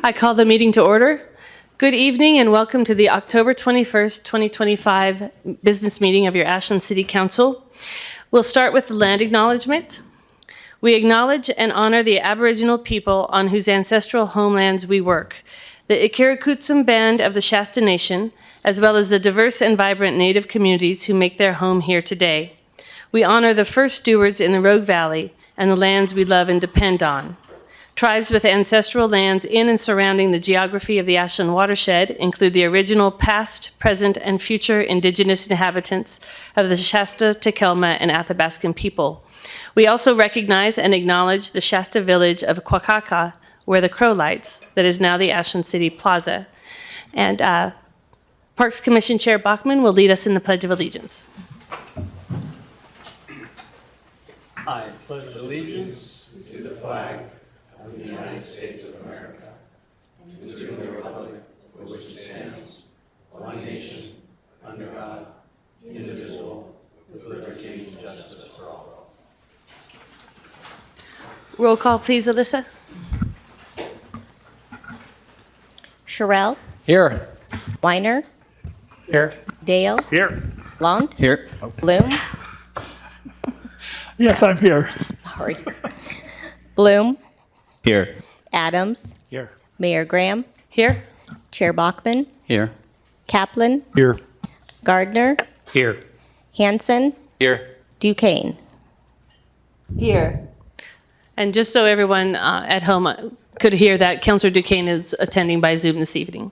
I call the meeting to order. Good evening and welcome to the October 21st, 2025 business meeting of your Ashland City Council. We'll start with the land acknowledgement. We acknowledge and honor the Aboriginal people on whose ancestral homelands we work, the Ikirikutsum Band of the Shasta Nation, as well as the diverse and vibrant Native communities who make their home here today. We honor the first stewards in the Rogue Valley and the lands we love and depend on. Tribes with ancestral lands in and surrounding the geography of the Ashland watershed include the original past, present, and future indigenous inhabitants of the Shasta, Takelma, and Athabascan people. We also recognize and acknowledge the Shasta village of Quakaka, where the Crow lights, that is now the Ashland City Plaza. And Parks Commission Chair Bachman will lead us in the Pledge of Allegiance. I pledge allegiance to the flag of the United States of America, and to the republic for which it stands, one nation, under God, indivisible, with liberty and justice for all. Roll call, please, Alyssa. Sherrill. Here. Weiner. Here. Dale. Here. Lund. Here. Bloom. Yes, I'm here. Sorry. Bloom. Here. Adams. Here. Mayor Graham. Here. Chair Bachman. Here. Kaplan. Here. Gardner. Here. Hanson. Here. Duquesne. Here. And just so everyone at home could hear that, Councilor Duquesne is attending by Zoom this evening.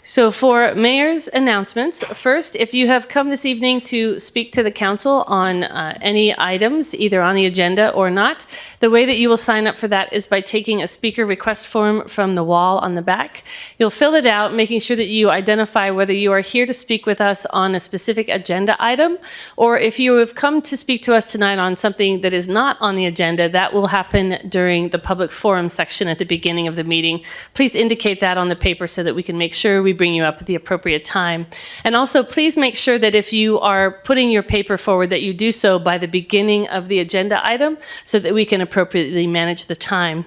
So for mayor's announcements, first, if you have come this evening to speak to the council on any items, either on the agenda or not, the way that you will sign up for that is by taking a speaker request form from the wall on the back. You'll fill it out, making sure that you identify whether you are here to speak with us on a specific agenda item, or if you have come to speak to us tonight on something that is not on the agenda, that will happen during the public forum section at the beginning of the meeting. Please indicate that on the paper so that we can make sure we bring you up at the appropriate time. And also, please make sure that if you are putting your paper forward, that you do so by the beginning of the agenda item so that we can appropriately manage the time.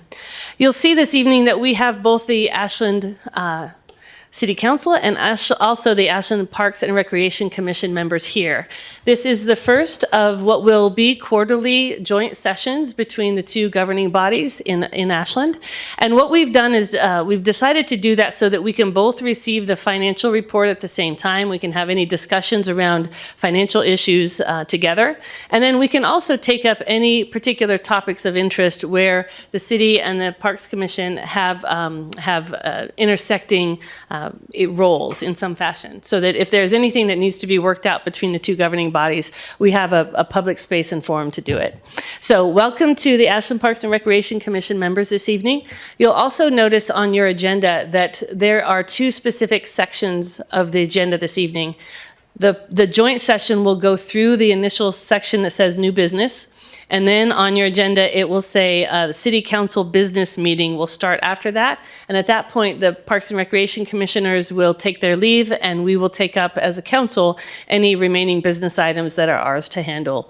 You'll see this evening that we have both the Ashland City Council and also the Ashland Parks and Recreation Commission members here. This is the first of what will be quarterly joint sessions between the two governing bodies in Ashland. And what we've done is we've decided to do that so that we can both receive the financial report at the same time. We can have any discussions around financial issues together. And then we can also take up any particular topics of interest where the city and the Parks Commission have intersecting roles in some fashion, so that if there's anything that needs to be worked out between the two governing bodies, we have a public space and forum to do it. So welcome to the Ashland Parks and Recreation Commission members this evening. You'll also notice on your agenda that there are two specific sections of the agenda this evening. The joint session will go through the initial section that says new business. And then on your agenda, it will say the City Council business meeting will start after that. And at that point, the Parks and Recreation Commissioners will take their leave, and we will take up as a council any remaining business items that are ours to handle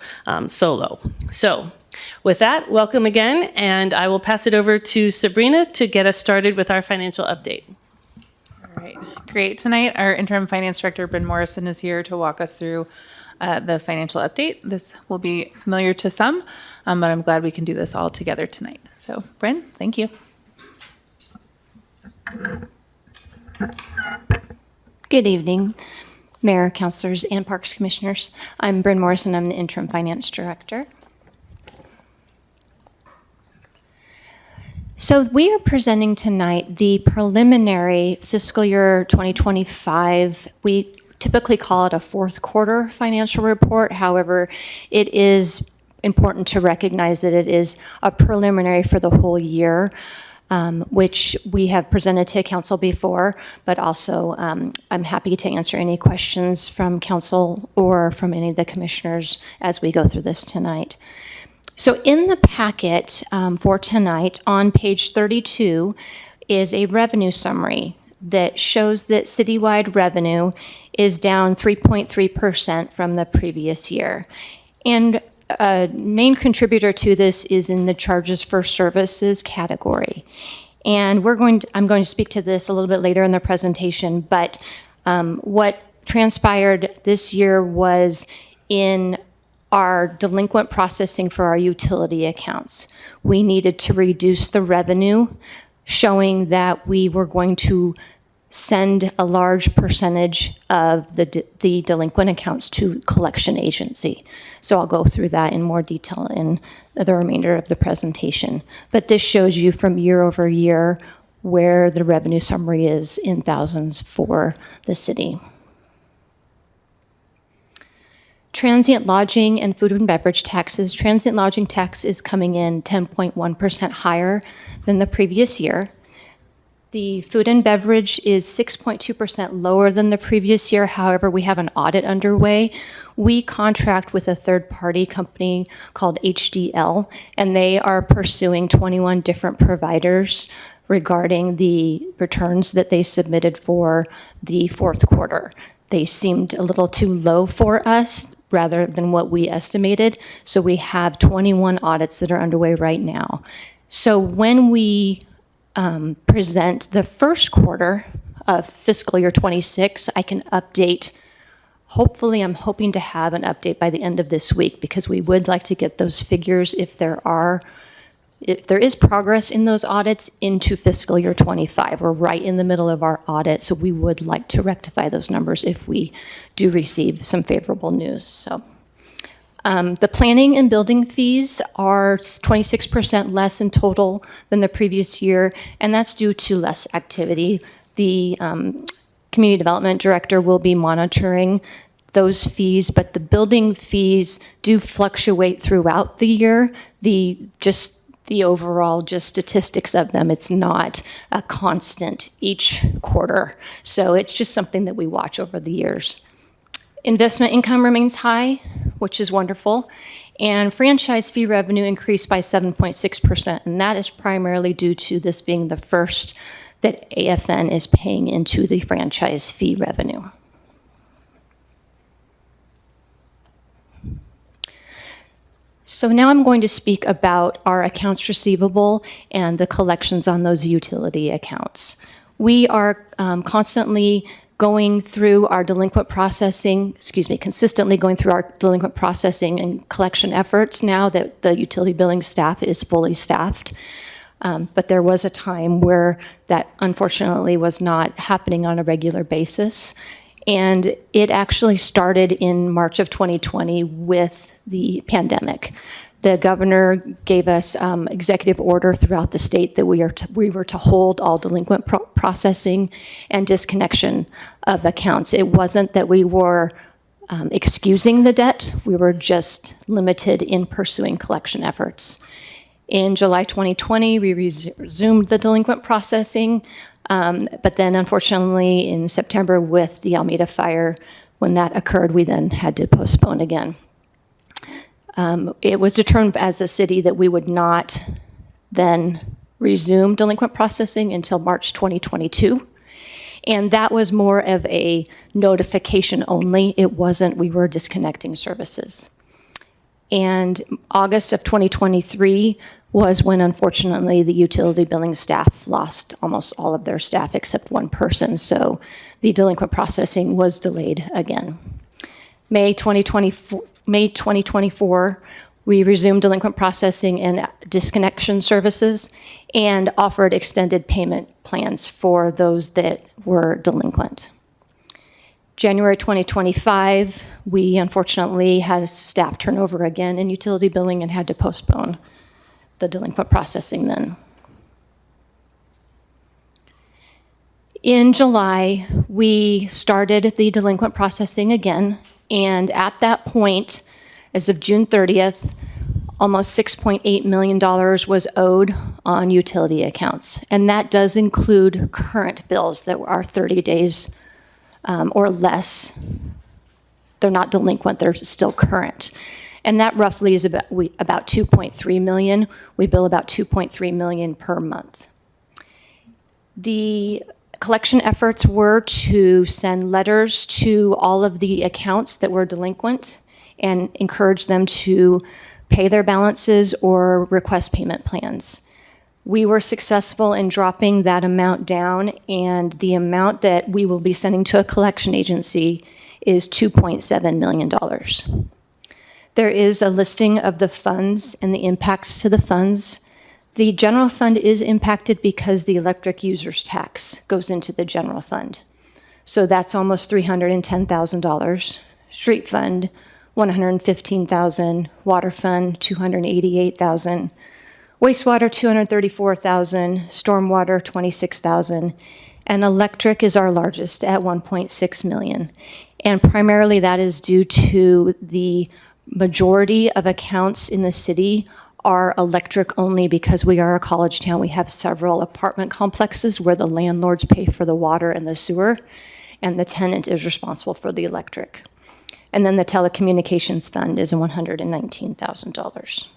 solo. So with that, welcome again, and I will pass it over to Sabrina to get us started with our financial update. All right, great. Tonight, our Interim Finance Director, Bryn Morrison, is here to walk us through the financial update. This will be familiar to some, but I'm glad we can do this all together tonight. So, Bryn, thank you. Good evening, Mayor, Councilors, and Parks Commissioners. I'm Bryn Morrison. I'm the Interim Finance Director. So we are presenting tonight the preliminary fiscal year 2025. We typically call it a fourth quarter financial report. However, it is important to recognize that it is a preliminary for the whole year, which we have presented to council before, but also I'm happy to answer any questions from council or from any of the commissioners as we go through this tonight. So in the packet for tonight, on page 32, is a revenue summary that shows that citywide revenue is down 3.3% from the previous year. And a main contributor to this is in the charges for services category. And I'm going to speak to this a little bit later in the presentation, but what transpired this year was in our delinquent processing for our utility accounts. We needed to reduce the revenue, showing that we were going to send a large percentage of the delinquent accounts to collection agency. So I'll go through that in more detail in the remainder of the presentation. But this shows you from year over year where the revenue summary is in thousands for the city. Transient lodging and food and beverage taxes. Transient lodging tax is coming in 10.1% higher than the previous year. The food and beverage is 6.2% lower than the previous year. However, we have an audit underway. We contract with a third-party company called HDL, and they are pursuing 21 different providers regarding the returns that they submitted for the fourth quarter. They seemed a little too low for us rather than what we estimated. So we have 21 audits that are underway right now. So when we present the first quarter of fiscal year 26, I can update. Hopefully, I'm hoping to have an update by the end of this week because we would like to get those figures if there is progress in those audits into fiscal year 25. We're right in the middle of our audit, so we would like to rectify those numbers if we do receive some favorable news. So the planning and building fees are 26% less in total than the previous year, and that's due to less activity. The community development director will be monitoring those fees, but the building fees do fluctuate throughout the year. The overall statistics of them, it's not a constant each quarter. So it's just something that we watch over the years. Investment income remains high, which is wonderful. And franchise fee revenue increased by 7.6%. And that is primarily due to this being the first that AFN is paying into the franchise fee revenue. So now I'm going to speak about our accounts receivable and the collections on those utility accounts. We are constantly going through our delinquent processing, consistently going through our delinquent processing and collection efforts now that the utility billing staff is fully staffed. But there was a time where that unfortunately was not happening on a regular basis. And it actually started in March of 2020 with the pandemic. The governor gave us executive order throughout the state that we were to hold all delinquent processing and disconnection of accounts. It wasn't that we were excusing the debt, we were just limited in pursuing collection efforts. In July 2020, we resumed the delinquent processing, but then unfortunately in September with the Alameda fire, when that occurred, we then had to postpone again. It was determined as a city that we would not then resume delinquent processing until March 2022. And that was more of a notification only. It wasn't, we were disconnecting services. And August of 2023 was when, unfortunately, the utility billing staff lost almost all of their staff except one person. So the delinquent processing was delayed again. May 2024, we resumed delinquent processing and disconnection services and offered extended payment plans for those that were delinquent. January 2025, we unfortunately had staff turnover again in utility billing and had to postpone the delinquent processing then. In July, we started the delinquent processing again, and at that point, as of June 30th, almost $6.8 million was owed on utility accounts. And that does include current bills that are 30 days or less. They're not delinquent, they're still current. And that roughly is about 2.3 million. We bill about 2.3 million per month. The collection efforts were to send letters to all of the accounts that were delinquent and encourage them to pay their balances or request payment plans. We were successful in dropping that amount down, and the amount that we will be sending to a collection agency is $2.7 million. There is a listing of the funds and the impacts to the funds. The general fund is impacted because the electric user's tax goes into the general fund. So that's almost $310,000. Street fund, $115,000. Water fund, $288,000. Wastewater, $234,000. Stormwater, $26,000. And electric is our largest at $1.6 million. And primarily that is due to the majority of accounts in the city are electric only because we are a college town. We have several apartment complexes where the landlords pay for the water and the sewer, and the tenant is responsible for the electric. And then the telecommunications fund is $119,000.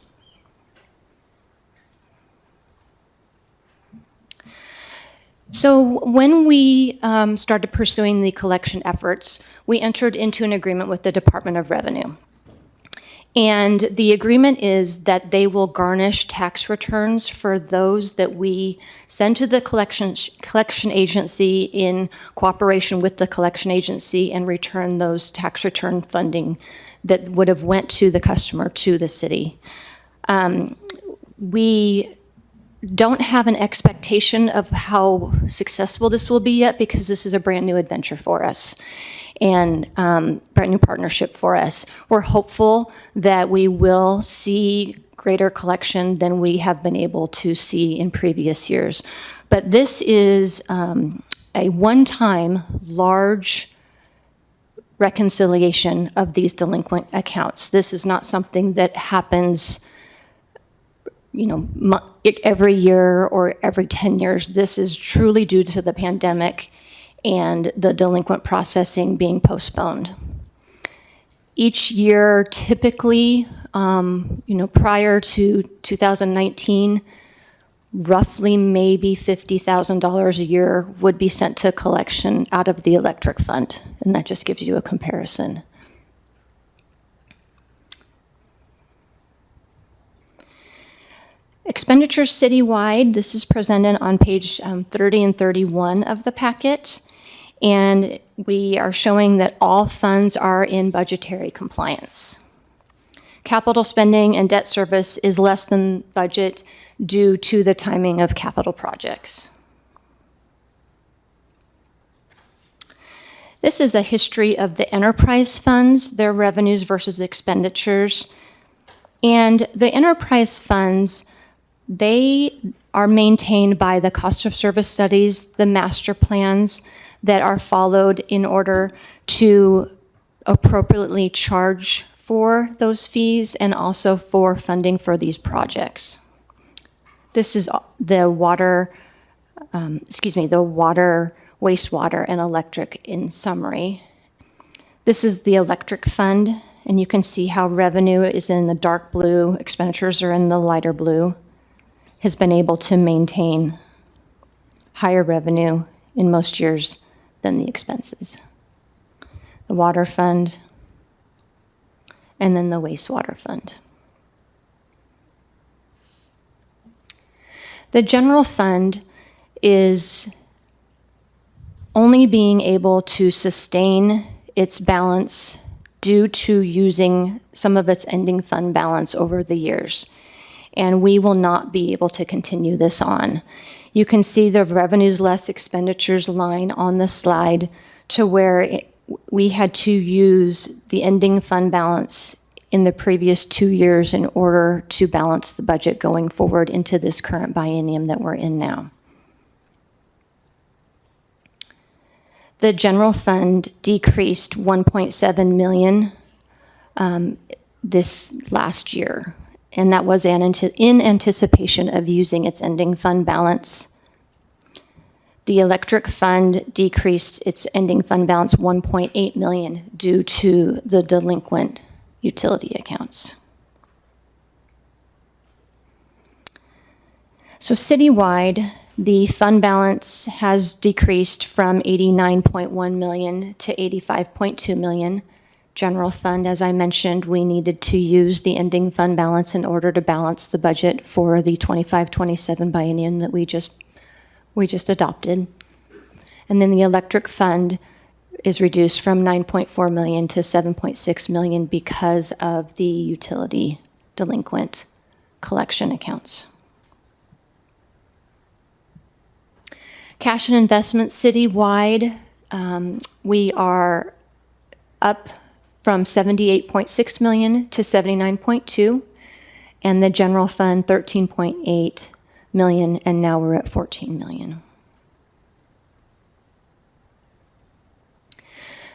So when we started pursuing the collection efforts, we entered into an agreement with the Department of Revenue. And the agreement is that they will garnish tax returns for those that we send to the collection agency in cooperation with the collection agency and return those tax return funding that would have went to the customer to the city. We don't have an expectation of how successful this will be yet because this is a brand new adventure for us and brand new partnership for us. We're hopeful that we will see greater collection than we have been able to see in previous years. But this is a one-time large reconciliation of these delinquent accounts. This is not something that happens every year or every 10 years. This is truly due to the pandemic and the delinquent processing being postponed. Each year, typically, prior to 2019, roughly maybe $50,000 a year would be sent to collection out of the electric fund, and that just gives you a comparison. Expenditures citywide, this is presented on page 30 and 31 of the packet. And we are showing that all funds are in budgetary compliance. Capital spending and debt service is less than budget due to the timing of capital projects. This is a history of the enterprise funds, their revenues versus expenditures. And the enterprise funds, they are maintained by the cost of service studies, the master plans that are followed in order to appropriately charge for those fees and also for funding for these projects. This is the water, wastewater, and electric in summary. This is the electric fund, and you can see how revenue is in the dark blue, expenditures are in the lighter blue, has been able to maintain higher revenue in most years than the expenses. The water fund, and then the wastewater fund. The general fund is only being able to sustain its balance due to using some of its ending fund balance over the years. And we will not be able to continue this on. You can see the revenues less expenditures line on the slide to where we had to use the ending fund balance in the previous 2 years in order to balance the budget going forward into this current biennium that we're in now. The general fund decreased 1.7 million this last year. And that was in anticipation of using its ending fund balance. The electric fund decreased its ending fund balance 1.8 million due to the delinquent utility accounts. So citywide, the fund balance has decreased from 89.1 million to 85.2 million. General fund, as I mentioned, we needed to use the ending fund balance in order to balance the budget for the 25-27 biennium that we just adopted. And then the electric fund is reduced from 9.4 million to 7.6 million because of the utility delinquent collection accounts. Cash and investments citywide, we are up from 78.6 million to 79.2, and the general fund 13.8 million, and now we're at 14 million.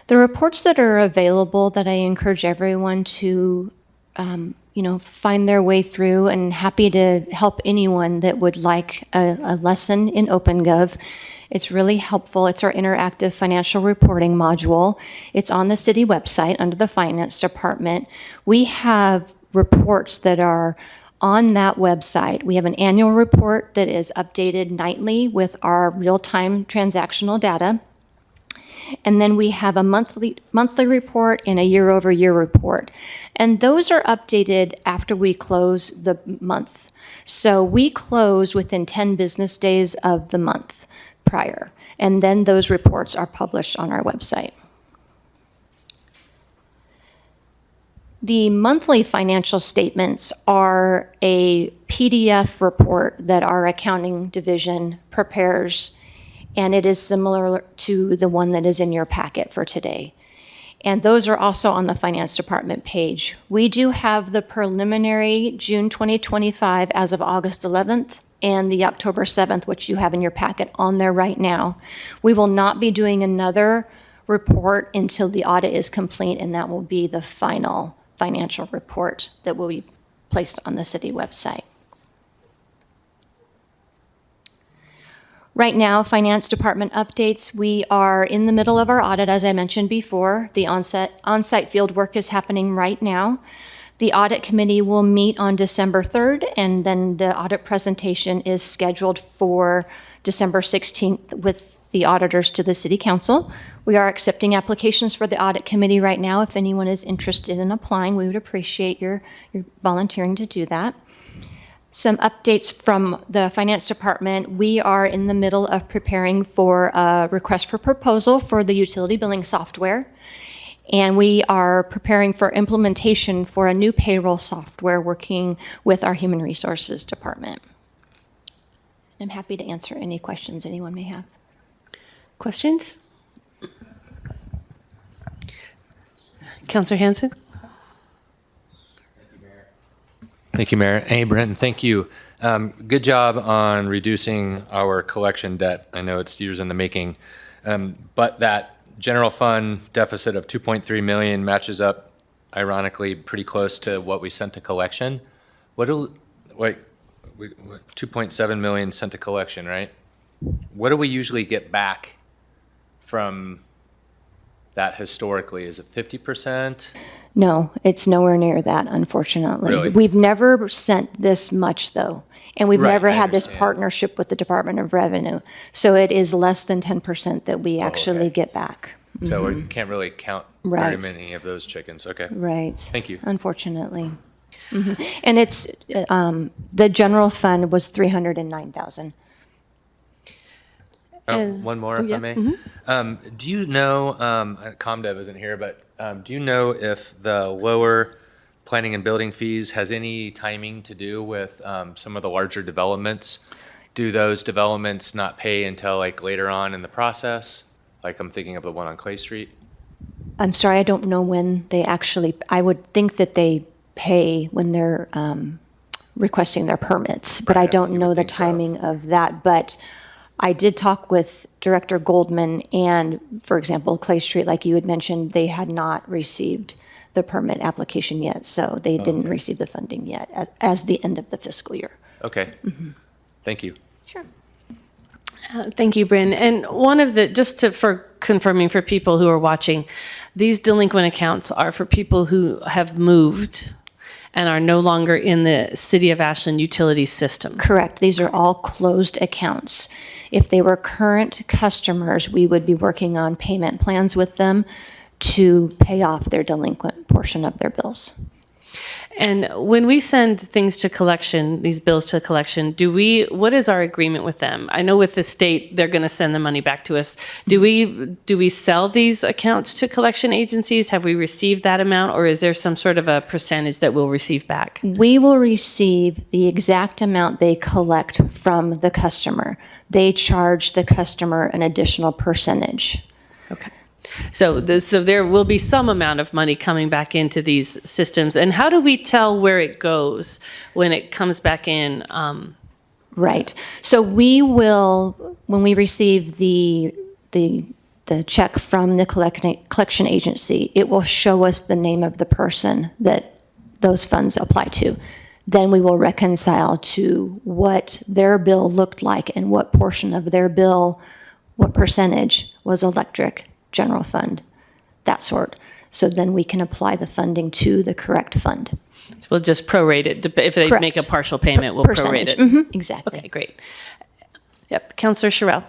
The reports that are available that I encourage everyone to find their way through, and happy to help anyone that would like a lesson in OpenGov. It's really helpful. It's our interactive financial reporting module. It's on the city website under the finance department. We have reports that are on that website. We have an annual report that is updated nightly with our real-time transactional data. And then we have a monthly report and a year-over-year report. And those are updated after we close the month. So we close within 10 business days of the month prior. And then those reports are published on our website. The monthly financial statements are a PDF report that our accounting division prepares, and it is similar to the one that is in your packet for today. And those are also on the finance department page. We do have the preliminary June 2025 as of August 11th and the October 7th, which you have in your packet on there right now. We will not be doing another report until the audit is complete, and that will be the final financial report that will be placed on the city website. Right now, finance department updates. We are in the middle of our audit, as I mentioned before. The on-site field work is happening right now. The audit committee will meet on December 3rd, and then the audit presentation is scheduled for December 16th with the auditors to the city council. We are accepting applications for the audit committee right now. If anyone is interested in applying, we would appreciate your volunteering to do that. Some updates from the finance department. We are in the middle of preparing for a request for proposal for the utility billing software. And we are preparing for implementation for a new payroll software working with our human resources department. I'm happy to answer any questions anyone may have. Questions? Councilor Hanson? Thank you, Mayor. Hey, Brenton, thank you. Good job on reducing our collection debt. I know it's years in the making, but that general fund deficit of 2.3 million matches up, ironically, pretty close to what we sent to collection. 2.7 million sent to collection, right? What do we usually get back from that historically? Is it 50%? No, it's nowhere near that, unfortunately. Really? We've never sent this much, though. And we've Right, never I had this understand. partnership with the Department of Revenue. So it is less than 10% that we actually okay. get back. So we can't really count very Right. many of those chickens. Okay. Right. Thank you. Unfortunately. And it's, the general fund was 309,000. One more, if yeah, I may. Do you know, ComDev isn't here, but do you know if the lower planning and building fees has any timing to do with some of the larger developments? Do those developments not pay until like later on in the process? Like I'm thinking of the one on Clay Street. I'm sorry, I don't know when they actually, I would think that they pay when they're requesting their permits, but Right, I I don't would know the think so. timing of that. But I did talk with Director Goldman, and for example, Clay Street, like you had mentioned, they had not received the permit application yet, so they didn't receive the funding yet as the end of the fiscal year. Okay. Thank you. Sure. Thank you, Bryn. And one of the, for confirming for people who are watching, these delinquent accounts are for people who have moved and are no longer in the City of Ashland utility system. Correct. These are all closed accounts. If they were current customers, we would be working on payment plans with them to pay off their delinquent portion of their bills. And when we send things to collection, these bills to collection, what is our agreement with them? I know with the state, they're going to send the money back to us. Do we sell these accounts to collection agencies? Have we received that amount, or is there some sort of a percentage that we'll receive back? We will receive the exact amount they collect from the customer. They charge the customer an additional percentage. Okay. So there will be some amount of money coming back into these systems. And how do we tell where it goes when it comes back in? Right. So we will, when we receive the check from the collection agency, it will show us the name of the person that those funds apply to. Then we will reconcile to what their bill looked like and what portion of their bill, what percentage was electric, general fund, that sort. So then we can apply the funding to the correct fund. So we'll just prorate it. If they Correct. make a partial payment, we'll prorate it. Exactly. Okay, great. Yep, Councilor Sherrill.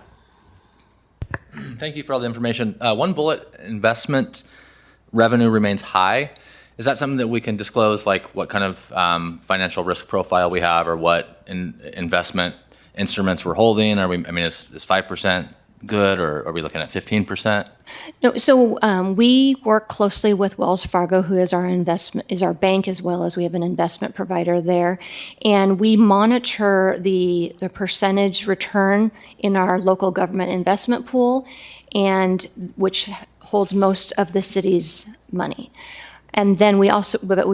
Thank you for all the information. One bullet, investment revenue remains high. Is that something that we can disclose, like what kind of financial risk profile we have, or what investment instruments we're holding? Is 5% good, or are we looking at 15%? No, so we work closely with Wells Fargo, who is our bank, as well as we have an investment provider there, and we monitor the percentage return in our local government investment pool, and which holds most of the city's money. And then we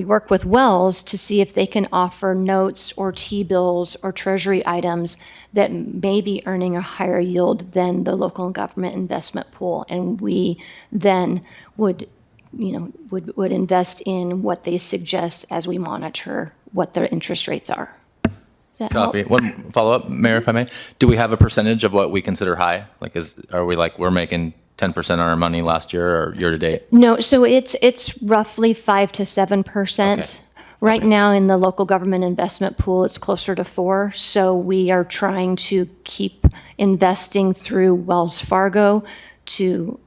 work with Wells to see if they can offer notes or T-bills or treasury items that may be earning a higher yield than the local government investment pool. And we then would invest in what they suggest as we monitor what their interest rates are. Does that help? Copy. One follow-up, Mayor, if I may. Do we have a percentage of what we consider high? We're making 10% on our money last year or year to date? No, so it's roughly 5 to 7%. Okay. Right now in the local government investment pool, it's closer to 4. So we are trying to keep investing through Wells Fargo to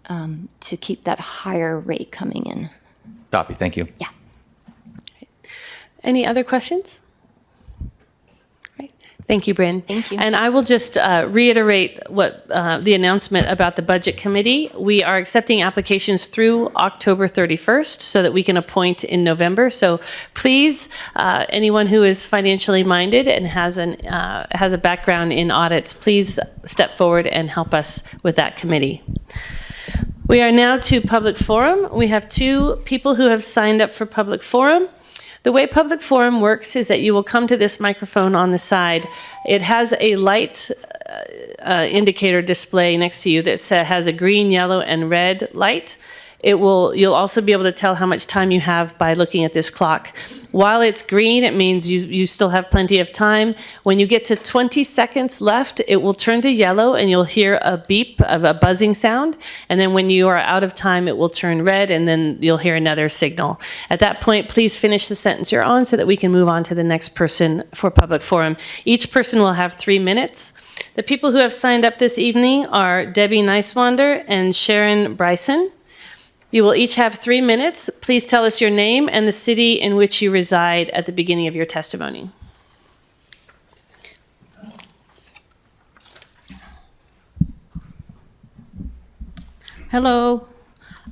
keep that higher rate coming in. Copy. Thank you. Yeah. Any other questions? Right. Thank you, Bryn. Thank you. And I will just reiterate what the announcement about the Budget Committee. We are accepting applications through October 31st so that we can appoint in November. So please, anyone who is financially minded and has a background in audits, please step forward and help us with that committee. We are now to public forum. We have 2 people who have signed up for public forum. The way public forum works is that you will come to this microphone on the side. It has a light indicator display next to you that has a green, yellow, and red light. You'll also be able to tell how much time you have by looking at this clock. While it's green, it means you still have plenty of time. When you get to 20 seconds left, it will turn to yellow and you'll hear a beep, a buzzing sound. And then when you are out of time, it will turn red and then you'll hear another signal. At that point, please finish the sentence you're on so that we can move on to the next person for public forum. Each person will have 3 minutes. The people who have signed up this evening are Debbie Nicewander and Sharon Bryson. You will each have 3 minutes. Please tell us your name and the city in which you reside at the beginning of your testimony. Hello.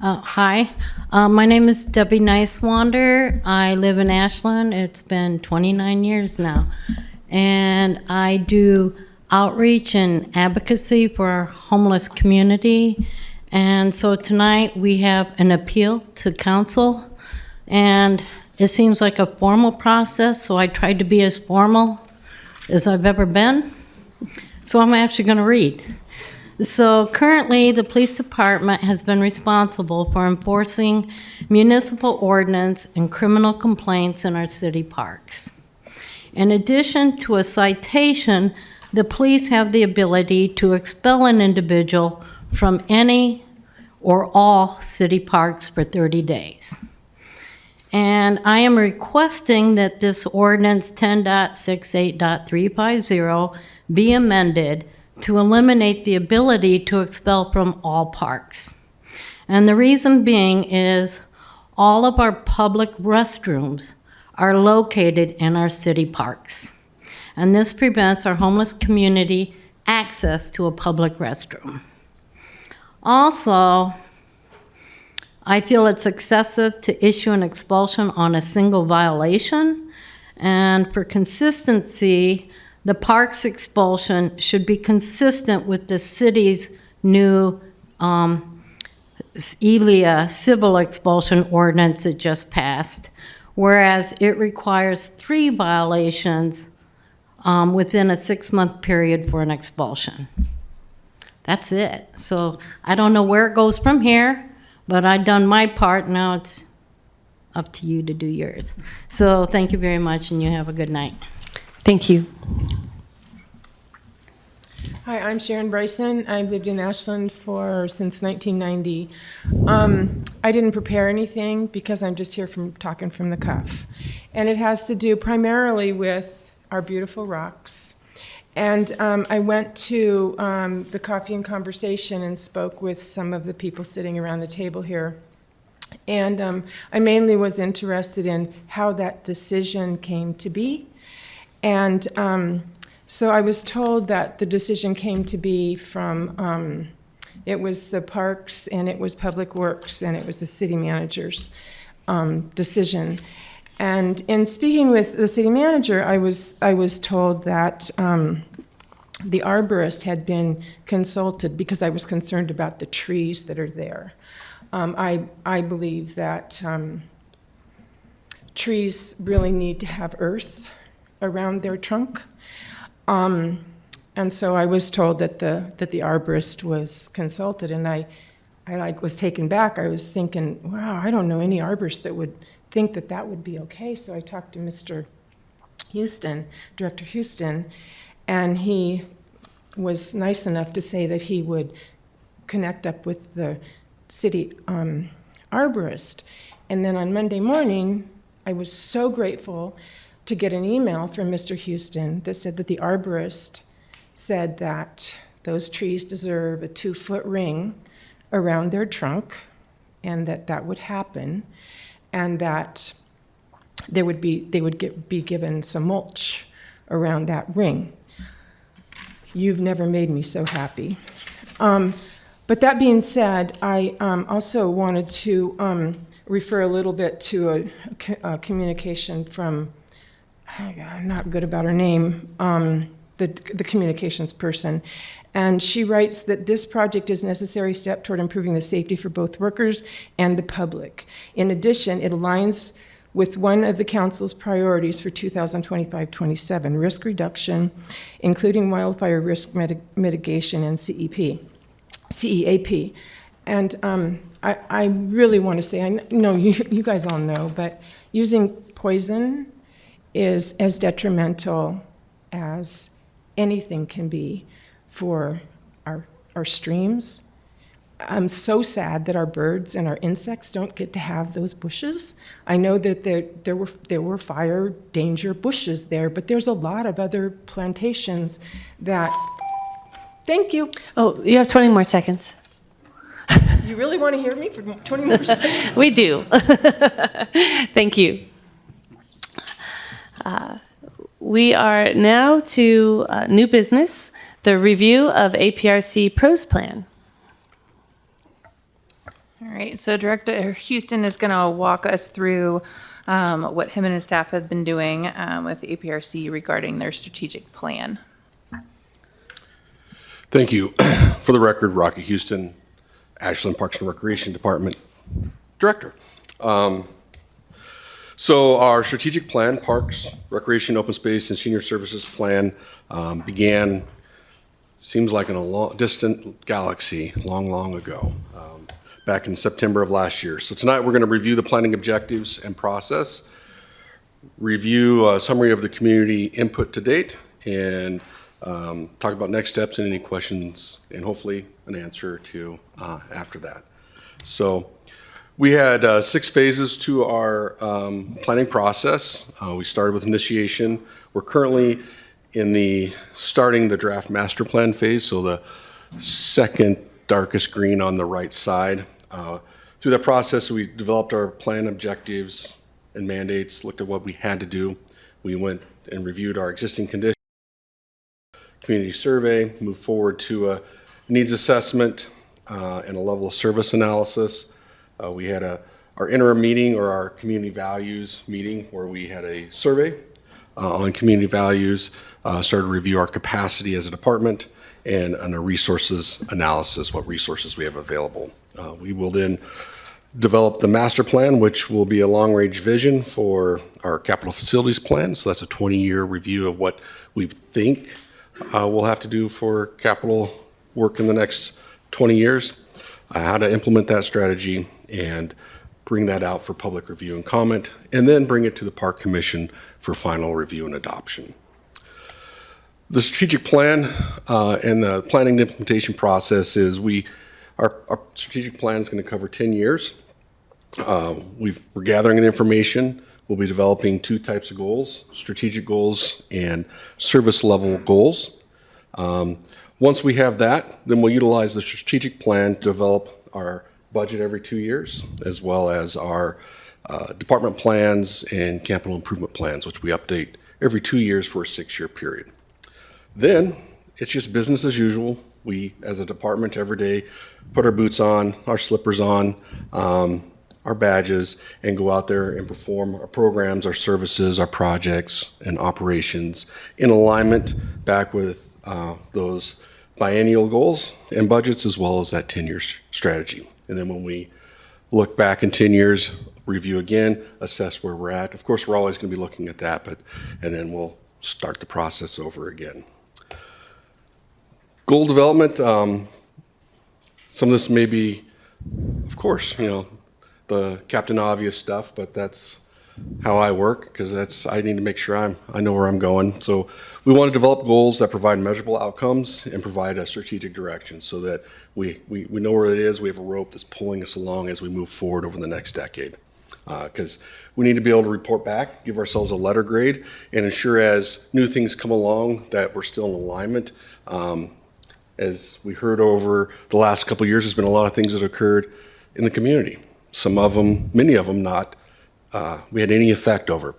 Hi. My name is Debbie Nicewander. I live in Ashland. It's been 29 years now. And I do outreach and advocacy for our homeless community. And so tonight we have an appeal to council, and it seems like a formal process, so I tried to be as formal as I've ever been. So I'm actually going to read. So currently, the police department has been responsible for enforcing municipal ordinance and criminal complaints in our city parks. In addition to a citation, the police have the ability to expel an individual from any or all city parks for 30 days. And I am requesting that this ordinance 10.68.350 be amended to eliminate the ability to expel from all parks. And the reason being is all of our public restrooms are located in our city parks. And this prevents our homeless community access to a public restroom. Also, I feel it's excessive to issue an expulsion on a single violation. And for consistency, the park's expulsion should be consistent with the city's new ELIA civil expulsion ordinance that just passed, whereas it requires 3 violations within a 6-month period for an expulsion. That's it. So I don't know where it goes from here, but I've done my part. Now it's up to you to do yours. So thank you very much, and you have a good night. Thank you. Hi, I'm Sharon Bryson. I've lived in Ashland since 1990. I didn't prepare anything because I'm just here talking from the cuff. And it has to do primarily with our beautiful rocks. And I went to the Coffee and Conversation and spoke with some of the people sitting around the table here. And I mainly was interested in how that decision came to be. And so I was told that the decision came to be from, it was the Parks and it was Public Works and it was the city manager's decision. And in speaking with the city manager, I was told that the arborist had been consulted because I was concerned about the trees that are there. I believe that trees really need to have earth around their trunk. And so I was told that the arborist was consulted, and I was taken back. I was thinking, wow, I don't know any arborist that would think that would be okay. So I talked to Mr. Houston, Director Houston, and he was nice enough to say that he would connect up with the city arborist. And then on Monday morning, I was so grateful to get an email from Mr. Houston that said that the arborist said that those trees deserve a 2-foot ring around their trunk, and that would happen, and that they would be given some mulch around that ring. You've never made me so happy. But that being said, I also wanted to refer a little bit to a communication from, I'm not good about her name, the communications person. And she writes that this project is a necessary step toward improving the safety for both workers and the public. In addition, it aligns with one of the council's priorities for 2025-27, risk reduction, including wildfire risk mitigation and CEAP. And I really want to say, I know you guys all know, but using poison is as detrimental as anything can be for our streams. I'm so sad that our birds and our insects don't get to have those bushes. I know that there were fire danger bushes there, but there's a lot of other plantations that, thank you. Oh, you have 20 more seconds. You really want to hear me for 20 more seconds? We do. Thank you. We are now to new business, the review of APRC pros plan. All right, so Director Houston is going to walk us through what him and his staff have been doing with APRC regarding their strategic plan. Thank you. For the record, Rocky Houston, Ashland Parks and Recreation Department Director. So our strategic plan, Parks, Recreation, Open Space, and Senior Services Plan began, seems like in a distant galaxy, long ago, back in September of last year. So tonight we're going to review the planning objectives and process, review a summary of the community input to date, and talk about next steps and any questions, and hopefully an answer to after that. So we had 6 phases to our planning process. We started with initiation. We're currently starting the draft master plan phase, so the second darkest green on the right side. Through that process, we developed our plan objectives and mandates, looked at what we had to do. We went and reviewed our existing conditions, community survey, moved forward to a needs assessment and a level of service analysis. We had our interim meeting, or our community values meeting, where we had a survey on community values, started to review our capacity as a department, and a resources analysis, what resources we have available. We will then develop the master plan, which will be a long-range vision for our capital facilities plan. So that's a 20-year review of what we think we'll have to do for capital work in the next 20 years, how to implement that strategy and bring that out for public review and comment, and then bring it to the Park Commission for final review and adoption. The strategic plan and the planning and implementation process is our strategic plan is going to cover 10 years. We're gathering the information. We'll be developing 2 types of goals: strategic goals and service level goals. Once we have that, then we'll utilize the strategic plan to develop our budget every 2 years, as well as our department plans and capital improvement plans, which we update every 2 years for a 6-year period. Then it's just business as usual. We, as a department, every day put our boots on, our slippers on, our badges, and go out there and perform our programs, our services, our projects, and operations in alignment back with those biennial goals and budgets, as well as that 10-year strategy. And then when we look back in 10 years, review again, assess where we're at. Of course, we're always going to be looking at that, and then we'll start the process over again. Goal development, some of this may be, of course, the Captain Obvious stuff, but that's how I work, because I need to make sure I know where I'm going. So we want to develop goals that provide measurable outcomes and provide a strategic direction, so that we know where it is. We have a rope that's pulling us along as we move forward over the next decade. Because we need to be able to report back, give ourselves a letter grade, and ensure as new things come along that we're still in alignment. As we heard over the last couple of years, there's been a lot of things that occurred in the community. Some of them, many of them not, we had any effect over.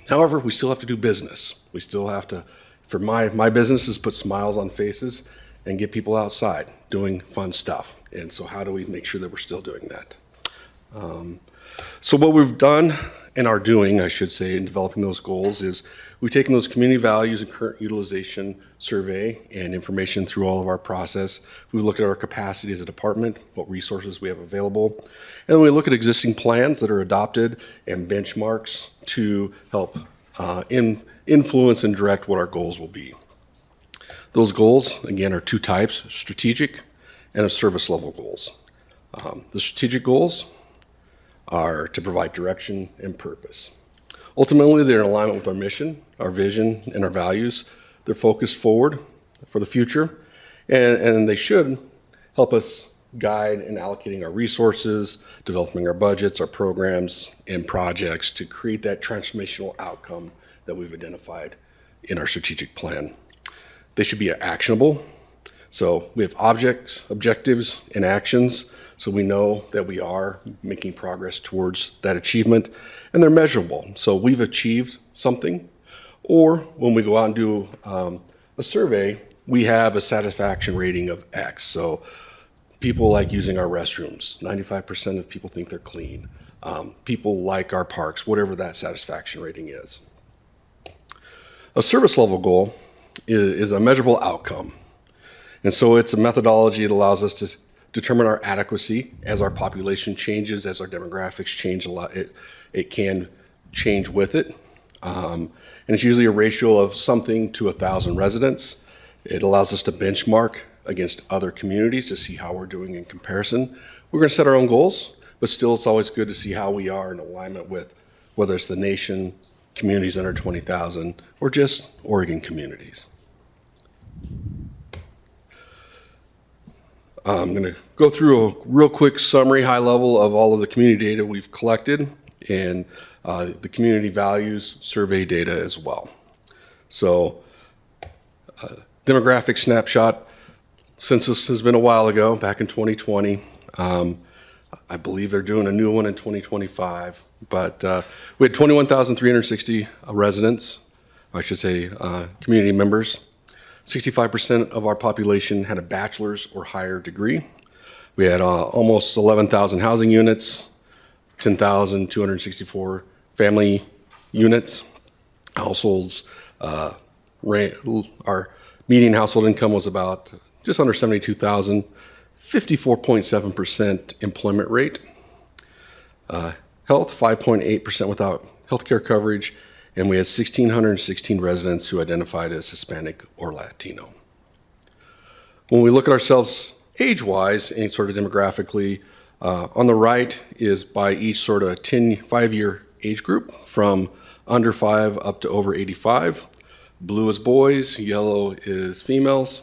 However, we still have to do business. We still have to, for my business is put smiles on faces and get people outside doing fun stuff. And so how do we make sure that we're still doing that? So what we've done and are doing, I should say, in developing those goals is we've taken those community values and current utilization survey and information through all of our process. We've looked at our capacity as a department, what resources we have available, and we look at existing plans that are adopted and benchmarks to help influence and direct what our goals will be. Those goals, again, are 2 types: strategic and a service level goals. The strategic goals are to provide direction and purpose. Ultimately, they're in alignment with our mission, our vision, and our values. They're focused forward for the future, and they should help us guide in allocating our resources, developing our budgets, our programs, and projects to create that transformational outcome that we've identified in our strategic plan. They should be actionable. So we have objectives, and actions, so we know that we are making progress towards that achievement, and they're measurable. So we've achieved something, or when we go out and do a survey, we have a satisfaction rating of X. So people like using our restrooms. 95% of people think they're clean. People like our parks, whatever that satisfaction rating is. A service level goal is a measurable outcome. And so it's a methodology that allows us to determine our adequacy as our population changes, as our demographics change a lot. It can change with it. And it's usually a ratio of something to 1,000 residents. It allows us to benchmark against other communities to see how we're doing in comparison. We're going to set our own goals, but still it's always good to see how we are in alignment with whether it's the nation, communities under 20,000, or just Oregon communities. I'm going to go through a real quick summary, high level, of all of the community data we've collected and the community values survey data as well. So, demographic snapshot. Census has been a while ago, back in 2020. I believe they're doing a new one in 2025. But we had 21,360 residents, I should say community members. 65% of our population had a bachelor's or higher degree. We had almost 11,000 housing units, 10,264 family units, households. Our median household income was about just under 72,000, 54.7% employment rate. Health, 5.8% without healthcare coverage, and we had 1,616 residents who identified as Hispanic or Latino. When we look at ourselves age-wise and sort of demographically, on the right is by each sort of 5-year age group from under 5 up to over 85. Blue is boys, yellow is females.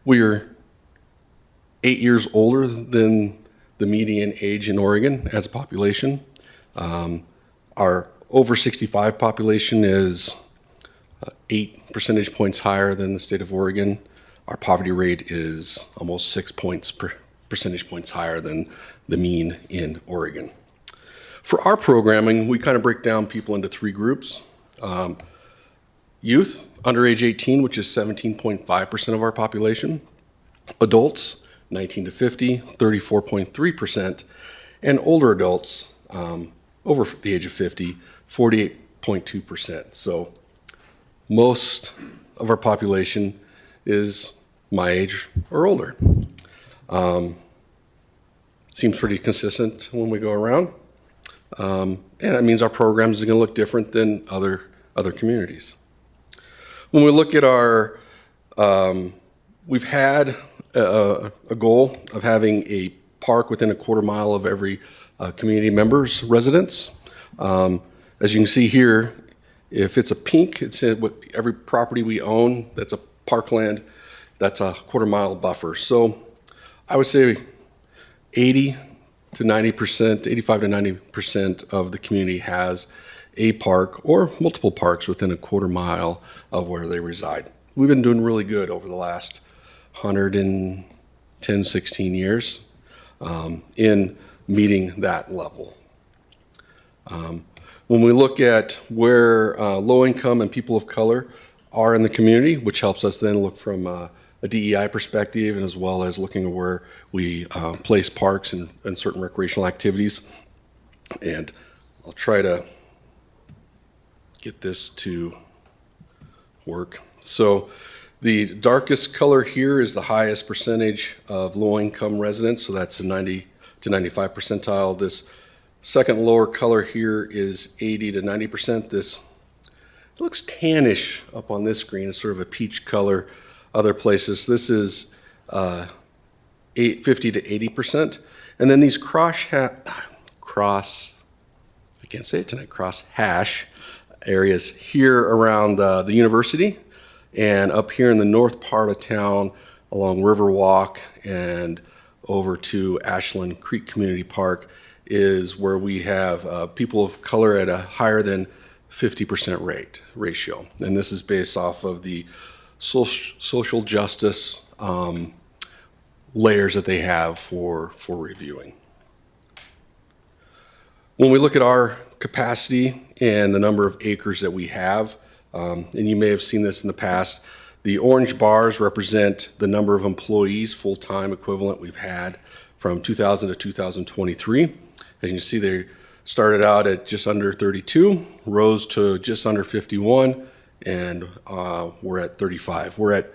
We are 8 years older than the median age in Oregon as a population. Our over 65 population is 8 percentage points higher than the state of Oregon. Our poverty rate is almost 6 percentage points higher than the mean in Oregon. For our programming, we kind of break down people into 3 groups. Youth, under age 18, which is 17.5% of our population. Adults, 19 to 50, 34.3%. And older adults, over the age of 50, 48.2%. So most of our population is my age or older. Seems pretty consistent when we go around. And that means our programs are going to look different than other communities. When we look at our, we've had a goal of having a park within a quarter mile of every community member's residence. As you can see here, if it's a pink, it's every property we own that's a parkland, that's a quarter mile buffer. So I would say 80 to 90%, 85 to 90% of the community has a park or multiple parks within a quarter mile of where they reside. We've been doing really good over the last 110, 16 years in meeting that level. When we look at where low income and people of color are in the community, which helps us then look from a DEI perspective, and as well as looking at where we place parks and certain recreational activities. And I'll try to get this to work. So the darkest color here is the highest percentage of low-income residents, so that's a 90 to 95 percentile. This second lower color here is 80 to 90%. This looks tannish up on this screen. It's sort of a peach color. Other places, this is 50 to 80%. And then these cross hash areas here around the university and up here in the north part of town along Riverwalk and over to Ashland Creek Community Park is where we have people of color at a higher than 50% ratio. And this is based off of the social justice layers that they have for reviewing. When we look at our capacity and the number of acres that we have, and you may have seen this in the past, the orange bars represent the number of employees, full-time equivalent we've had from 2000 to 2023. As you can see, they started out at just under 32, rose to just under 51, and we're at 35. We're at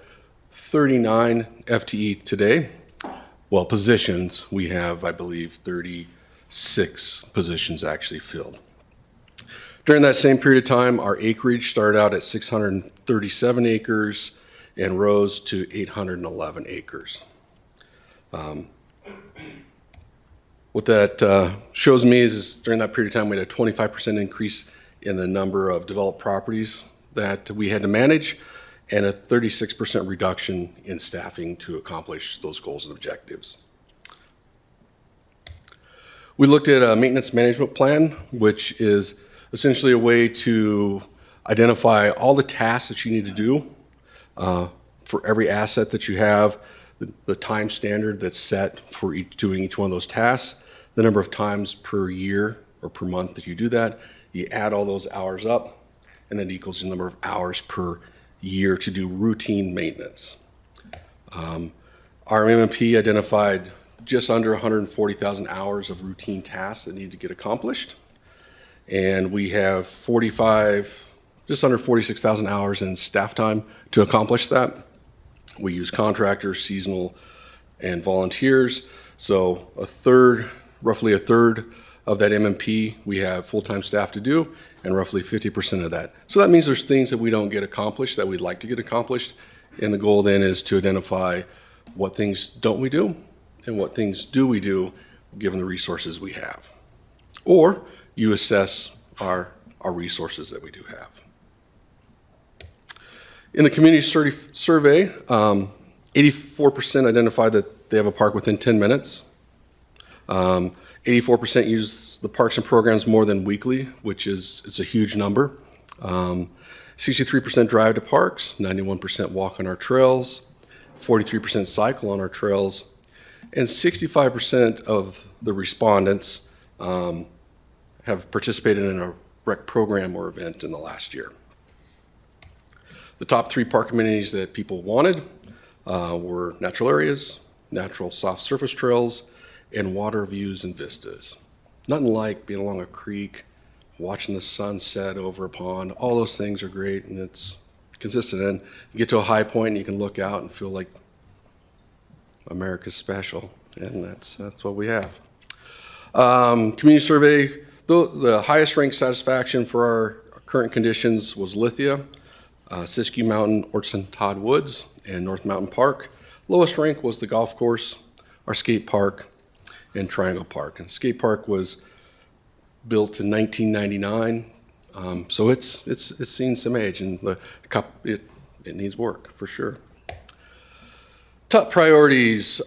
39 FTE today. Well, positions, we have, I believe, 36 positions actually filled. During that same period of time, our acreage started out at 637 acres and rose to 811 acres. What that shows me is during that period of time, we had a 25% increase in the number of developed properties that we had to manage, and a 36% reduction in staffing to accomplish those goals and objectives. We looked at a maintenance management plan, which is essentially a way to identify all the tasks that you need to do for every asset that you have, the time standard that's set for doing each one of those tasks, the number of times per year or per month that you do that. You add all those hours up, and that equals the number of hours per year to do routine maintenance. Our MMP identified just under 140,000 hours of routine tasks that need to get accomplished. And we have just under 46,000 hours in staff time to accomplish that. We use contractors, seasonal, and volunteers. So roughly a third of that MMP we have full-time staff to do, and roughly 50% of that. So that means there's things that we don't get accomplished that we'd like to get accomplished. And the goal then is to identify what things don't we do and what things do we do given the resources we have. Or you assess our resources that we do have. In the community survey, 84% identified that they have a park within 10 minutes. 84% use the parks and programs more than weekly, it's a huge number. 63% drive to parks, 91% walk on our trails, 43% cycle on our trails, and 65% of the respondents have participated in a rec program or event in the last year. The top 3 park amenities that people wanted were natural areas, natural soft surface trails, and water views and vistas. Nothing like being along a creek, watching the sunset over a pond. All those things are great, and it's consistent. And you get to a high point and you can look out and feel like America's special, and that's what we have. Community survey, the highest ranked satisfaction for our current conditions was Lithia, Siskiyou Mountain, Orson Todd Woods, and North Mountain Park. Lowest rank was the golf course, our skate park, and Triangle Park. And skate park was built in 1999, so it's seen some age, and it needs work for sure. Top priorities,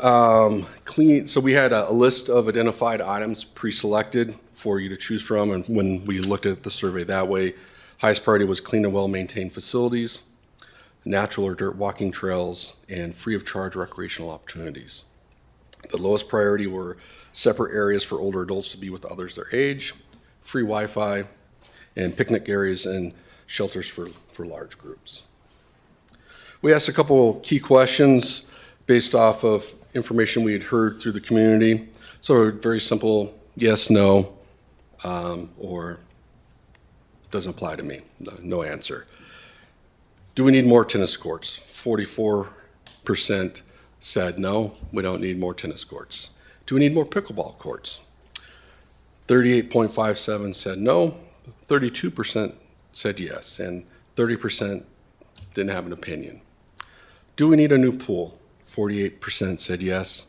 clean. So we had a list of identified items pre-selected for you to choose from, and when we looked at the survey that way, highest priority was clean and well-maintained facilities, natural or dirt walking trails, and free of charge recreational opportunities. The lowest priority were separate areas for older adults to be with others their age, free Wi-Fi, and picnic areas and shelters for large groups. We asked a couple key questions based off of information we had heard through the community. So very simple, yes, no, or doesn't apply to me, no answer. Do we need more tennis courts? 44% said no, we don't need more tennis courts. Do we need more pickleball courts? 38.57 said no, 32% said yes, and 30% didn't have an opinion. Do we need a new pool? 48% said yes,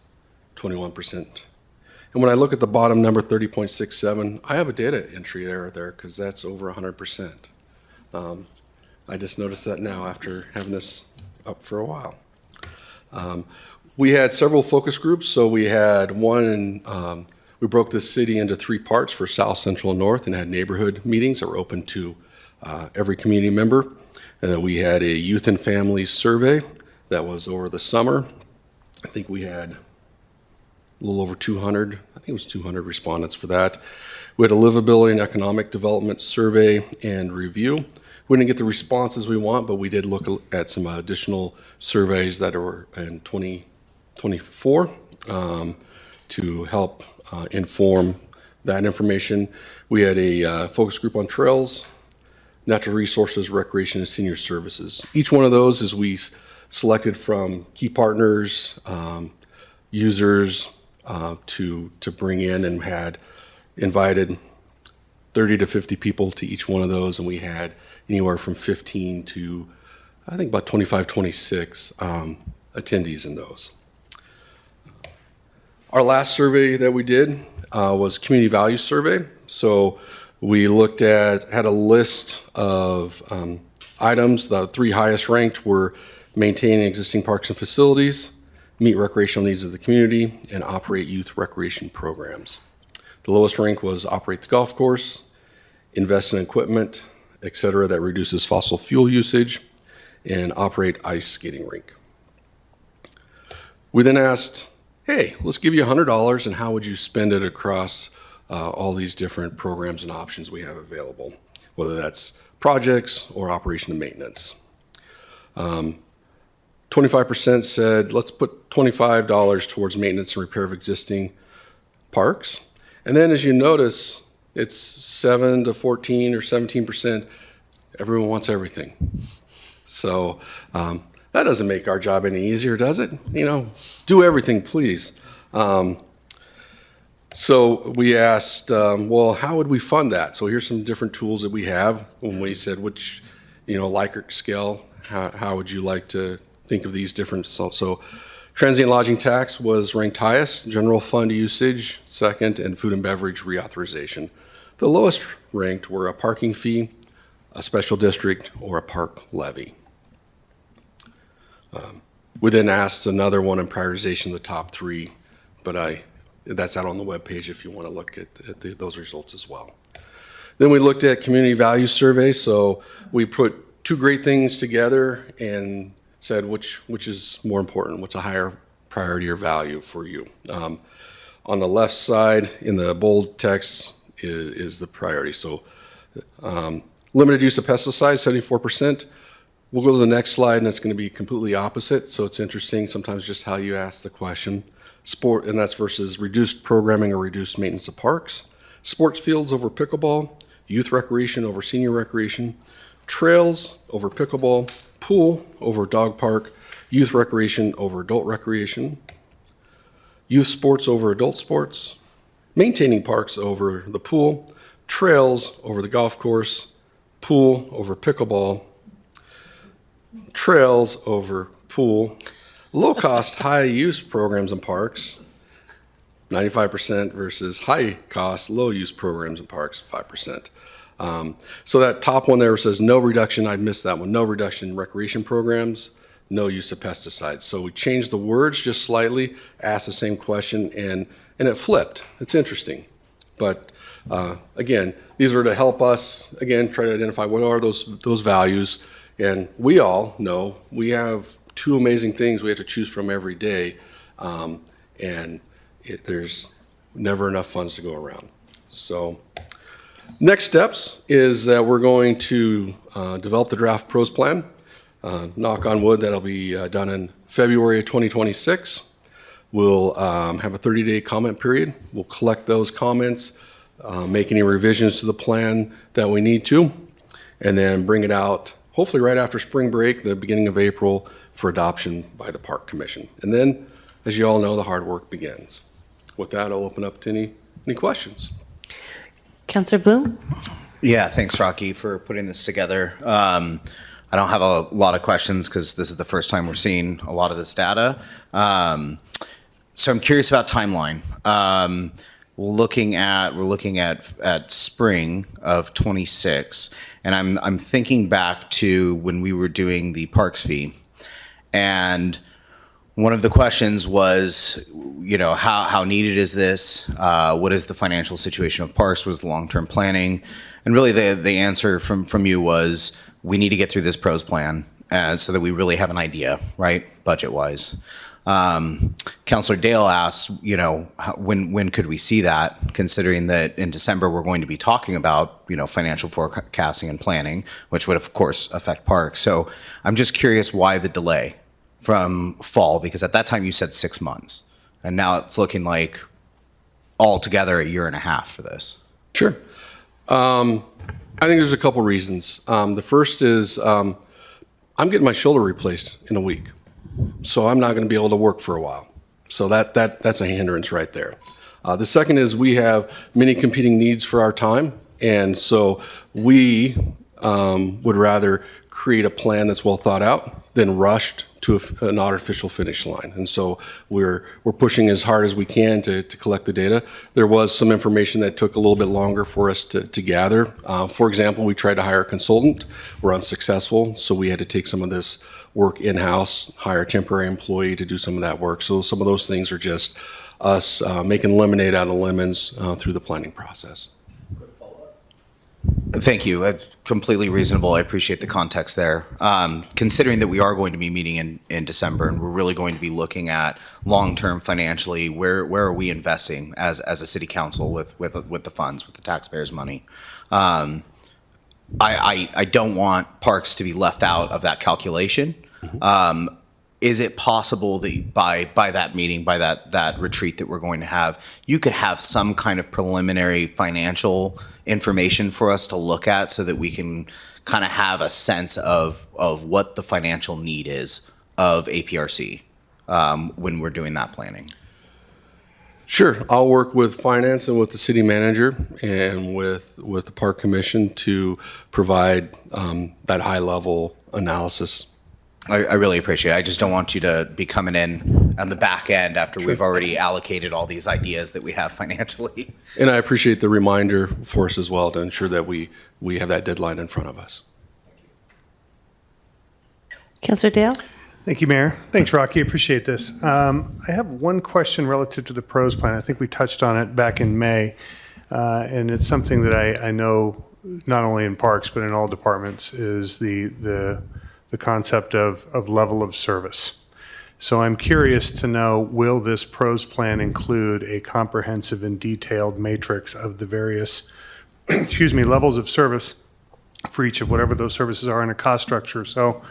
21%. And when I look at the bottom number, 30.67, I have a data entry error there because that's over 100%. I just noticed that now after having this up for a while. We had several focus groups. So we had one, we broke the city into 3 parts for South, Central, and North, and had neighborhood meetings that were open to every community member. And then we had a youth and families survey that was over the summer. I think we had a little over 200, I think it was 200 respondents for that. We had a livability and economic development survey and review. We didn't get the responses we want, but we did look at some additional surveys that were in 2024 to help inform that information. We had a focus group on trails, natural resources, recreation, and senior services. Each one of those is we selected from key partners, users to bring in, and had invited 30 to 50 people to each one of those, and we had anywhere from 15 to I think about 25, 26 attendees in those. Our last survey that we did was community values survey. So we looked at, had a list of items. The three highest ranked were maintaining existing parks and facilities, meet recreational needs of the community, and operate youth recreation programs. The lowest rank was operate the golf course, invest in equipment, et cetera, that reduces fossil fuel usage, and operate ice skating rink. We then asked, hey, let's give you $100, and how would you spend it across all these different programs and options we have available, whether that's projects or operation and maintenance. 25% said, let's put $25 towards maintenance and repair of existing parks. And then as you notice, it's 7 to 14 or 17%. Everyone wants everything. So that doesn't make our job any easier, does it? You know, do everything, please. So we asked, well, how would we fund that? So here's some different tools that we have when we said which, Likert scale, how would you like to think of these different, so transient lodging tax was ranked highest, general fund usage second, and food and beverage reauthorization. The lowest ranked were a parking fee, a special district, or a park levy. We then asked another one in prioritization, the top three, but that's out on the webpage if you want to look at those results as well. Then we looked at community value survey, so we put two great things together and said which is more important, what's a higher priority or value for you. On the left side in the bold text is the priority. So limited use of pesticides, 74%. We'll go to the next slide and it's going to be completely opposite. So it's interesting sometimes just how you ask the question. Sport, and that's versus reduced programming or reduced maintenance of parks. Sports fields over pickleball, youth recreation over senior recreation, trails over pickleball, pool over dog park, youth recreation over adult recreation, youth sports over adult sports, maintaining parks over the pool, trails over the golf course, pool over pickleball, trails over pool, low-cost, high-use programs and parks, 95% versus high-cost, low-use programs and parks, 5%. So that top one there says no reduction, I'd missed that one, no reduction in recreation programs, no use of pesticides. So we changed the words just slightly, asked the same question, and it flipped. It's interesting. But again, these are to help us, again, try to identify what are those values. And we all know we have two amazing things we have to choose from every day, and there's never enough funds to go around. So next steps is that we're going to develop the draft pros plan. Knock on wood, that'll be done in February of 2026. We'll have a 30-day comment period. We'll collect those comments, make any revisions to the plan that we need to, and then bring it out hopefully right after spring break, the beginning of April, for adoption by the Park Commission. And then, as you all know, the hard work begins. With that, I'll open up to any questions. Councilor Bloom? Yeah, thanks, Rocky, for putting this together. I don't have a lot of questions because this is the first time we're seeing a lot of this data. So I'm curious about timeline. We're looking at spring of 26, and I'm thinking back to when we were doing the parks fee, and one of the questions was, how needed is this? What is the financial situation of parks? What is the long-term planning? And really the answer from you was, we need to get through this pros plan so that we really have an idea, right, budget-wise. Councilor Dale asked, when could we see that, considering that in December we're going to be talking about, financial forecasting and planning, which would of course affect parks. So I'm just curious why the delay from fall, because at that time you said 6 months, and now it's looking like altogether a year and a half for this. Sure. I think there's a couple reasons. The first is I'm getting my shoulder replaced in a week, so I'm not going to be able to work for a while. So that's a hindrance right there. The second is we have many competing needs for our time, and so we would rather create a plan that's well thought out than rushed to an artificial finish line. And so we're pushing as hard as we can to collect the data. There was some information that took a little bit longer for us to gather. For example, we tried to hire a consultant. We're unsuccessful, so we had to take some of this work in-house, hire a temporary employee to do some of that work. So some of those things are just us making lemonade out of lemons through the planning process. Thank you. It's completely reasonable. I appreciate the context there. Considering that we are going to be meeting in December and we're really going to be looking at long-term financially, where are we investing as a city council with the funds, with the taxpayers' money? I don't want parks to be left out of that calculation. Is it possible that by that meeting, by that retreat that we're going to have, you could have some kind of preliminary financial information for us to look at so that we can kind of have a sense of what the financial need is of APRC when we're doing that planning? Sure. I'll work with finance and with the city manager and with the park commission to provide that high-level analysis. I really appreciate it. I just don't want you to be coming in on the back end after we've already allocated all these ideas that we have financially. And I appreciate the reminder for us as well to ensure that we have that deadline in front of us. Councillor Dale? Thank you, Mayor. Thanks, Rocky. Appreciate this. I have one question relative to the pros plan. I think we touched on it back in May, and it's something that I know not only in parks but in all departments is the concept of level of service. So I'm curious to know, will this pros plan include a comprehensive and detailed matrix of the various, levels of service for each of whatever those services are in a cost structure? So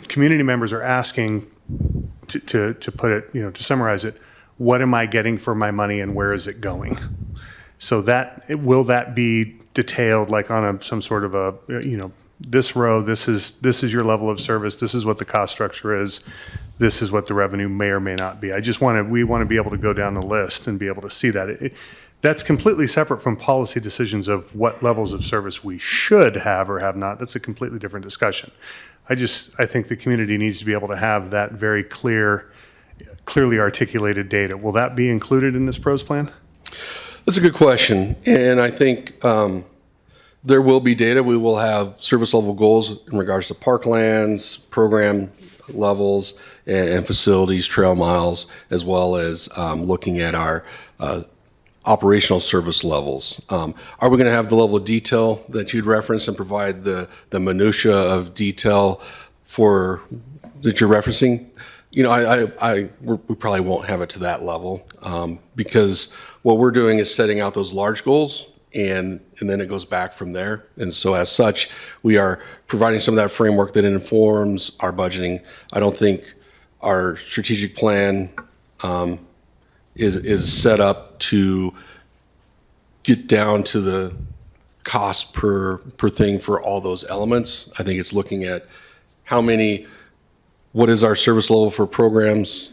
community members are asking to put it, to summarize it, what am I getting for my money and where is it going? So will that be detailed like on some sort of a, this row, this is your level of service, this is what the cost structure is, this is what the revenue may or may not be. We want to be able to go down the list and be able to see that. That's completely separate from policy decisions of what levels of service we should have or have not. That's a completely different discussion. I think the community needs to be able to have that very clearly articulated data. Will that be included in this pros plan? That's a good question. And I think there will be data. We will have service level goals in regards to parklands, program levels, and facilities, trail miles, as well as looking at our operational service levels. Are we going to have the level of detail that you'd referenced and provide the minutia of detail that you're referencing? We probably won't have it to that level because what we're doing is setting out those large goals and then it goes back from there. And so as such, we are providing some of that framework that informs our budgeting. I don't think our strategic plan is set up to get down to the cost per thing for all those elements. I think it's looking at what is our service level for programs,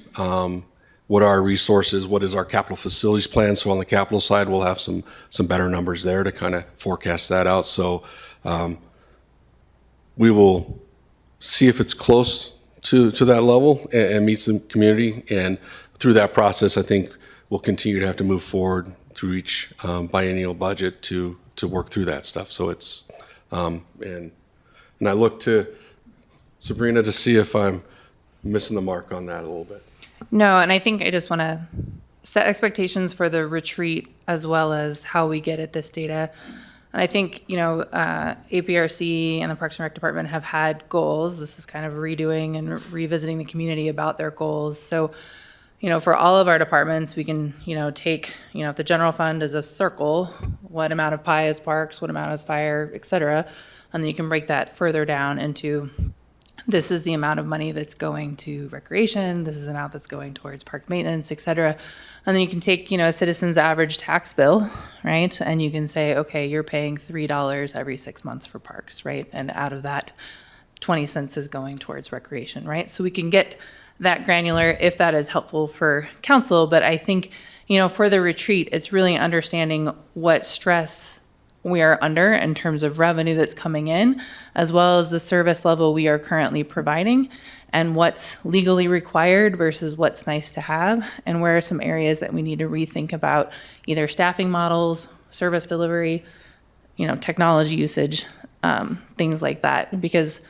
what are our resources, what is our capital facilities plan. So on the capital side, we'll have some better numbers there to kind of forecast that out. So we will see if it's close to that level and meets the community. And through that process, I think we'll continue to have to move forward through each biennial budget to work through that stuff. So it's, and I look to Sabrina to see if I'm missing the mark on that a little bit. No, and I think I just want to set expectations for the retreat as well as how we get at this data. And I think, APRC and the Parks and Rec Department have had goals. This is kind of redoing and revisiting the community about their goals. So, for all of our departments, we can, take, if the general fund is a circle, what amount of pie is parks, what amount is fire, et cetera. And then you can break that further down into this is the amount of money that's going to recreation, this is the amount that's going towards park maintenance, et cetera. And then you can take, a citizen's average tax bill, right? And you can say, okay, you're paying $3 every 6 months for parks, right? And out of that, 20 cents is going towards recreation, right? So we can get that granular if that is helpful for council. But I think, for the retreat, it's really understanding what stress we are under in terms of revenue that's coming in, as well as the service level we are currently providing, and what's legally required versus what's nice to have, and where are some areas that we need to rethink about either staffing models, service delivery, technology usage, things like that. Because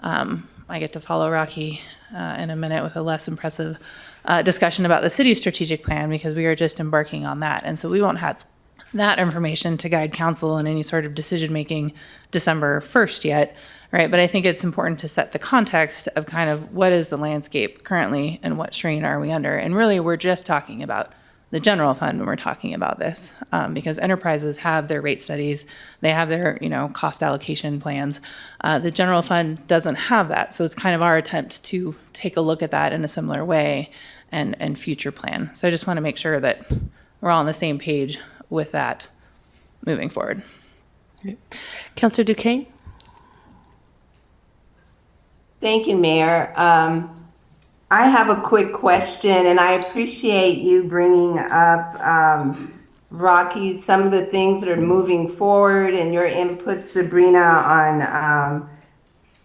I get to follow Rocky in a minute with a less impressive discussion about the city's strategic plan, because we are just embarking on that. And so we won't have that information to guide council in any sort of decision-making December 1st yet, right? But I think it's important to set the context of kind of what is the landscape currently and what strain are we under. And really, we're just talking about the general fund when we're talking about this, because enterprises have their rate studies, they have their cost allocation plans. The general fund doesn't have that, so it's kind of our attempt to take a look at that in a similar way and future plan. So I just want to make sure that we're all on the same page with that moving forward. Councillor Duquesne? Thank you, Mayor. I have a quick question, and I appreciate you bringing up, Rocky, some of the things that are moving forward and your input, Sabrina, on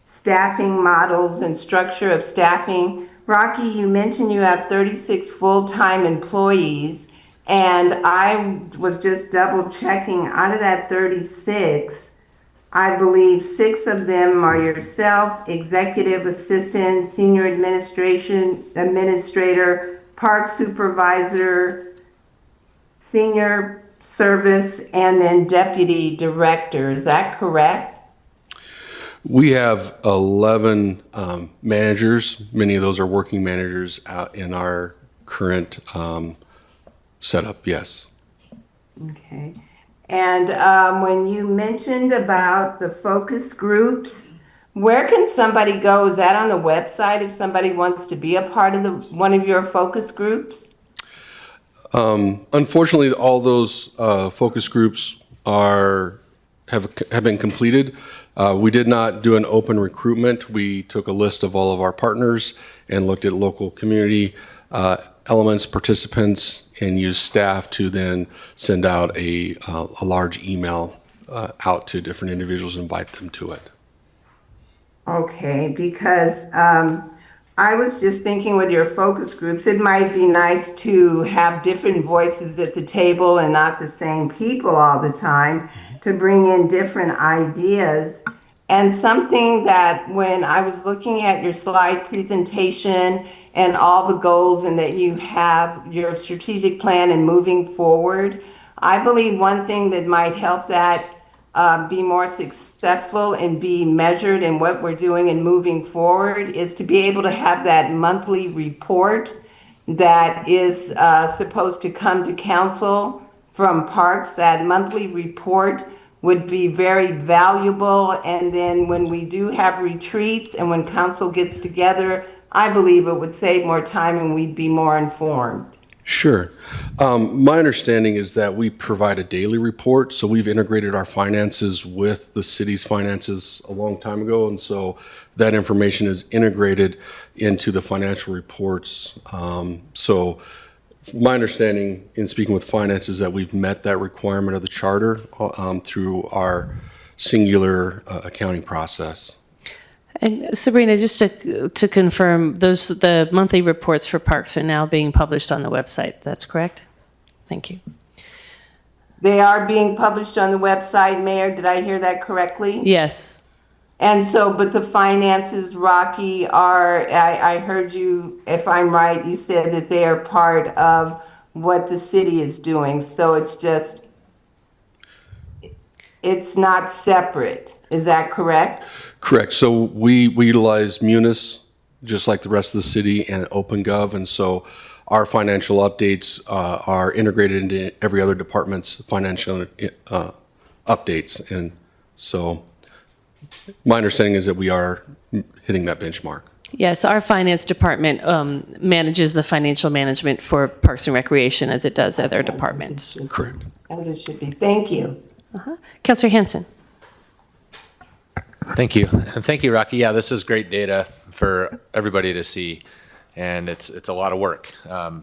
staffing models and structure of staffing. Rocky, you mentioned you have 36 full-time employees, and I was just double checking. Out of that 36, I believe 6 of them are yourself, executive assistant, senior administrator, park supervisor, senior service, and then deputy director. Is that correct? We have 11 managers. Many of those are working managers out in our current setup, yes. Okay. And when you mentioned about the focus groups, where can somebody go? Is that on the website if somebody wants to be a part of one of your focus groups? Unfortunately, all those focus groups have been completed. We did not do an open recruitment. We took a list of all of our partners and looked at local community elements, participants, and used staff to then send out a large email out to different individuals and invite them to it. Okay, because I was just thinking with your focus groups, it might be nice to have different voices at the table and not the same people all the time, to bring in different ideas. And something that when I was looking at your slide presentation and all the goals and that you have your strategic plan and moving forward, I believe one thing that might help that be more successful and be measured in what we're doing and moving forward is to be able to have that monthly report that is supposed to come to council from parks. That monthly report would be very valuable, and then when we do have retreats and when council gets together, I believe it would save more time and we'd be more informed. Sure. My understanding is that we provide a daily report, so we've integrated our finances with the city's finances a long time ago, and so that information is integrated into the financial reports. So my understanding in speaking with finance is that we've met that requirement of the charter through our singular accounting process. And Sabrina, just to confirm, the monthly reports for parks are now being published on the website. That's correct? Thank you. They are being published on the website, Mayor. Did I hear that correctly? Yes. And so, but the finances, Rocky, I heard you, if I'm right, you said that they are part of what the city is doing. So it's not separate. Is that correct? Correct. So we utilize Munis just like the rest of the city and OpenGov, and so our financial updates are integrated into every other department's financial updates. And so my understanding is that we are hitting that benchmark. Yes, our finance department manages the financial management for Parks and Recreation as it does other departments. Correct. As it should be. Thank you. Councillor Hanson. Thank you. And thank you, Rocky. Yeah, this is great data for everybody to see, and it's a lot of work.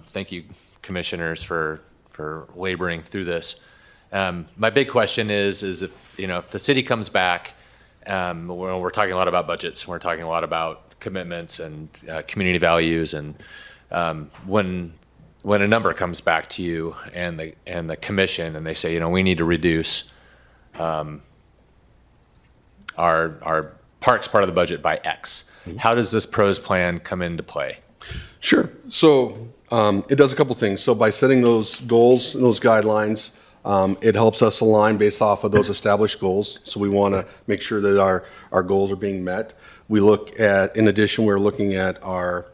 Thank you, commissioners, for laboring through this. My big question is if, if the city comes back, we're talking a lot about budgets, we're talking a lot about commitments and community values, and when a number comes back to you and the commission and they say, we need to reduce our parks part of the budget by X, how does this PROS plan come into play? Sure. So it does a couple things. So by setting those goals and those guidelines, it helps us align based off of those established goals. So we want to make sure that our goals are being met. We look at, in addition, we're looking at our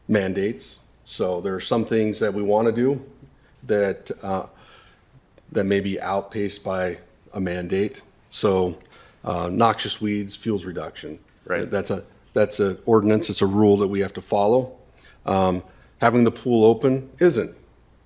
mandates. So there are some things that we want to do that may be outpaced by a mandate. So noxious weeds, fuels reduction. Right. That's an ordinance. It's a rule that we have to follow. Having the pool open isn't a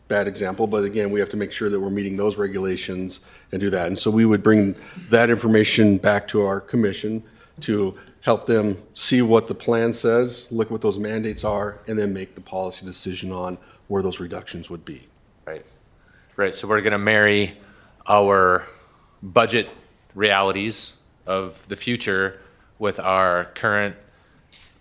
bad example, but again, we have to make sure that we're meeting those regulations and do that. And so we would bring that information back to our commission to help them see what the plan says, look what those mandates are, and then make the policy decision on where those reductions would be. Right. So we're going to marry our budget realities of the future with our current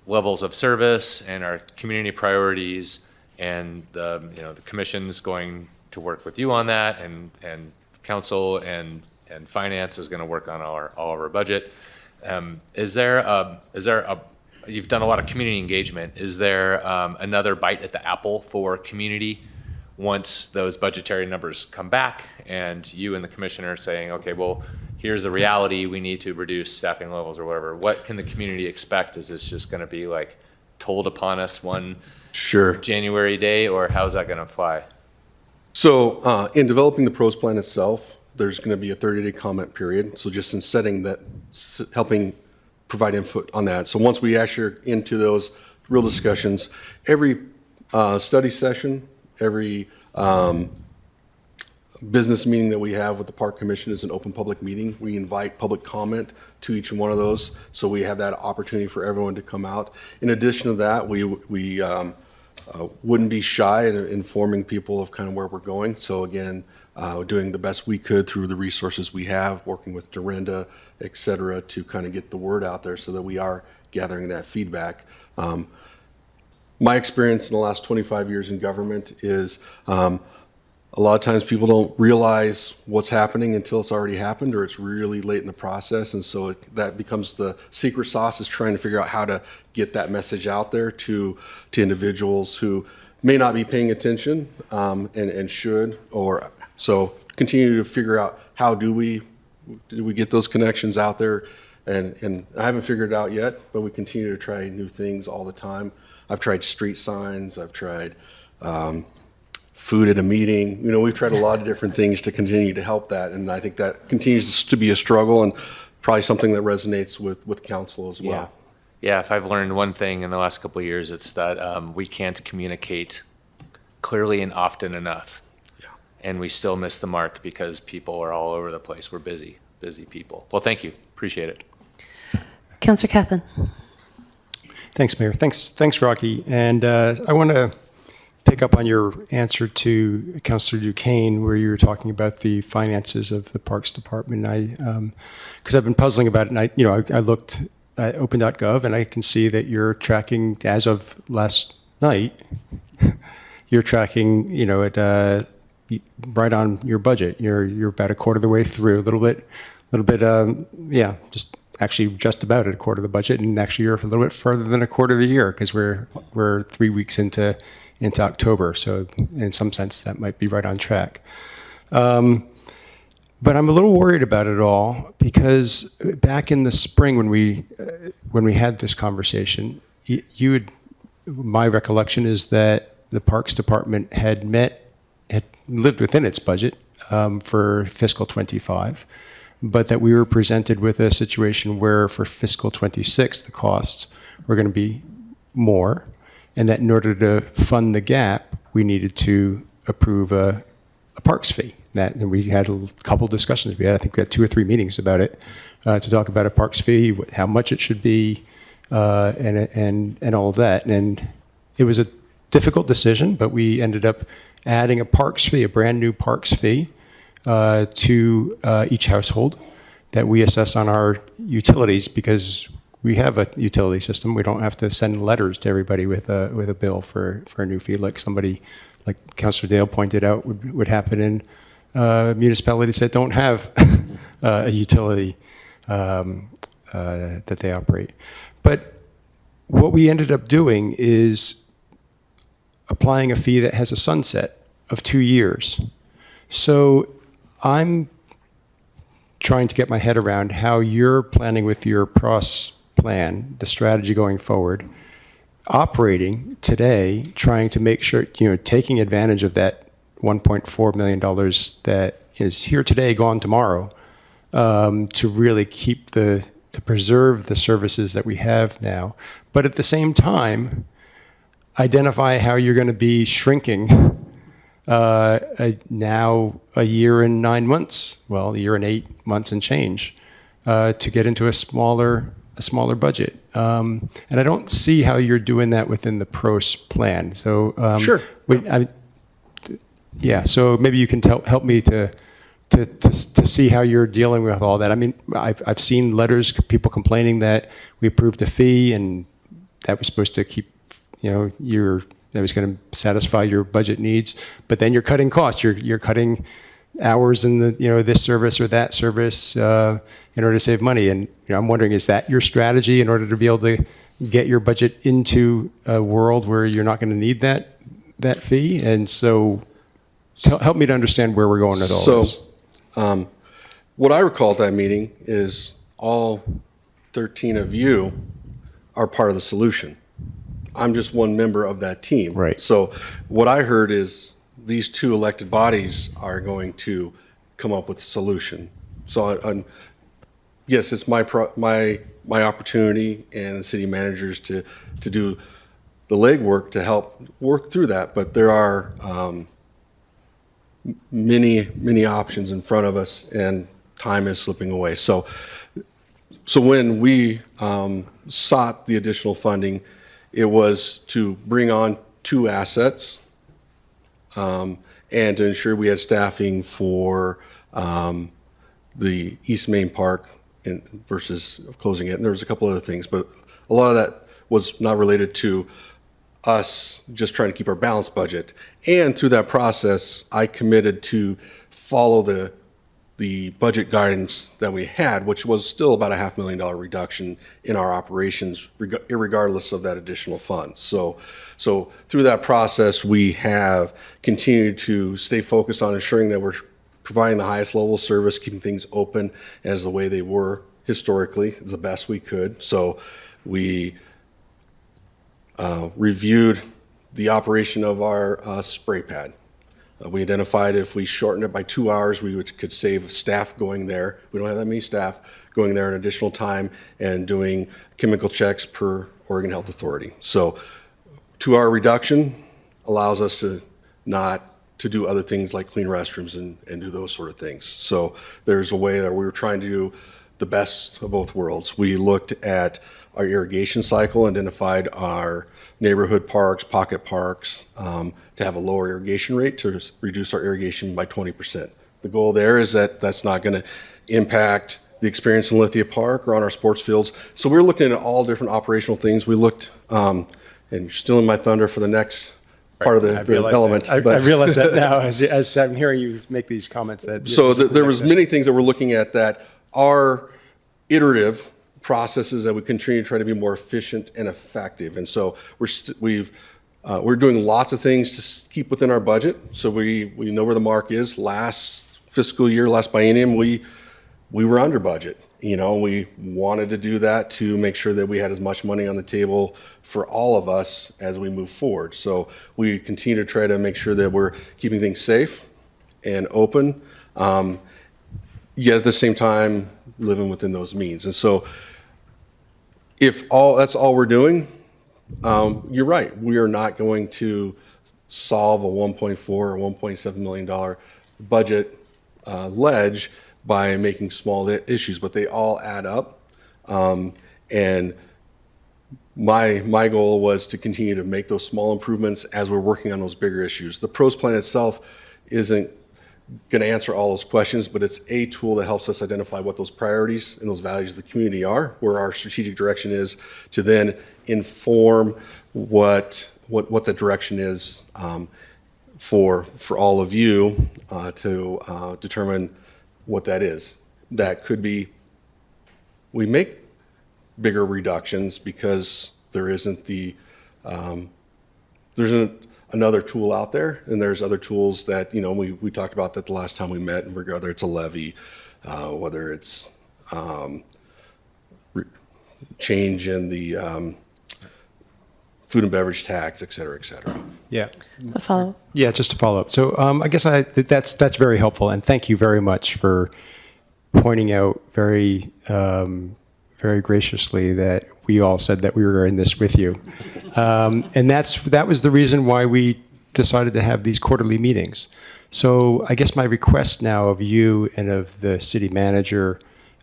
levels of service and our community priorities, and the commission's going to work with you on that, and council and finance is going to work on all of our budget. Is there you've done a lot of community engagement. Is there another bite at the apple for community once those budgetary numbers come back and you and the commissioner are saying, okay, well, here's the reality, we need to reduce staffing levels or whatever? What can the community expect? Is this just going to be like told upon us one January day, or how's that going to fly? So in developing the PROS plan itself, there's going to be a 30-day comment period. So just in setting that, helping provide input on that. So once we actually are into those real discussions, every study session, every business meeting that we have with the Park Commission is an open public meeting. We invite public comment to each one of those, so we have that opportunity for everyone to come out. In addition to that, we wouldn't be shy in informing people of kind of where we're going. So again, doing the best we could through the resources we have, working with Dorinda, et cetera, to kind of get the word out there so that we are gathering that feedback. My experience in the last 25 years in government is a lot of times people don't realize what's happening until it's already happened, or it's really late in the process. And so that becomes the secret sauce, is trying to figure out how to get that message out there to individuals who may not be paying attention and should, or so continue to figure out how do we get those connections out there. And I haven't figured it out yet, but we continue to try new things all the time. I've tried street signs, I've tried food at a meeting. We've tried a lot of different things to continue to help that, and I think that continues to be a struggle, and probably something that resonates with council as well. Yeah, if I've learned one thing in the last couple of years, it's that we can't communicate clearly and often enough. Yeah. And we still miss the mark because people are all over the place. We're busy people. Well, thank you. Appreciate it. Councillor Kaplan. Thanks, Mayor. Thanks, Rocky. And I want to pick up on your answer to Councillor Duquesne, where you were talking about the finances of the Parks Department. Because I've been puzzling about it, and I looked at open.gov, and I can see that you're tracking, as of last night, you're tracking, at right on your budget. You're about a quarter of the way through, a little bit, just about at a quarter of the budget, and actually you're a little bit further than a quarter of the year, because we're 3 weeks into October. So in some sense, that might be right on track. But I'm a little worried about it all, because back in the spring when we had this conversation, my recollection is that the Parks Department had lived within its budget for fiscal 25, but that we were presented with a situation where for fiscal 26, the costs were going to be more, and that in order to fund the gap, we needed to approve a parks fee. And we had a couple discussions. I think we had 2 or 3 meetings about it to talk about a parks fee, how much it should be, and all of that. And it was a difficult decision, but we ended up adding a parks fee, a brand new parks fee, to each household that we assess on our utilities, because we have a utility system. We don't have to send letters to everybody with a bill for a new fee, like Councilor Dale pointed out would happen in municipalities that don't have a utility that they operate. But what we ended up doing is applying a fee that has a sunset of 2 years. So I'm trying to get my head around how you're planning with your PROS plan, the strategy going forward, operating today, trying to make sure, taking advantage of that $1.4 million that is here today, gone tomorrow, to really to preserve the services that we have now. But at the same time, identify how you're going to be shrinking now a year and 9 months, well, a year and 8 months and change, to get into a smaller budget. And I don't see how you're doing that within the PROS plan. So Sure. So maybe you can help me to see how you're dealing with all that. I mean, I've seen letters, people complaining that we approved a fee and that was supposed to keep, that was going to satisfy your budget needs, but then you're cutting costs. You're cutting hours in the this service or that service in order to save money. And I'm wondering, is that your strategy in order to be able to get your budget into a world where you're not going to need that fee? And so help me to understand where we're going with all this. What I recall at that meeting is all 13 of you are part of the solution. I'm just one member of that team. Right. So what I heard is these two elected bodies are going to come up with a solution. So yes, it's my opportunity and the city managers to do the legwork to help work through that. But there are many options in front of us, and time is slipping away. So when we sought the additional funding, it was to bring on 2 assets and to ensure we had staffing for the East Main Park versus closing it. And there was a couple other things, but a lot of that was not related to us just trying to keep our balanced budget. And through that process, I committed to follow the budget guidance that we had, which was still about a $500,000 reduction in our operations, regardless of that additional funds. So through that process, we have continued to stay focused on ensuring that we're providing the highest level of service, keeping things open as the way they were historically, the best we could. So we reviewed the operation of our spray pad. We identified if we shortened it by 2 hours, we could save staff going there. We don't have that many staff going there an additional time and doing chemical checks per Oregon Health Authority. So 2-hour reduction allows us to not to do other things like clean restrooms and do those sort of things. So there's a way that we were trying to do the best of both worlds. We looked at our irrigation cycle, identified our neighborhood parks, pocket parks, to have a lower irrigation rate to reduce our irrigation by 20%. The goal there is that that's not going to impact the experience in Lithia Park or on our sports fields. So we're looking at all different operational things. We looked, and you're stealing my thunder for the next part of the element. I realize that now as I'm hearing you make these comments. There was many things that we're looking at that are iterative processes that we continue to try to be more efficient and effective. And so we're doing lots of things to keep within our budget. So we know where the mark is. Last fiscal year, last biennium, we were under budget. We wanted to do that to make sure that we had as much money on the table for all of us as we move forward. So we continue to try to make sure that we're keeping things safe and open, yet at the same time living within those means. And so if that's all we're doing, you're right. We are not going to solve a $1.4 or $1.7 million budget ledge by making small issues, but they all add up. And my goal was to continue to make those small improvements as we're working on those bigger issues. The PROS plan itself isn't going to answer all those questions, but it's a tool that helps us identify what those priorities and those values of the community are, where our strategic direction is, to then inform what the direction is for all of you to determine what that is. That could be, we make bigger reductions because there isn't another tool out there, and there's other tools that, we talked about that the last time we met, and whether it's a levy, whether it's change in the food and beverage tax, et cetera, et cetera. Yeah. A follow-up? Yeah, just to follow up. So I guess that's very helpful, and thank you very much for pointing out very graciously that we all said that we were in this with you, and that was the reason why we decided to have these quarterly meetings. So I guess my request now of you and of the city manager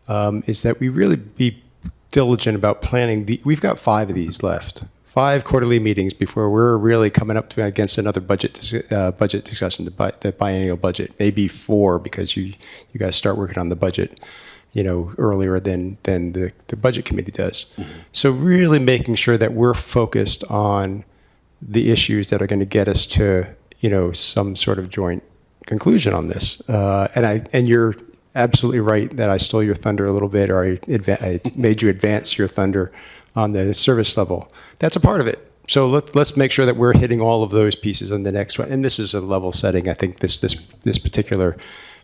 is that we really be diligent about planning. We've got 5 of these left. 5 quarterly meetings before we're really coming up against another budget discussion, the biennial budget. Maybe 4 because you guys start working on the budget, earlier than the budget committee does. Mm-hmm. So really making sure that we're focused on the issues that are going to get us to some sort of joint conclusion on this. And you're absolutely right that I stole your thunder a little bit, or I made you advance your thunder on the service level. That's a part of it. So let's make sure that we're hitting all of those pieces on the next one. And this is a level setting, I think, this particular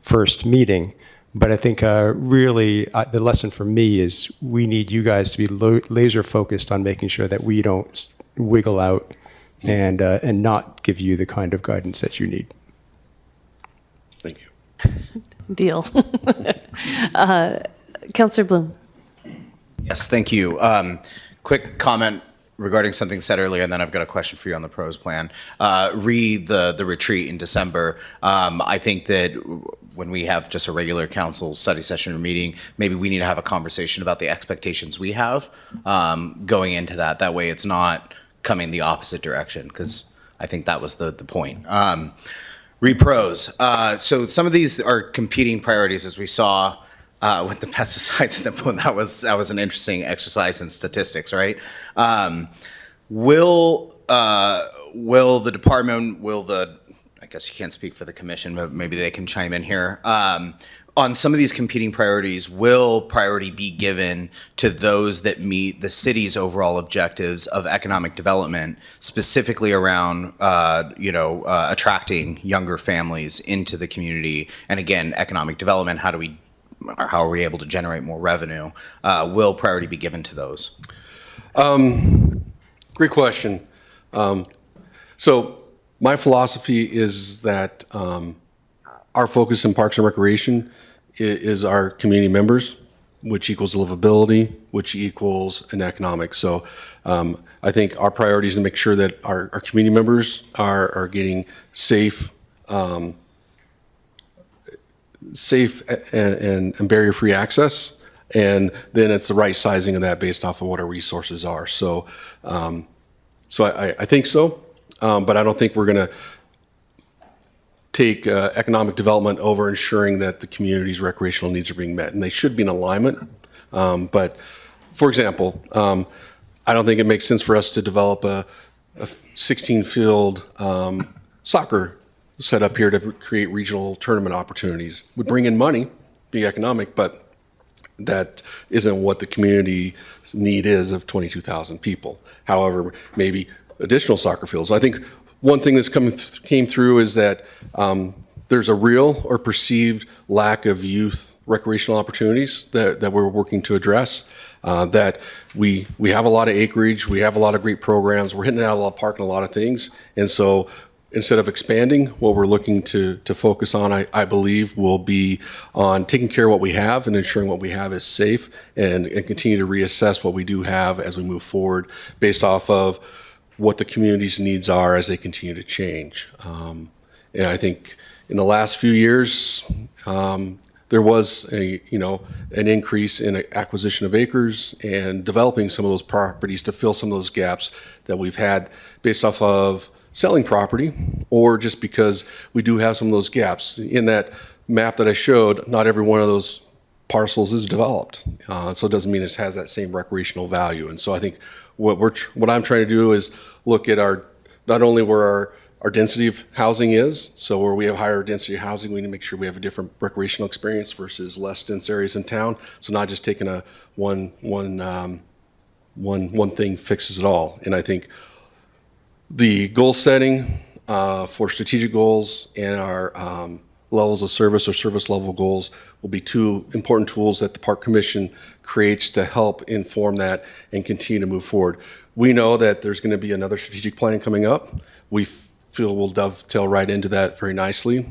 first meeting. But I think really the lesson for me is we need you guys to be laser focused on making sure that we don't wiggle out and not give you the kind of guidance that you need. Thank you. Deal. Councilor Bloom. Yes, thank you. Quick comment regarding something said earlier, and then I've got a question for you on the pros plan. The retreat in December. I think that when we have just a regular council study session or meeting, maybe we need to have a conversation about the expectations we have going into that. That way it's not coming the opposite direction, because I think that was the point. Repros. So some of these are competing priorities, as we saw with the pesticides. That was an interesting exercise in statistics, right? Will the department, I guess you can't speak for the commission, but maybe they can chime in here. On some of these competing priorities, will priority be given to those that meet the city's overall objectives of economic development, specifically around, attracting younger families into the community? And again, economic development, how are we able to generate more revenue? Will priority be given to those? Great question. So my philosophy is that our focus in Parks and Recreation is our community members, which equals livability, which equals an economic. So I think our priority is to make sure that our community members are getting safe and barrier-free access, and then it's the right sizing of that based off of what our resources are. So, I think so, but I don't think we're going to take economic development over ensuring that the community's recreational needs are being met, and they should be in alignment. But, for example, I don't think it makes sense for us to develop a 16-field soccer set up here to create regional tournament opportunities. We bring in money, be economic, but that isn't what the community's need is of 22,000 people. However, maybe additional soccer fields. I think one thing that's came through is that there's a real or perceived lack of youth recreational opportunities that we're working to address. That we have a lot of acreage, we have a lot of great programs, we're hitting it out of the park and a lot of things, and so instead of expanding, what we're looking to focus on, I believe, will be on taking care of what we have and ensuring what we have is safe, and continue to reassess what we do have as we move forward based off of what the community's needs are as they continue to change. And I think in the last few years, there was an increase in acquisition of acres and developing some of those properties to fill some of those gaps that we've had based off of selling property, or just because we do have some of those gaps. In that map that I showed, not every one of those parcels is developed. So it doesn't mean it has that same recreational value. And so I think what I'm trying to do is look at not only where our density of housing is, so where we have higher density housing, we need to make sure we have a different recreational experience versus less dense areas in town. So not just taking a one thing fixes it all. And I think the goal setting for strategic goals and our levels of service or service level goals will be two important tools that the Park Commission creates to help inform that and continue to move forward. We know that there's going to be another strategic plan coming up. We feel we'll dovetail right into that very nicely,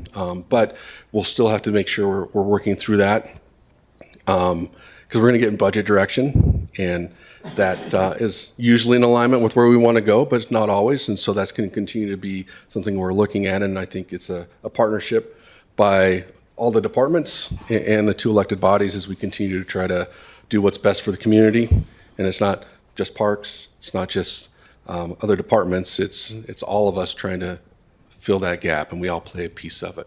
but we'll still have to make sure we're working through that because we're going to get in budget direction, and that is usually in alignment with where we want to go, but it's not always, and so that's going to continue to be something we're looking at, and I think it's a partnership by all the departments and the two elected bodies as we continue to try to do what's best for the community. And it's not just parks, it's not just other departments, it's all of us trying to fill that gap, and we all play a piece of it.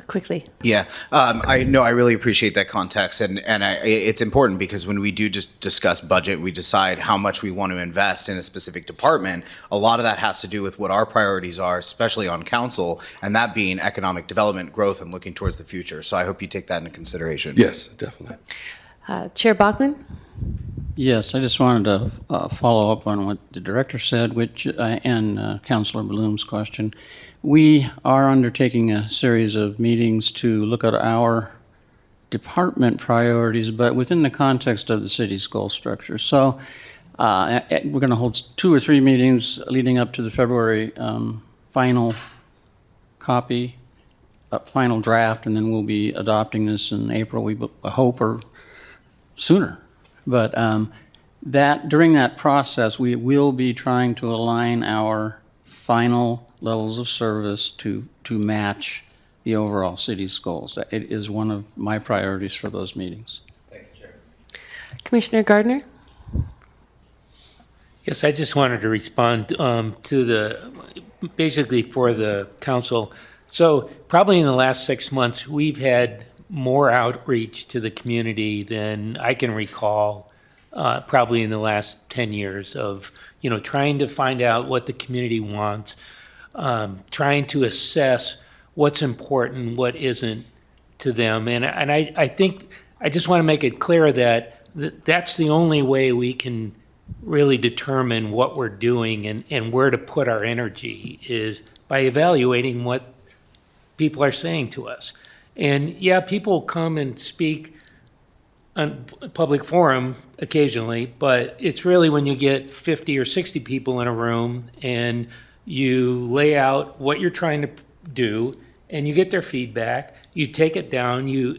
Quickly. Yeah, I know. I really appreciate that context, and it's important because when we do just discuss budget, we decide how much we want to invest in a specific department. A lot of that has to do with what our priorities are, especially on council, and that being economic development, growth, and looking towards the future. So I hope you take that into consideration. Yes, definitely. Chair Bachman? Yes, I just wanted to follow up on what the director said, and Councilor Bloom's question. We are undertaking a series of meetings to look at our department priorities, but within the context of the city's goal structure. So we're going to hold 2 or 3 meetings leading up to the February final copy, final draft, and then we'll be adopting this in April, we hope, or sooner. But during that process, we will be trying to align our final levels of service to match the overall city's goals. It is one of my priorities for those meetings. Thank you, Chair. Commissioner Gardner? Yes, I just wanted to respond basically for the council. So probably in the last 6 months, we've had more outreach to the community than I can recall, probably in the last 10 years of, trying to find out what the community wants, trying to assess what's important, what isn't to them. And I think I just want to make it clear that that's the only way we can really determine what we're doing and where to put our energy is by evaluating what people are saying to us. And yeah, people come and speak on a public forum occasionally, but it's really when you get 50 or 60 people in a room and you lay out what you're trying to do and you get their feedback, you take it down, you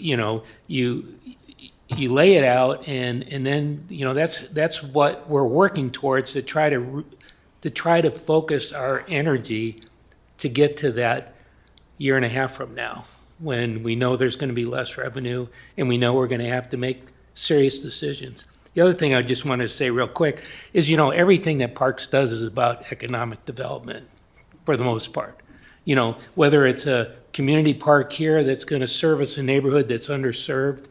lay it out, and then that's what we're working towards to try to focus our energy to get to that year and a half from now, when we know there's going to be less revenue and we know we're going to have to make serious decisions. The other thing I just wanted to say real quick is, everything that Parks does is about economic development for the most part. Whether it's a community park here that's going to service a neighborhood that's underserved,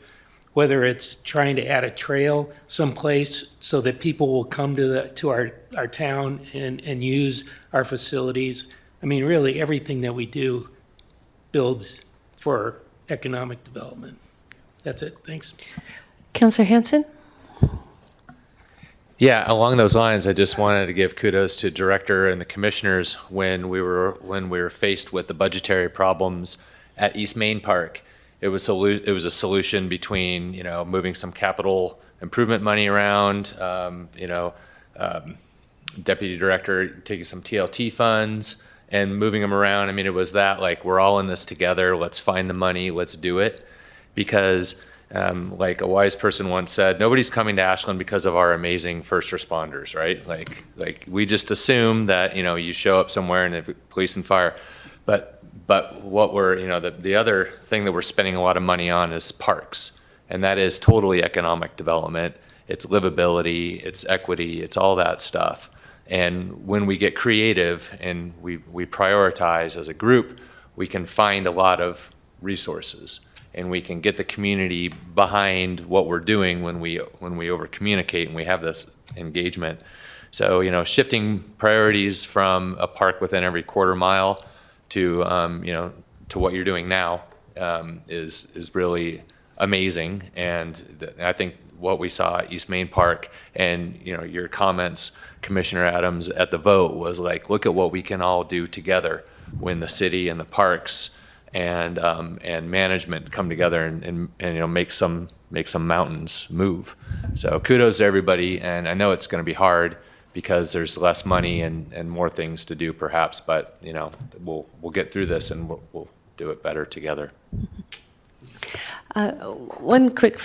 whether it's trying to add a trail someplace so that people will come to our town and use our facilities. I mean, really everything that we do builds for economic development. That's it. Thanks. Councilor Hanson? Yeah, along those lines, I just wanted to give kudos to director and the commissioners when we were faced with the budgetary problems at East Main Park. It was a solution between moving some capital improvement money around, deputy director taking some TLT funds and moving them around. I mean, it was that, like, we're all in this together. Let's find the money. Let's do it. Because like a wise person once said, nobody's coming to Ashland because of our amazing first responders, right? Like we just assume that, you show up somewhere and the police and fire. But what we're, the other thing that we're spending a lot of money on is parks. And that is totally economic development. It's livability, it's equity, it's all that stuff. And when we get creative and we prioritize as a group, we can find a lot of resources, and we can get the community behind what we're doing when we over communicate and we have this engagement. So, you know, shifting priorities from a park within every quarter mile to, you know, to what you're doing now is really amazing. And I think what we saw at East Main Park and, you know, your comments, Commissioner Adams, at the vote was like, look at what we can all do together when the city and the parks and management come together and you know, make some mountains move. So kudos to everybody. And I know it's going to be hard because there's less money and more things to do perhaps, but you know, we'll get through this and we'll do it better together. One quick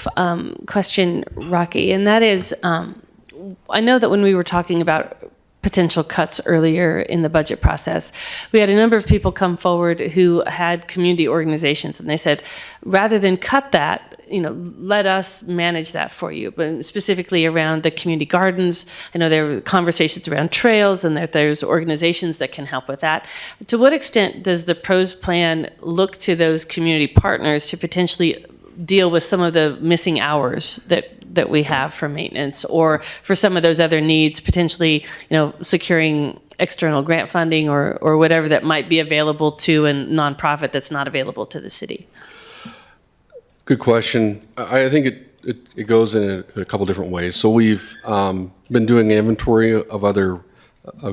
question, Rocky, and that is, I know that when we were talking about potential cuts earlier in the budget process, we had a number of people come forward who had community organizations, and they said, rather than cut that, you know, let us manage that for you. But specifically around the community gardens, I know there were conversations around trails, and that there's organizations that can help with that. To what extent does the PROS plan look to those community partners to potentially deal with some of the missing hours that we have for maintenance, or for some of those other needs, potentially, you know, securing external grant funding or whatever that might be available to a nonprofit that's not available to the city? Good question. I think it goes in a couple different ways. So we've been doing an inventory of other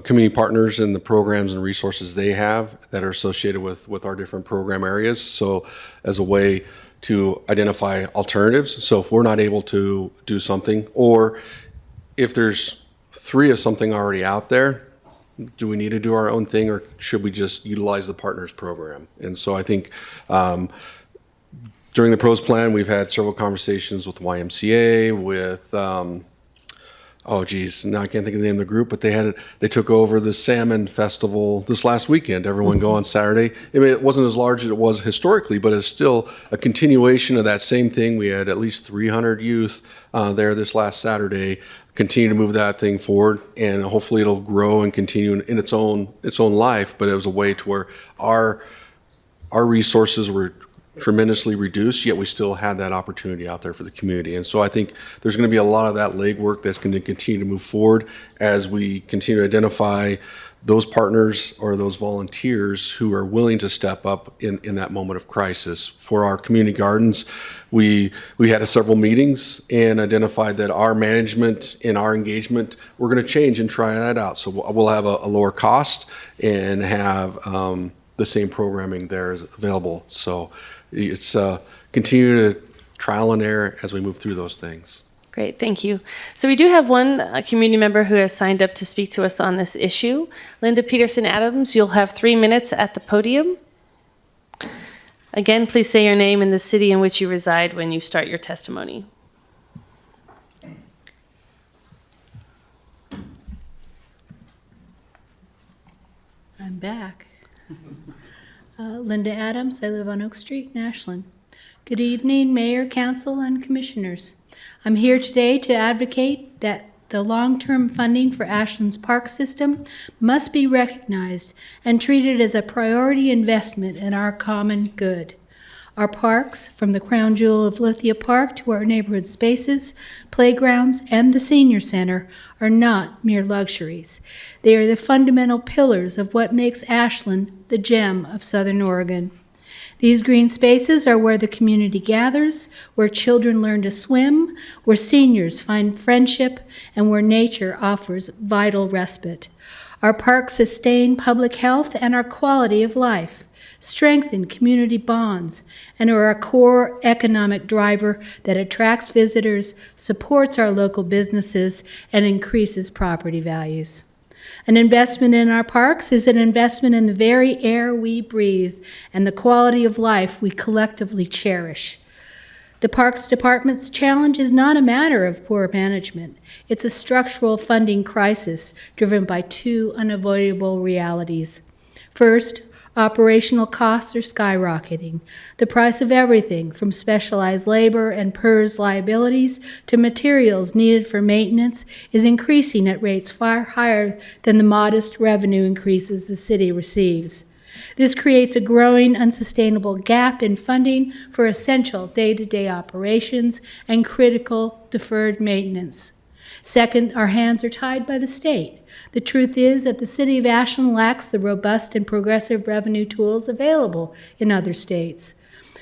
community partners and the programs and resources they have that are associated with our different program areas. So as a way to identify alternatives. So if we're not able to do something, or if there's 3 of something already out there, do we need to do our own thing, or should we just utilize the partners program? And so I think during the PROS plan, we've had several conversations with YMCA, with oh geez, now I can't think of the name of the group, but they took over the Salmon Festival this last weekend. Everyone go on Saturday. I mean, it wasn't as large as it was historically, but it's still a continuation of that same thing. We had at least 300 youth there this last Saturday. Continue to move that thing forward, and hopefully it'll grow and continue in its own life. But it was a way to where our resources were tremendously reduced, yet we still had that opportunity out there for the community. And so I think there's going to be a lot of that legwork that's going to continue to move forward as we continue to identify those partners or those volunteers who are willing to step up in that moment of crisis. For our community gardens, we had several meetings and identified that our management and our engagement, we're going to change and try that out. So we'll have a lower cost and have the same programming there is available. So it's continue to trial and error as we move through those things. Great, thank you. So we do have one community member who has signed up to speak to us on this issue. Linda Peterson Adams, you'll have 3 minutes at the podium. Again, please say your name and the city in which you reside when you start your testimony. I'm back. Linda Adams, I live on Oak Street in Ashland. Good evening, Mayor, Council, and Commissioners. I'm here today to advocate that the long-term funding for Ashland's park system must be recognized and treated as a priority investment in our common good. Our parks, from the crown jewel of Lithia Park to our neighborhood spaces, playgrounds, and the senior center, are not mere luxuries. They are the fundamental pillars of what makes Ashland the gem of Southern Oregon. These green spaces are where the community gathers, where children learn to swim, where seniors find friendship, and where nature offers vital respite. Our parks sustain public health and our quality of life, strengthen community bonds, and are a core economic driver that attracts visitors, supports our local businesses, and increases property values. An investment in our parks is an investment in the very air we breathe and the quality of life we collectively cherish. The Parks Department's challenge is not a matter of poor management. It's a structural funding crisis driven by 2 unavoidable realities. First, Operational costs are skyrocketing. The price of everything from specialized labor and PERS liabilities to materials needed for maintenance is increasing at rates far higher than the modest revenue increases the city receives. This creates a growing, unsustainable gap in funding for essential day-to-day operations and critical deferred maintenance. Second, our hands are tied by the state. The truth is that the city of Ashland lacks the robust and progressive revenue tools available in other states.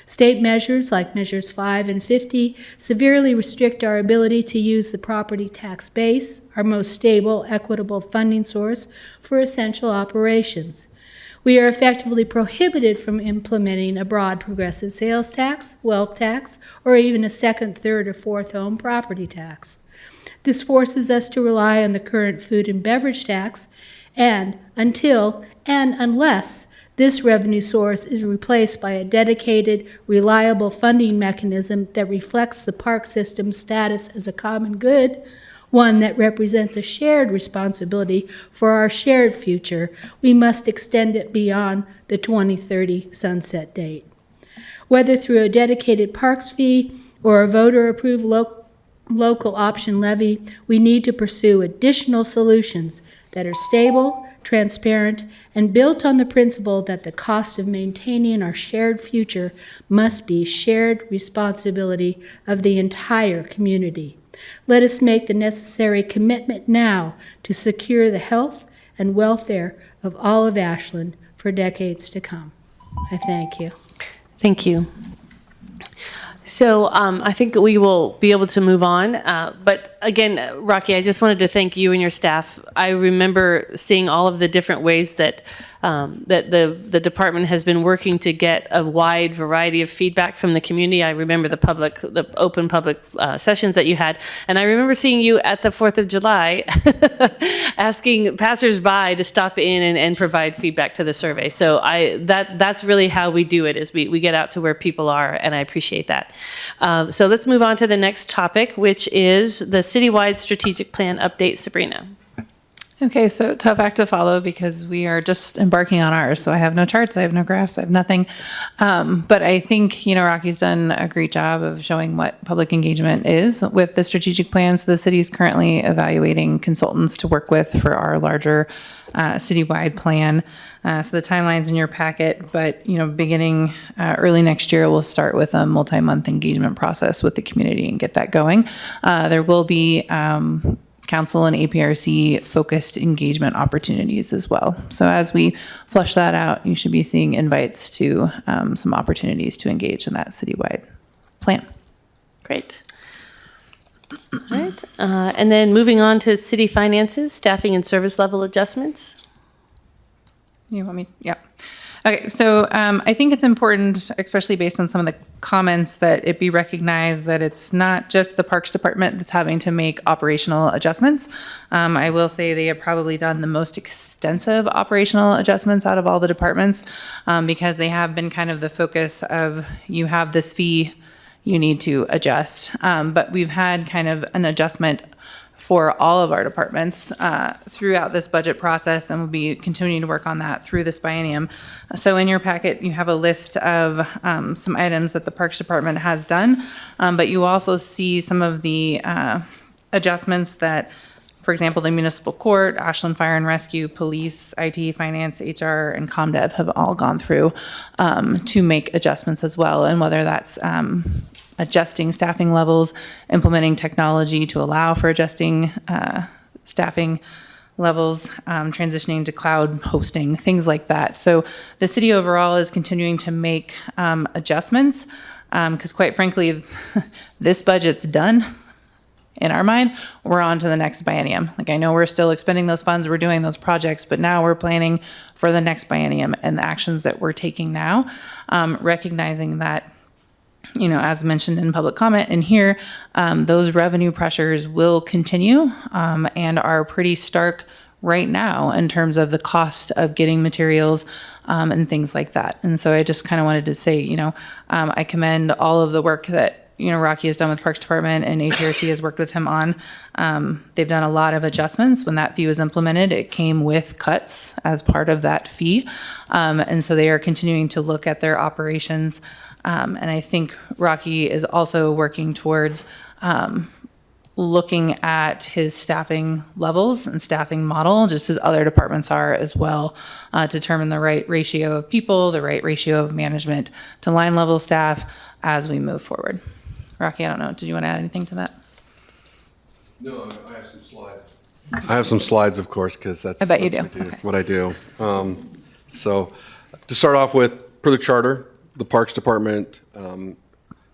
State measures like Measures 5 and 50 severely restrict our ability to use the property tax base, our most stable, equitable funding source, for essential operations. We are effectively prohibited from implementing a broad progressive sales tax, wealth tax, or even a second, third, or fourth home property tax. This forces us to rely on the current food and beverage tax, and unless this revenue source is replaced by a dedicated, reliable funding mechanism that reflects the park system's status as a common good, one that represents a shared responsibility for our shared future, we must extend it beyond the 2030 sunset date. Whether through a dedicated parks fee or a voter-approved local option levy, we need to pursue additional solutions that are stable, transparent, and built on the principle that the cost of maintaining our shared future must be shared responsibility of the entire community. Let us make the necessary commitment now to secure the health and welfare of all of Ashland for decades to come. I thank you. Thank you. So I think we will be able to move on. But again, Rocky, I just wanted to thank you and your staff. I remember seeing all of the different ways that that the department has been working to get a wide variety of feedback from the community. I remember the open public sessions that you had, and I remember seeing you at the 4th of July asking passersby to stop in and provide feedback to the survey. So that's really how we do it, is we get out to where people are, and I appreciate that. So let's move on to the next topic, which is the Citywide Strategic Plan Update. Sabrina. Okay, so tough act to follow because we are just embarking on ours. So I have no charts, I have no graphs, I have nothing. But I think, Rocky's done a great job of showing what public engagement is with the strategic plan. So the city is currently evaluating consultants to work with for our larger citywide plan. So the timeline's in your packet, but beginning early next year, we'll start with a multi-month engagement process with the community and get that going. There will be council and APRC focused engagement opportunities as well. So as we flush that out, you should be seeing invites to some opportunities to engage in that citywide plan. Great. All right. And then moving on to city finances, staffing and service level adjustments. You want me? Yeah. Okay, so I think it's important, especially based on some of the comments, that it be recognized that it's not just the Parks Department that's having to make operational adjustments. I will say they have probably done the most extensive operational adjustments out of all the departments because they have been kind of the focus of, you have this fee, you need to adjust. But we've had kind of an adjustment for all of our departments throughout this budget process, and we'll be continuing to work on that through this biennium. So in your packet, you have a list of some items that the Parks Department has done, but you also see some of the adjustments that, for example, the municipal court, Ashland Fire and Rescue, police, IT, finance, HR, and ComDev have all gone through to make adjustments as well, and whether that's adjusting staffing levels, implementing technology to allow for adjusting staffing levels, transitioning to cloud hosting, things like that. So the city overall is continuing to make adjustments because quite frankly, this budget's done. In our mind, we're on to the next biennium. Like, I know we're still expending those funds, we're doing those projects, but now we're planning for the next biennium and the actions that we're taking now, recognizing that, as mentioned in public comment in here, those revenue pressures will continue and are pretty stark right now in terms of the cost of getting materials and things like that. And so I just kind of wanted to say, I commend all of the work that Rocky has done with Parks Department and APRC has worked with him on. They've done a lot of adjustments. When that fee was implemented, it came with cuts as part of that fee. And so they are continuing to look at their operations. And I think Rocky is also working towards looking at his staffing levels and staffing model, just as other departments are as well, determine the right ratio of people, the right ratio of management to line level staff as we move forward. Rocky, I don't know, did you want to add anything to that? No, I have some slides. I have some slides, of course, because that's, I bet you that's do. Okay. what I do. So to start off with, per the charter, the Parks Department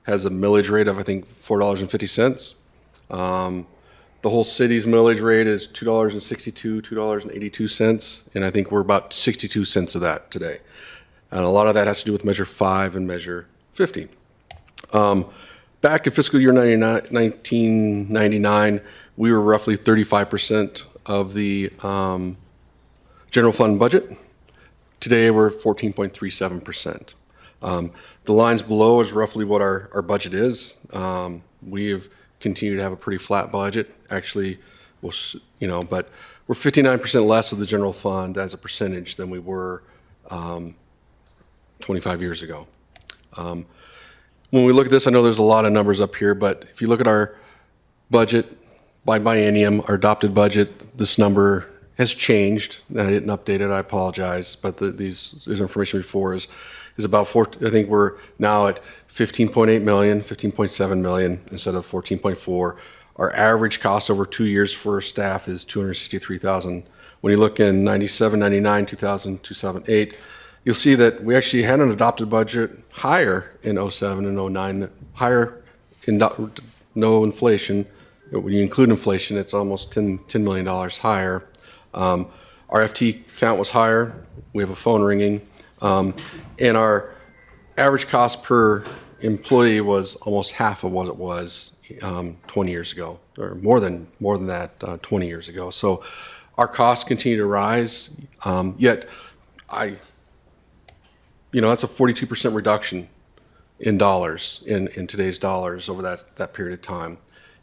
has a millage rate of, I think, $4.50. The whole city's millage rate is $2.62, $2.82, and I think we're about 62 cents of that today. And a lot of that has to do with Measure 5 and Measure 50. Back in fiscal year 1999, we were roughly 35% of the general fund budget. Today, we're 14.37%. The lines below is roughly what our budget is. We have continued to have a pretty flat budget. Actually, but we're 59% less of the general fund as a percentage than we were 25 years ago. When we look at this, I know there's a lot of numbers up here, but if you look at our budget by biennium, our adopted budget, this number has changed. I didn't update it, I apologize, but this information before is about I think we're now at 15.8 million, 15.7 million instead of 14.4. Our average cost over 2 years for staff is $263,000. When you look in 97, 99, 2000, 2008, you'll see that we actually had an adopted budget higher in 07 and 09, higher in no inflation. But when you include inflation, it's almost $10 million higher. Our FT count was higher. We have a phone ringing. And our average cost per employee was almost half of what it was 20 years ago, or more than that 20 years ago. So our costs continue to rise, yet that's a 42% reduction in dollars, in today's dollars over that period of time.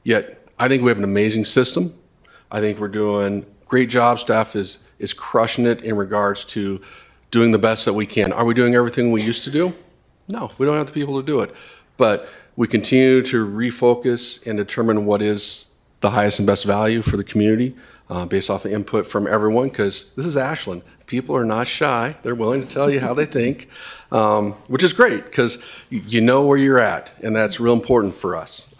Yet I think we have an amazing system. I think we're doing a great job. Staff is crushing it in regards to doing the best that we can. Are we doing everything we used to do? No, we don't have the people to do it. But we continue to refocus and determine what is the highest and best value for the community based off of input from everyone, because this is Ashland. People are not shy. They're willing to tell you how they think, which is great because you know where you're at, and that's real important for us.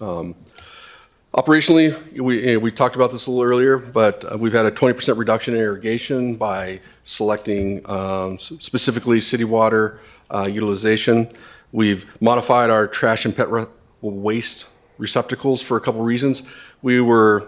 Operationally, we talked about this a little earlier, but we've had a 20% reduction in irrigation by selecting specifically city water utilization. We've modified our trash and pet waste receptacles for a couple reasons. We were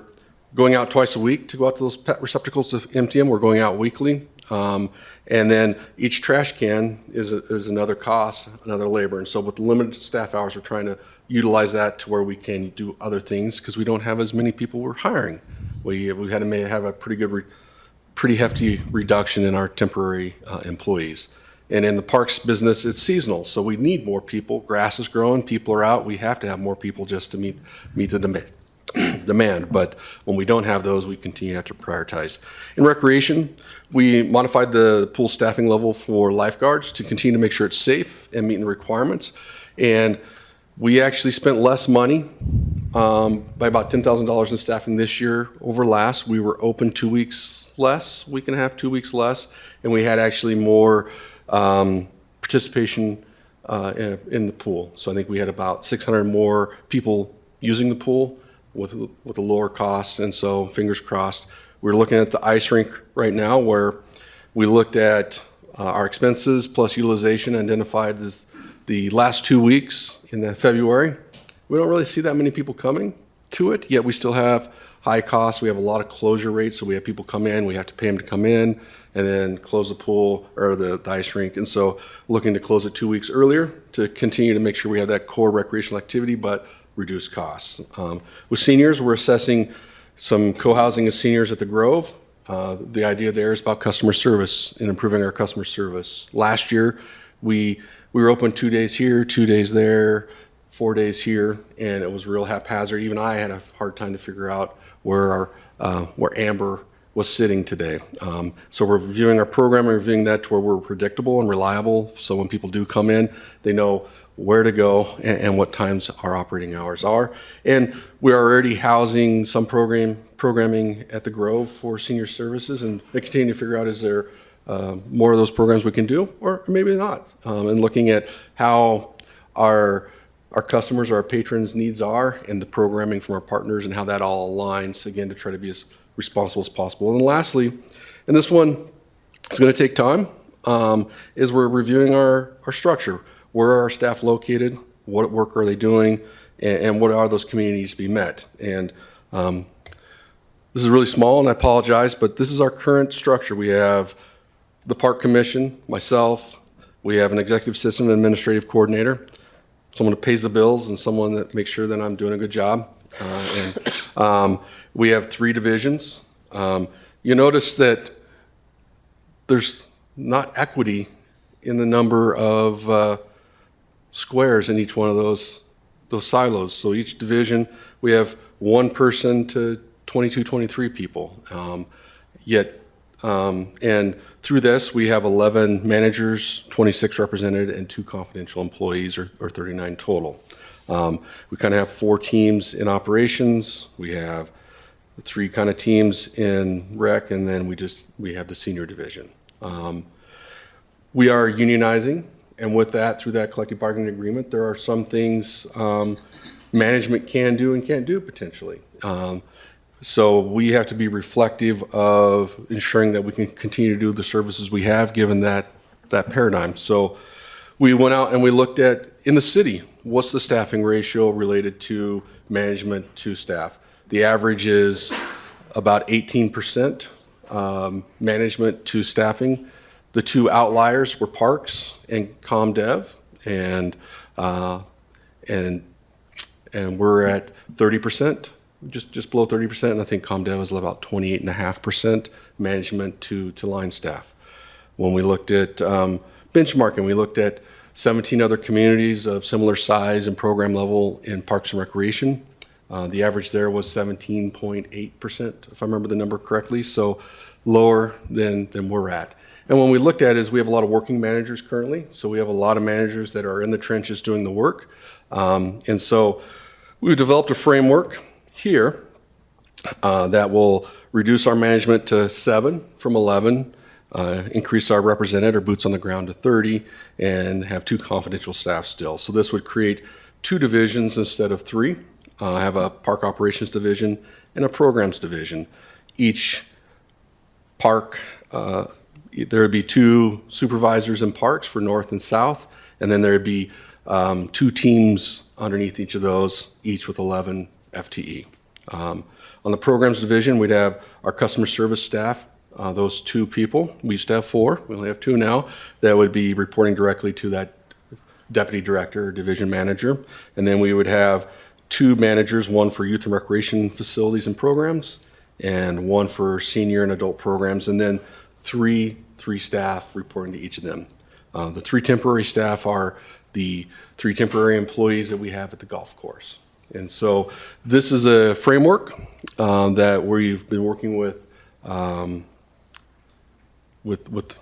going out twice a week to go out to those pet receptacles to empty them. We're going out weekly. And then each trash can is another cost, another labor. And so with the limited staff hours, we're trying to utilize that to where we can do other things because we don't have as many people we're hiring. We had to have a pretty hefty reduction in our temporary employees. And in the parks business, it's seasonal, so we need more people. Grass is growing, people are out. We have to have more people just to meet the demand. But when we don't have those, we continue to have to prioritize. In recreation, we modified the pool staffing level for lifeguards to continue to make sure it's safe and meeting the requirements. And we actually spent less money by about $10,000 in staffing this year over last. We were open 2 weeks less, week and a half, 2 weeks less, and we had actually more participation in the pool. So I think we had about 600 more people using the pool with a lower cost, and so fingers crossed. We're looking at the ice rink right now where we looked at our expenses plus utilization, identified as the last 2 weeks in February. We don't really see that many people coming to it, yet we still have high costs. We have a lot of closure rates, so we have people come in, we have to pay them to come in, and then close the pool or the ice rink. And so looking to close it 2 weeks earlier to continue to make sure we have that core recreational activity, but reduce costs. With seniors, we're assessing some co-housing of seniors at the Grove. The idea there is about customer service and improving our customer service. Last year, we were open 2 days here, 2 days there, 4 days here, and it was real haphazard. Even I had a hard time to figure out where Amber was sitting today. So we're reviewing our program and reviewing that to where we're predictable and reliable, so when people do come in, they know where to go and what times our operating hours are. And we're already housing some programming at the Grove for senior services, and they continue to figure out, is there more of those programs we can do, or maybe not. And looking at how our customers, our patrons' needs are, and the programming from our partners, and how that all aligns, again, to try to be as responsible as possible. And lastly, and this one is going to take time, is we're reviewing our structure. Where are our staff located? What work are they doing? And what are those communities to be met? And this is really small, and I apologize, but this is our current structure. We have the Park Commission, myself, we have an executive assistant and administrative coordinator, someone that pays the bills, and someone that makes sure that I'm doing a good job. We have 3 divisions. You notice that there's not equity in the number of squares in each one of those silos. So each division, we have 1 person to 22, 23 people. And through this, we have 11 managers, 26 represented, and 2 confidential employees, or 39 total. We kind of have 4 teams in operations. We have 3 kind of teams in rec, and then we have the senior division. We are unionizing, and with that, through that collective bargaining agreement, there are some things management can do and can't do potentially. So we have to be reflective of ensuring that we can continue to do the services we have, given that paradigm. So we went out and we looked at, in the city, what's the staffing ratio related to management to staff? The average is about 18% management to staffing. The 2 outliers were Parks and ComDev, and we're at 30%, just below 30%, and I think ComDev is about 28.5% management to line staff. When we looked at benchmarking, we looked at 17 other communities of similar size and program level in Parks and Recreation. The average there was 17.8%, if I remember the number correctly, so lower than we're at. And when we looked at it, is we have a lot of working managers currently, so we have a lot of managers that are in the trenches doing the work. And so we've developed a framework here that will reduce our management to 7 from 11, increase our represented or boots on the ground to 30, and have 2 confidential staff still. So this would create 2 divisions instead of 3. Have a park operations division and a programs division. Each park, there would be 2 supervisors in parks for north and south, and then there would be 2 teams underneath each of those, each with 11 FTE. On the programs division, we'd have our customer service staff, those 2 people. We used to have 4, we only have 2 now, that would be reporting directly to that deputy director or division manager. And then we would have 2 managers, 1 for youth and recreation facilities and programs, and 1 for senior and adult programs, and then 3 staff reporting to each of them. The 3 temporary staff are the 3 temporary employees that we have at the golf course. And so this is a framework that we've been working with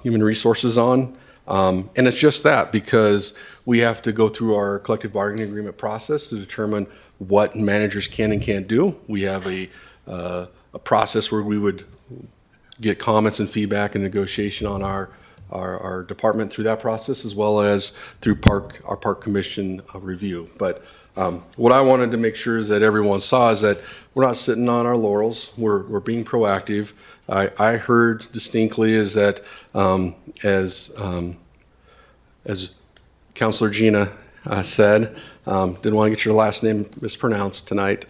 human resources on. And it's just that, because we have to go through our collective bargaining agreement process to determine what managers can and can't do. We have a process where we would get comments and feedback and negotiation on our department through that process, as well as through our park commission review. But what I wanted to make sure is that everyone saw is that we're not sitting on our laurels. We're being proactive. I heard distinctly is that as Councilor Gina said, didn't want to get your last name mispronounced tonight,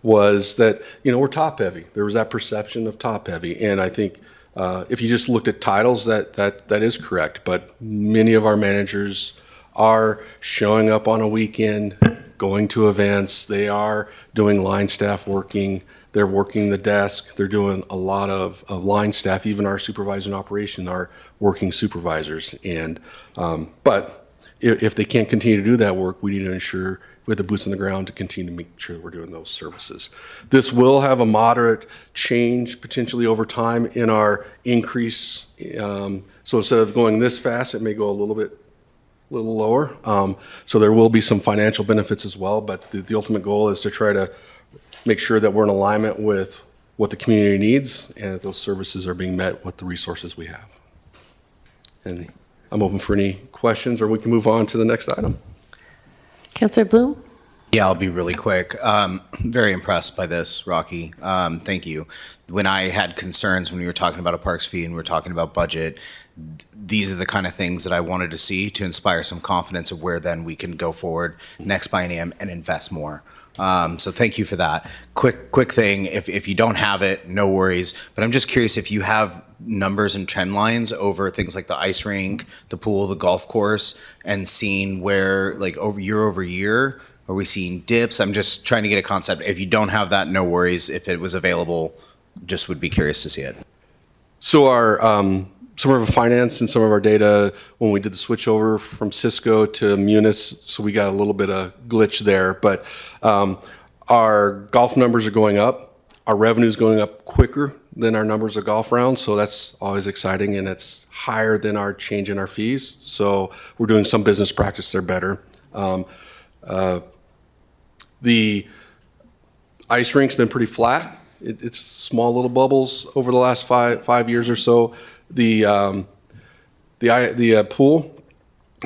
was that, we're top heavy. There was that perception of top heavy. And I think if you just looked at titles, that is correct. But many of our managers are showing up on a weekend, going to events. They are doing line staff working. They're working the desk. They're doing a lot of line staff. Even our supervisor in operation are working supervisors. And but if they can't continue to do that work, we need to ensure we have the boots on the ground to continue to make sure we're doing those services. This will have a moderate change potentially over time in our increase. So instead of going this fast, it may go a little lower. So there will be some financial benefits as well, but the ultimate goal is to try to make sure that we're in alignment with what the community needs and that those services are being met with the resources we have. And I'm open for any questions, or we can move on to the next item. Councillor Bloom? Yeah, I'll be really quick. Very impressed by this, Rocky. Thank you. When I had concerns when we were talking about a parks fee and we were talking about budget, these are the kind of things that I wanted to see to inspire some confidence of where then we can go forward next biennium and invest more. So thank you for that. Quick thing, if you don't have it, no worries. But I'm just curious if you have numbers and trend lines over things like the ice rink, the pool, the golf course, and seeing where, like, over year, are we seeing dips? I'm just trying to get a concept. If you don't have that, no worries. If it was available, just would be curious to see it. So our some of our finance and some of our data, when we did the switch over from Cisco to Munis, so we got a little bit of glitch there, but our golf numbers are going up. Our revenue is going up quicker than our numbers of golf rounds, so that's always exciting, and it's higher than our change in our fees. So we're doing some business practice there better. The ice rink's been pretty flat. It's small little bubbles over the last five years or so. The pool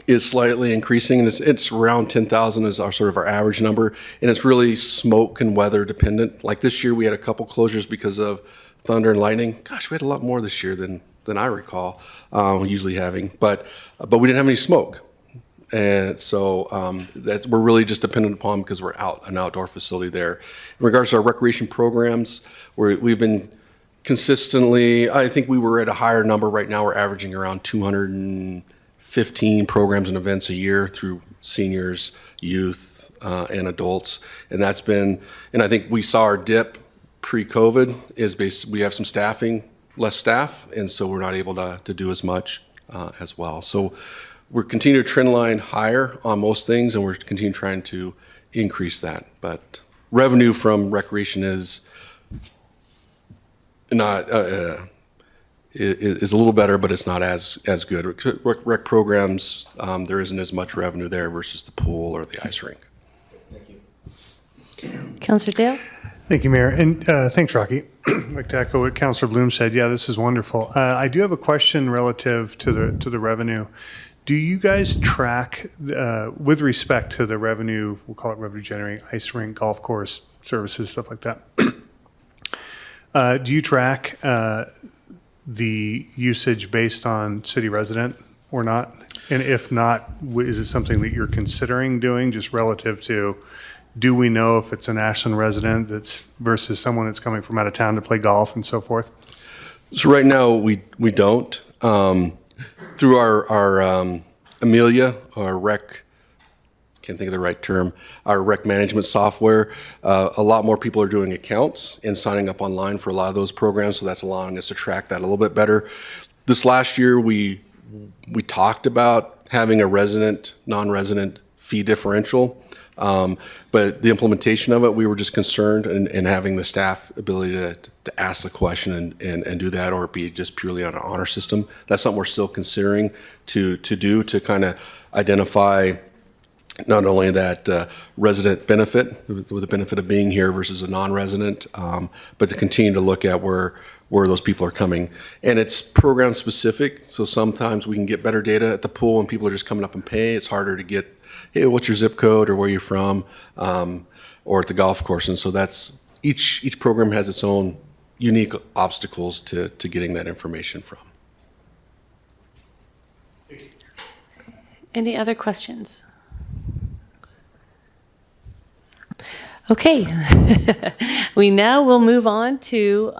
is slightly increasing, and it's around 10,000 is our average number, and it's really smoke and weather dependent. Like this year, we had a couple closures because of thunder and lightning. Gosh, we had a lot more this year than I recall usually having, but we didn't have any smoke. And so that we're really just dependent upon because we're an outdoor facility there. In regards to our recreation programs, we've been consistently, I think we were at a higher number. Right now we're averaging around 215 programs and events a year through seniors, youth, and adults. And that's been, and I think we saw our dip pre-COVID is basically, we have some less staff, and so we're not able to do as much as well. So we're continuing to trend line higher on most things, and we're continuing trying to increase that. But revenue from recreation is not is a little better, but it's not as good. Rec programs, there isn't as much revenue there versus the pool or the ice rink. Thank you. Councillor Dale? Thank you, Mayor. And thanks, Rocky. I'd like to echo what Councillor Bloom said. Yeah, this is wonderful. I do have a question relative to the revenue. Do you guys track, with respect to the revenue, we'll call it revenue generating, ice rink, golf course, services, stuff like that, do you track the usage based on city resident or not? And if not, is it something that you're considering doing just relative to, do we know if it's an Ashland resident that's versus someone that's coming from out of town to play golf and so forth? So right now we don't. Through our Amelia, our rec, can't think of the right term, our rec management software, a lot more people are doing accounts and signing up online for a lot of those programs, so that's allowing us to track that a little bit better. This last year, we talked about having a resident, non-resident fee differential, but the implementation of it, we were just concerned in having the staff ability to ask the question and do that, or be just purely on an honor system. That's something we're still considering to do to kind of identify not only that resident benefit, with the benefit of being here versus a non-resident, but to continue to look at where those people are coming. And it's program specific, so sometimes we can get better data at the pool when people are just coming up and pay. It's harder to get, hey, what's your zip code or where you're from, or at the golf course. And so that's, each program has its own unique obstacles to getting that information from. Any other questions? Okay. We now will move on to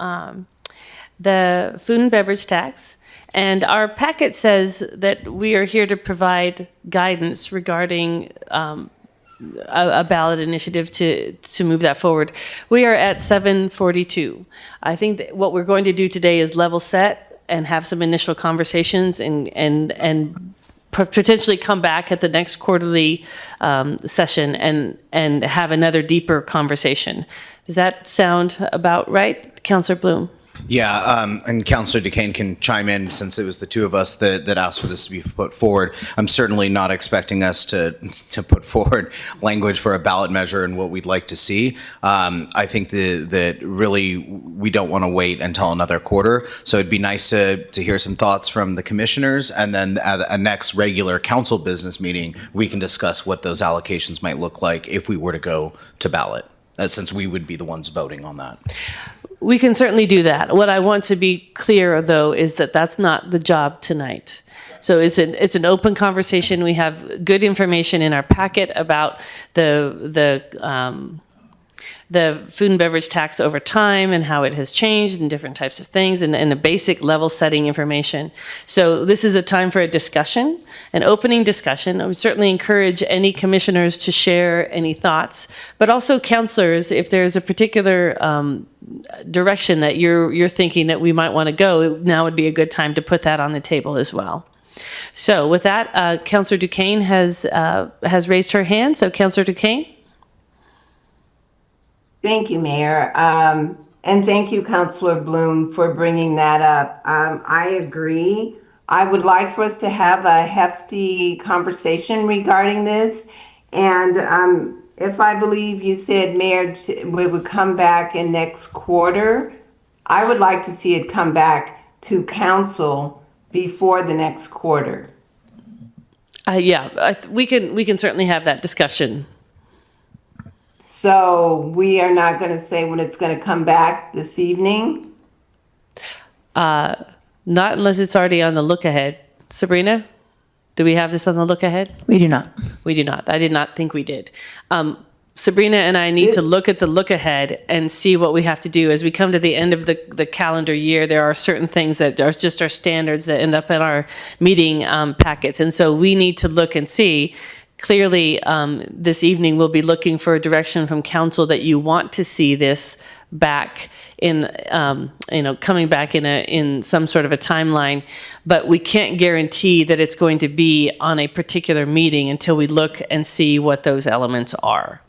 the food and beverage tax. And our packet says that we are here to provide guidance regarding a ballot initiative to move that forward. We are at 7:42. I think that what we're going to do today is level set and have some initial conversations and potentially come back at the next quarterly session and have another deeper conversation. Does that sound about right, Councilor Bloom? Yeah, and Councilor Duquesne can chime in since it was the two of us that asked for this to be put forward. I'm certainly not expecting us to put forward language for a ballot measure and what we'd like to see. I think that really we don't want to wait until another quarter. So it'd be nice to hear some thoughts from the commissioners, and then at a next regular council business meeting, we can discuss what those allocations might look like if we were to go to ballot, since we would be the ones voting on that. We can certainly do that. What I want to be clear, though, is that that's not the job tonight. So it's an open conversation. We have good information in our packet about the food and beverage tax over time and how it has changed and different types of things, and the basic level setting information. So this is a time for a discussion, an opening discussion. I would certainly encourage any commissioners to share any thoughts, but also councilors, if there's a particular direction that you're thinking that we might want to go, now would be a good time to put that on the table as well. So with that, Councilor Duquesne has raised her hand. So Councilor Duquesne. Thank you, Mayor. And thank you, Councilor Bloom, for bringing that up. I agree. I would like for us to have a hefty conversation regarding this. And if I believe you said, Mayor, we would come back in next quarter, I would like to see it come back to council before the next quarter. We can certainly have that discussion. So we are not going to say when it's going to come back this evening? Not unless it's already on the look ahead. Sabrina, do we have this on the look ahead? We do not. We do not. I did not think we did. Sabrina and I need to look at the look ahead and see what we have to do. As we come to the end of the calendar year, there are certain things that are just our standards that end up in our meeting packets. And so we need to look and see. Clearly, this evening, we'll be looking for a direction from council that you want to see this back in, coming back in some sort of a timeline. But we can't guarantee that it's going to be on a particular meeting until we look and see what those elements are.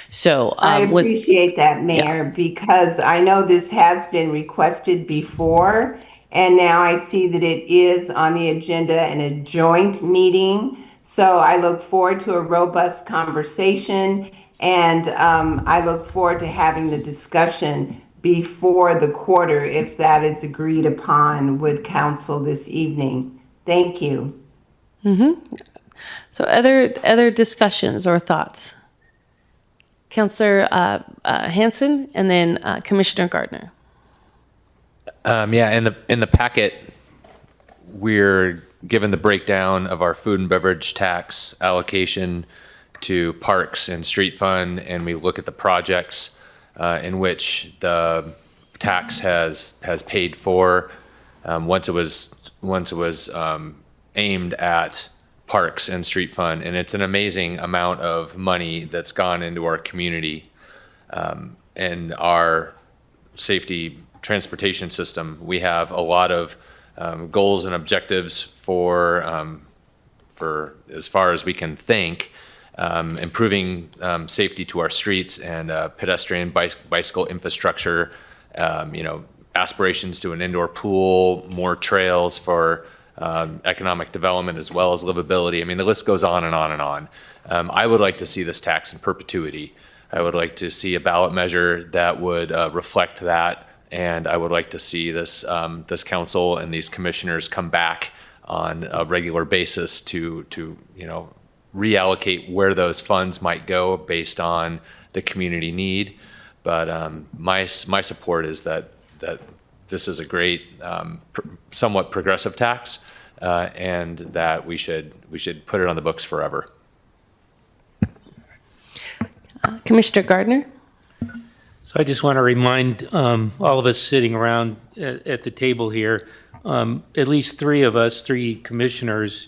So I appreciate that, Mayor, because I know this has been requested before, and now I see that it is on the agenda in a joint meeting. So I look forward to a robust conversation, and I look forward to having the discussion before the quarter if that is agreed upon with council this evening. Thank you. Mm-hmm. So other discussions or thoughts? Councilor Hanson, and then Commissioner Gardner. In the packet, we're given the breakdown of our food and beverage tax allocation to parks and street fund, and we look at the projects in which the tax has paid for once it was aimed at parks and street fund, and it's an amazing amount of money that's gone into our community and our safety transportation system. We have a lot of goals and objectives for as far as we can think, improving safety to our streets and pedestrian bicycle infrastructure, aspirations to an indoor pool, more trails for economic development as well as livability. I mean, the list goes on and on and on. I would like to see this tax in perpetuity. I would like to see a ballot measure that would reflect that, and I would like to see this this council and these commissioners come back on a regular basis to reallocate where those funds might go based on the community need. But my support is that this is a great, somewhat progressive tax, and that we should put it on the books forever. Commissioner Gardner. So I just want to remind all of us sitting around at the table here, at least three of us, three commissioners,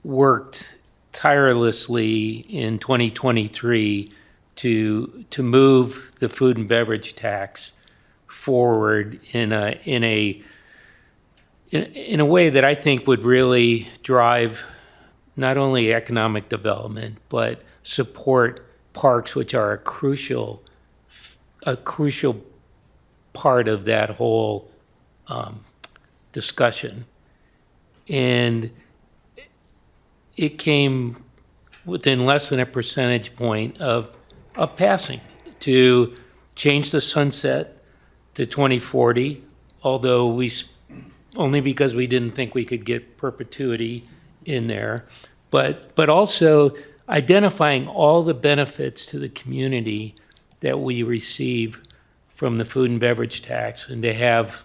worked tirelessly in 2023 to move the food and beverage tax forward in a way that I think would really drive not only economic development, but support parks, which are a crucial part of that whole discussion. And it came within less than a percentage point of passing to change the sunset to 2040, although only because we didn't think we could get perpetuity in there, but also identifying all the benefits to the community that we receive from the food and beverage tax, and to have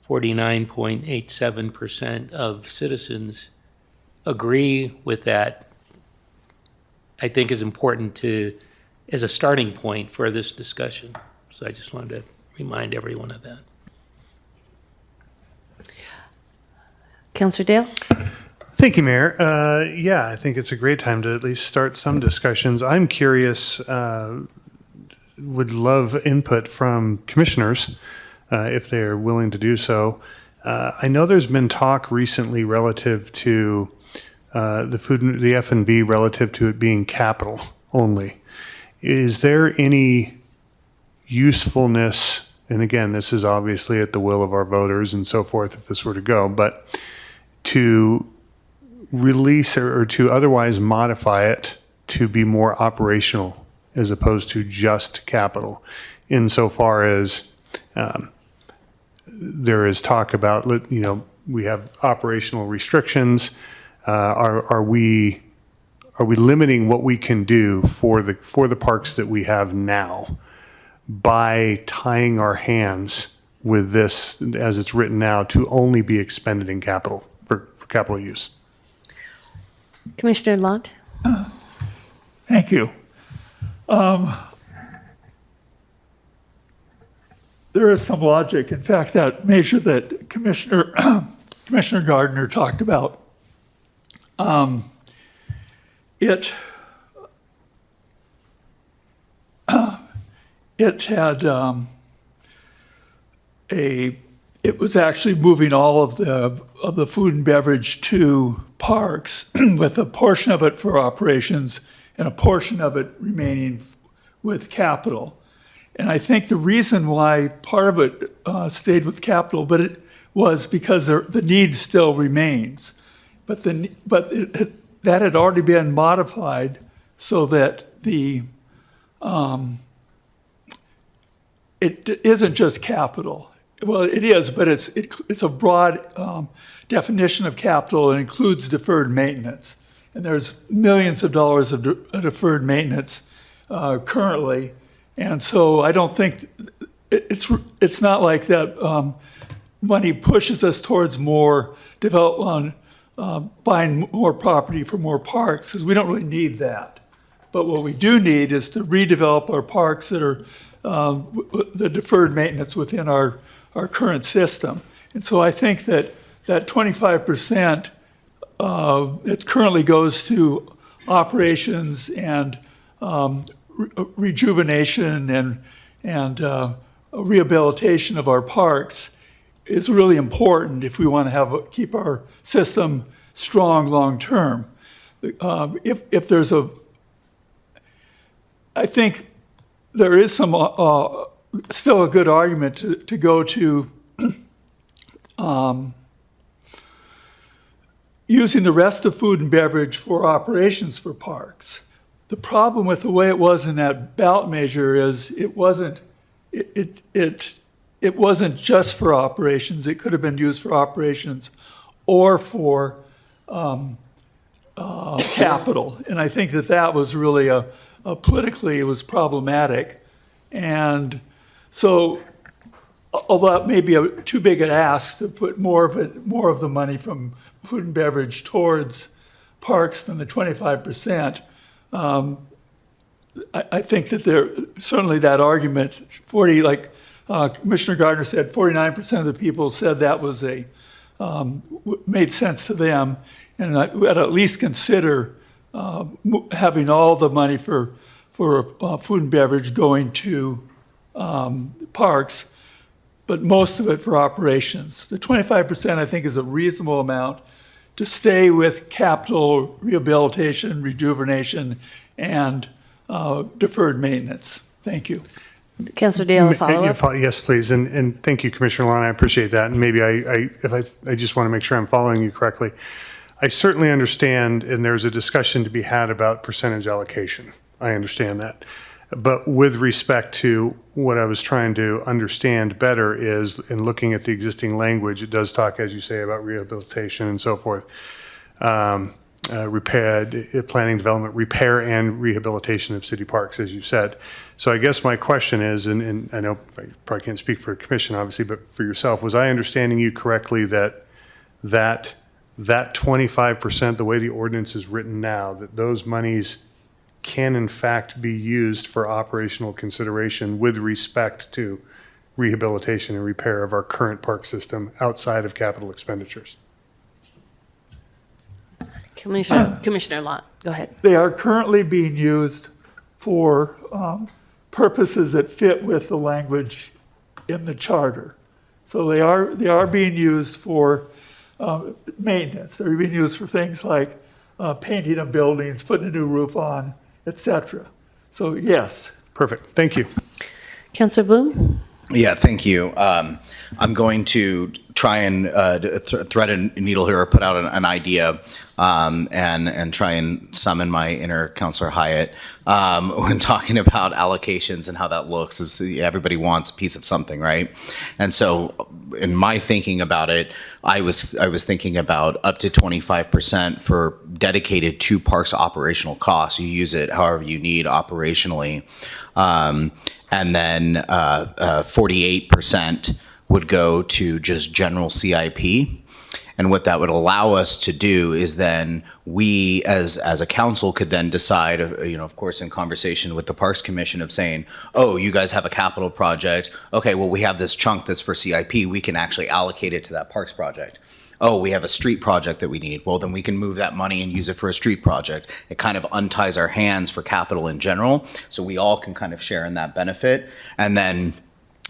49.87% of citizens agree with that, I think is important as a starting point for this discussion. So I just wanted to remind everyone of that. Councillor Dale? Thank you, Mayor. Yeah, I think it's a great time to at least start some discussions. I'm curious, would love input from commissioners if they're willing to do so. I know there's been talk recently relative to the F&B relative to it being capital only. Is there any usefulness, and again, this is obviously at the will of our voters and so forth if this were to go, but to release or to otherwise modify it to be more operational as opposed to just capital, insofar as there is talk about, we have operational restrictions. Are we limiting what we can do for the parks that we have now by tying our hands with this, as it's written now, to only be expended in capital for capital use? Commissioner Lott? Thank you. There is some logic. In fact, that measure that Commissioner Gardner talked about, it had it was actually moving all of the food and beverage to parks, with a portion of it for operations and a portion of it remaining with capital. And I think the reason why part of it stayed with capital, but it was because the need still remains. But that had already been modified so that it isn't just capital. Well, it is, but it's a broad definition of capital and includes deferred maintenance. And there's millions of dollars of deferred maintenance currently. And so I don't think it's not like that money pushes us towards more development, buying more property for more parks, because we don't really need that. But what we do need is to redevelop our parks that are the deferred maintenance within our current system. And so I think that 25% it currently goes to operations and rejuvenation and rehabilitation of our parks is really important if we want to keep our system strong long term. If there's I think there is some still a good argument to go to using the rest of food and beverage for operations for parks. The problem with the way it was in that ballot measure is it wasn't just for operations. It could have been used for operations or for capital. And I think that was really politically it was problematic. And so, although that may be too big an ask to put more of the money from food and beverage towards parks than the 25%, I think that certainly that argument, Commissioner Gardner said, 49% of the people said that was made sense to them, and we ought to at least consider having all the money for food and beverage going to parks, but most of it for operations. The 25% I think is a reasonable amount to stay with capital rehabilitation, rejuvenation, and deferred maintenance. Thank you. Councilor Dale, a follow-up? Yes, please, and thank you, Commissioner Long, I appreciate that, and maybe I just want to make sure I'm following you correctly. I certainly understand, and there's a discussion to be had about percentage allocation. I understand that. But with respect to what I was trying to understand better is, in looking at the existing language, it does talk, as you say, about rehabilitation and so forth. Repair, planning, development, repair, and rehabilitation of city parks, as you said. So I guess my question is, and I know I probably can't speak for the commission, obviously, but for yourself, was I understanding you correctly that 25%, the way the ordinance is written now, that those monies can in fact be used for operational consideration with respect to rehabilitation and repair of our current park system outside of capital expenditures? Commissioner Lott, go ahead. They are currently being used for purposes that fit with the language in the charter. So they are being used for maintenance. They're being used for things like painting of buildings, putting a new roof on, etc. So yes. Perfect. Thank you. Councilor Bloom? Yeah, thank you. I'm going to try and thread a needle here, or put out an idea, and try and summon my inner Councilor Hyatt when talking about allocations and how that looks. Everybody wants a piece of something, right? And so, in my thinking about it, I was thinking about up to 25% for dedicated to parks operational costs. You use it however you need operationally. And then 48% would go to just general CIP. And what that would allow us to do is then we, as a council, could then decide, of course, in conversation with the Parks Commission, of saying, oh, you guys have a capital project. Okay, well, we have this chunk that's for CIP. We can actually allocate it to that parks project. Oh, we have a street project that we need. Well, then we can move that money and use it for a street project. It kind of unties our hands for capital in general, so we all can kind of share in that benefit. And then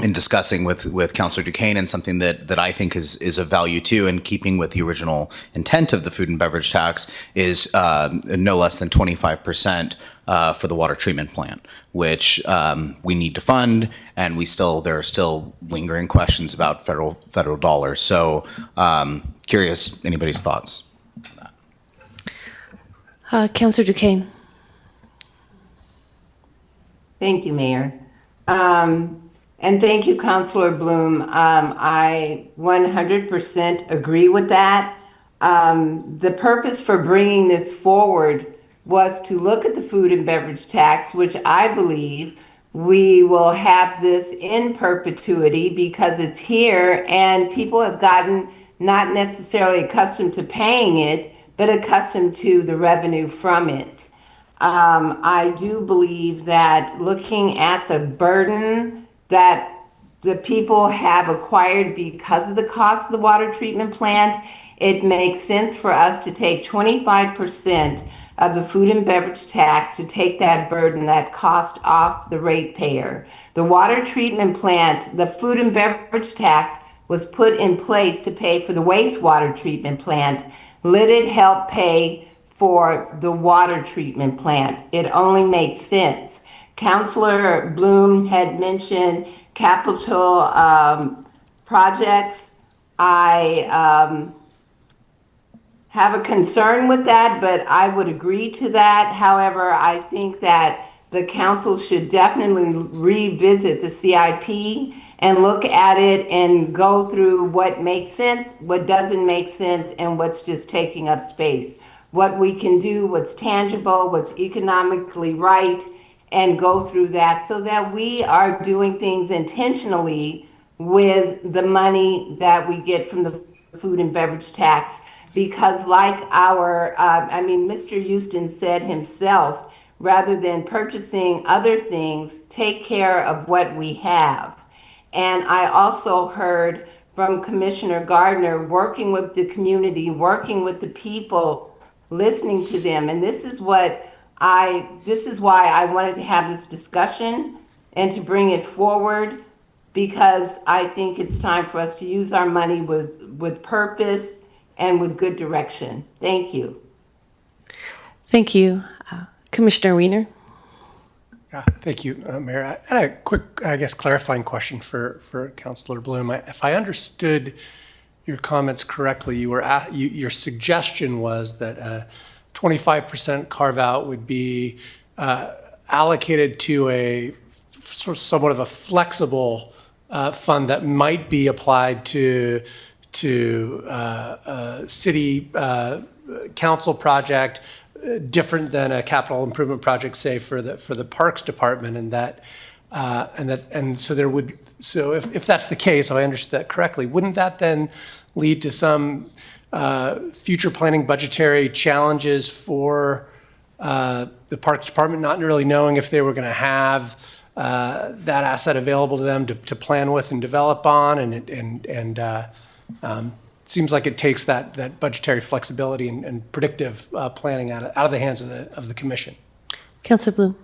in discussing with Councilor Duquesne, and something that I think is of value too, in keeping with the original intent of the food and beverage tax, is no less than 25% for the water treatment plant, which we need to fund, and there are still lingering questions about federal dollars. So curious anybody's thoughts on that. Councilor Duquesne? Thank you, Mayor. And thank you, Councilor Bloom. I 100% agree with that. The purpose for bringing this forward was to look at the food and beverage tax, which I believe we will have this in perpetuity because it's here and people have gotten not necessarily accustomed to paying it, but accustomed to the revenue from it. I do believe that looking at the burden that the people have acquired because of the cost of the water treatment plant, it makes sense for us to take 25% of the food and beverage tax to take that burden, that cost off the ratepayer. The water treatment plant, the food and beverage tax was put in place to pay for the wastewater treatment plant. Let it help pay for the water treatment plant. It only makes sense. Councilor Bloom had mentioned capital projects. I have a concern with that, but I would agree to that. However, I think that the council should definitely revisit the CIP and look at it and go through what makes sense, what doesn't make sense, and what's just taking up space. What we can do, what's tangible, what's economically right, and go through that so that we are doing things intentionally with the money that we get from the food and beverage tax. Because like Mr. Houston said himself, rather than purchasing other things, take care of what we have. And I also heard from Commissioner Gardner, working with the community, working with the people, listening to them. And this is why I wanted to have this discussion and to bring it forward, because I think it's time for us to use our money with purpose and with good direction. Thank you. Thank you. Commissioner Wiener? Thank you, Mayor. I had a quick, I guess, clarifying question for Councilor Bloom. If I understood your comments correctly, your suggestion was that a 25% carve-out would be allocated to a sort of somewhat of a flexible fund that might be applied to a city council project, different than a capital improvement project, say for the Parks Department, so if that's the case, if I understood that correctly, wouldn't that then lead to some future planning budgetary challenges for the Parks Department, not really knowing if they were going to have that asset available to them to plan with and develop on, and seems like it takes that budgetary flexibility and predictive planning out of the hands of the commission. Councilor Bloom?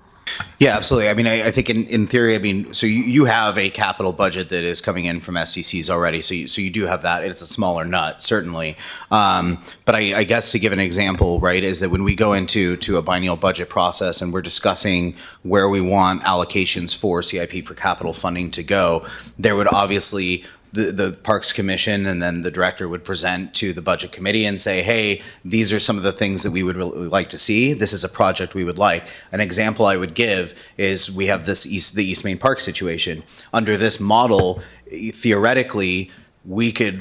Yeah, absolutely. I mean, I think in theory, I mean, so you have a capital budget that is coming in from SDCs already. So you do have that. It's a smaller nut, certainly. But I guess to give an example, right, is that when we go into a biennial budget process and we're discussing where we want allocations for CIP for capital funding to go, there would obviously the Parks Commission and then the director would present to the budget committee and say, hey, these are some of the things that we would really like to see. This is a project we would like. An example I would give is we have the East Main Park situation. Under this model, theoretically,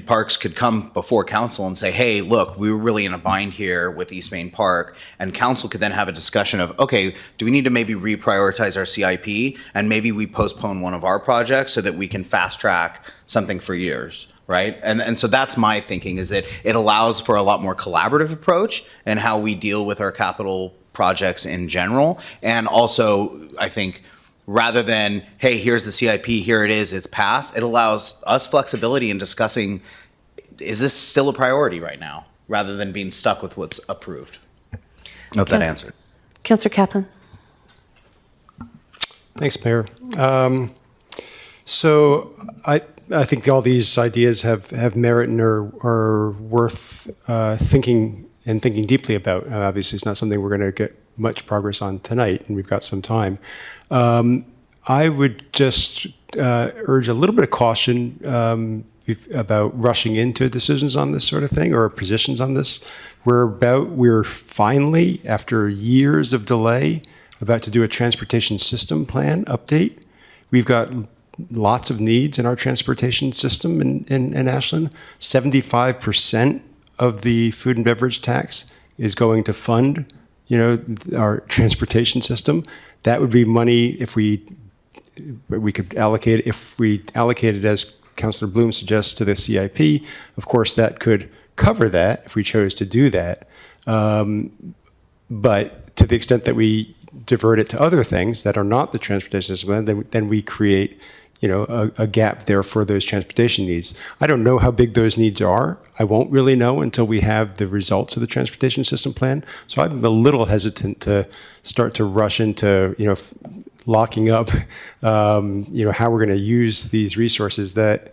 Parks could come before council and say, hey, look, we were really in a bind here with East Main Park, and council could then have a discussion of, okay, do we need to maybe reprioritize our CIP, and maybe we postpone one of our projects so that we can fast track something for years, right? And so that's my thinking, is that it allows for a lot more collaborative approach in how we deal with our capital projects in general, and also, I think, rather than, hey, here's the CIP, here it is, it's passed, it allows us flexibility in discussing, is this still a priority right now, rather than being stuck with what's approved. I hope that answers. Councilor Kaplan? Thanks, Mayor. So I think all these ideas have merit and are worth thinking deeply about. Obviously, it's not something we're going to get much progress on tonight, and we've got some time. I would just urge a little bit of caution about rushing into decisions on this sort of thing or positions on this. We're finally, after years of delay, about to do a transportation system plan update. We've got lots of needs in our transportation system in Ashland. 75% of the food and beverage tax is going to fund our transportation system. That would be money if we could allocate it, if we allocated as Councilor Bloom suggests to the CIP. Of course, that could cover that if we chose to do that. But to the extent that we divert it to other things that are not the transportation system, then we create a gap there for those transportation needs. I don't know how big those needs are. I won't really know until we have the results of the transportation system plan. So I'm a little hesitant to start to rush into, locking up, how we're going to use these resources that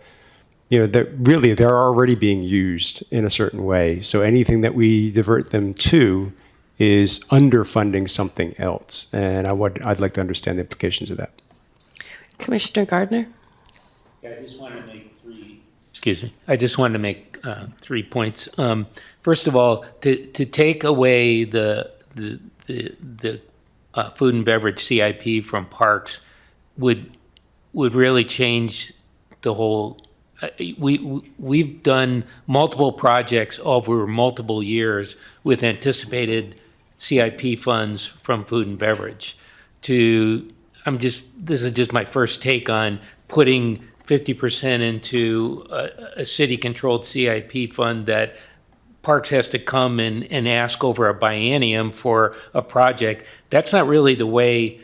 really they're already being used in a certain way. So anything that we divert them to is underfunding something else. And I'd like to understand the implications of that. Commissioner Gardner? Yeah, I just wanted to make three points. First of all, to take away the food and beverage CIP from parks would really change the whole. We've done multiple projects over multiple years with anticipated CIP funds from food and beverage. This is just my first take on putting 50% into a city-controlled CIP fund that Parks has to come and ask over a biennium for a project. That's not really the way,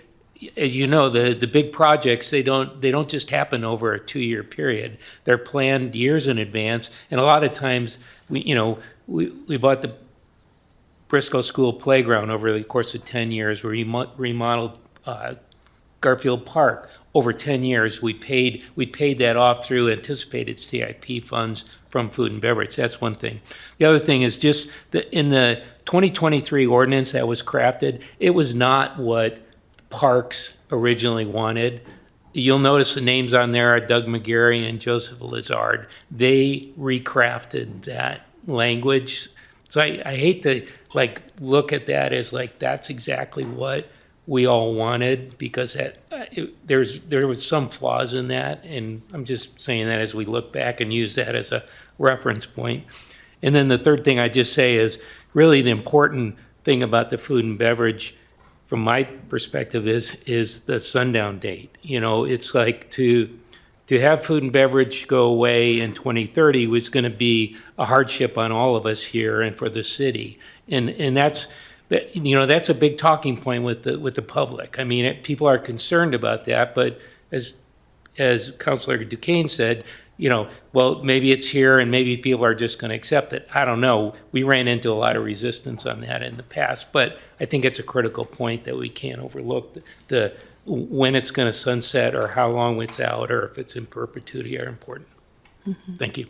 as you know, the big projects, they don't just happen over a 2-year period. They're planned years in advance, and a lot of times we bought the Briscoe School playground over the course of 10 years. We remodeled Garfield Park. over 10 years, we paid that off through anticipated CIP funds from food and beverage. That's one thing. The other thing is just that in the 2023 ordinance that was crafted, it was not what Parks originally wanted. You'll notice the names on there are Doug McGarry and Joseph Lazard. They recrafted that language. So I hate to like look at that as like that's exactly what we all wanted, because there was some flaws in that, and I'm just saying that as we look back and use that as a reference point. And then the third thing I just say is really the important thing about the food and beverage from my perspective is the sundown date. You know, it's like to have food and beverage go away in 2030 was going to be a hardship on all of us here and for the city. And that's a big talking point with the public. I mean, people are concerned about that, but as Councilor Duquesne said, well, maybe it's here and maybe people are just going to accept it. I don't know. We ran into a lot of resistance on that in the past, but I think it's a critical point that we can't overlook. The when it's going to sunset or how long it's out or if it's in perpetuity are important. Mm-hmm. Thank you.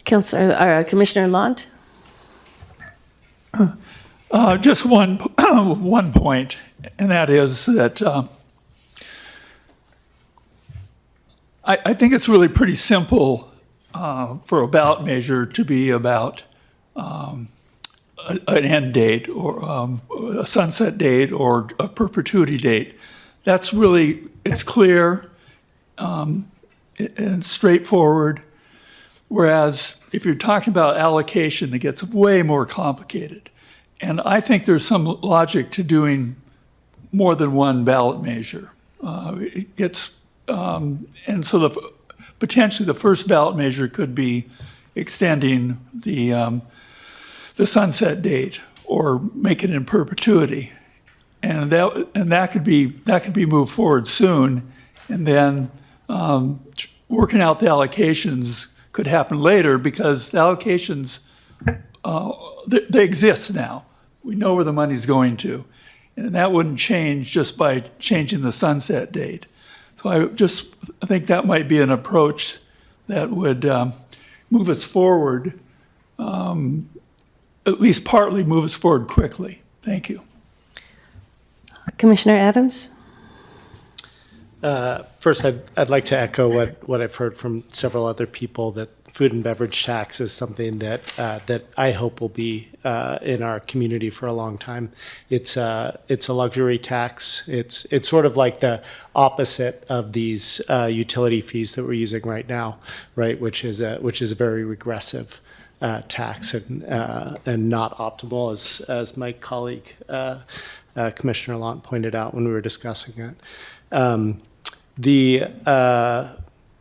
Commissioner Lant? Just one point, and that is that I think it's really pretty simple for a ballot measure to be about an end date or a sunset date or a perpetuity date. That's really, it's clear and straightforward. Whereas if you're talking about allocation, it gets way more complicated. And I think there's some logic to doing more than one ballot measure. It gets, and so potentially the first ballot measure could be extending the sunset date or make it in perpetuity, and that could be moved forward soon, and then working out the allocations could happen later because the allocations they exist now. We know where the money's going to, and that wouldn't change just by changing the sunset date. So I think that might be an approach that would move us forward, at least partly move us forward quickly. Thank you. Commissioner Adams? First, I'd like to echo what I've heard from several other people, that food and beverage tax is something that I hope will be in our community for a long time. It's a luxury tax. It's sort of like the opposite of these utility fees that we're using right now, right? Which is a very regressive tax and not optimal, as my colleague Commissioner Lant pointed out when we were discussing it.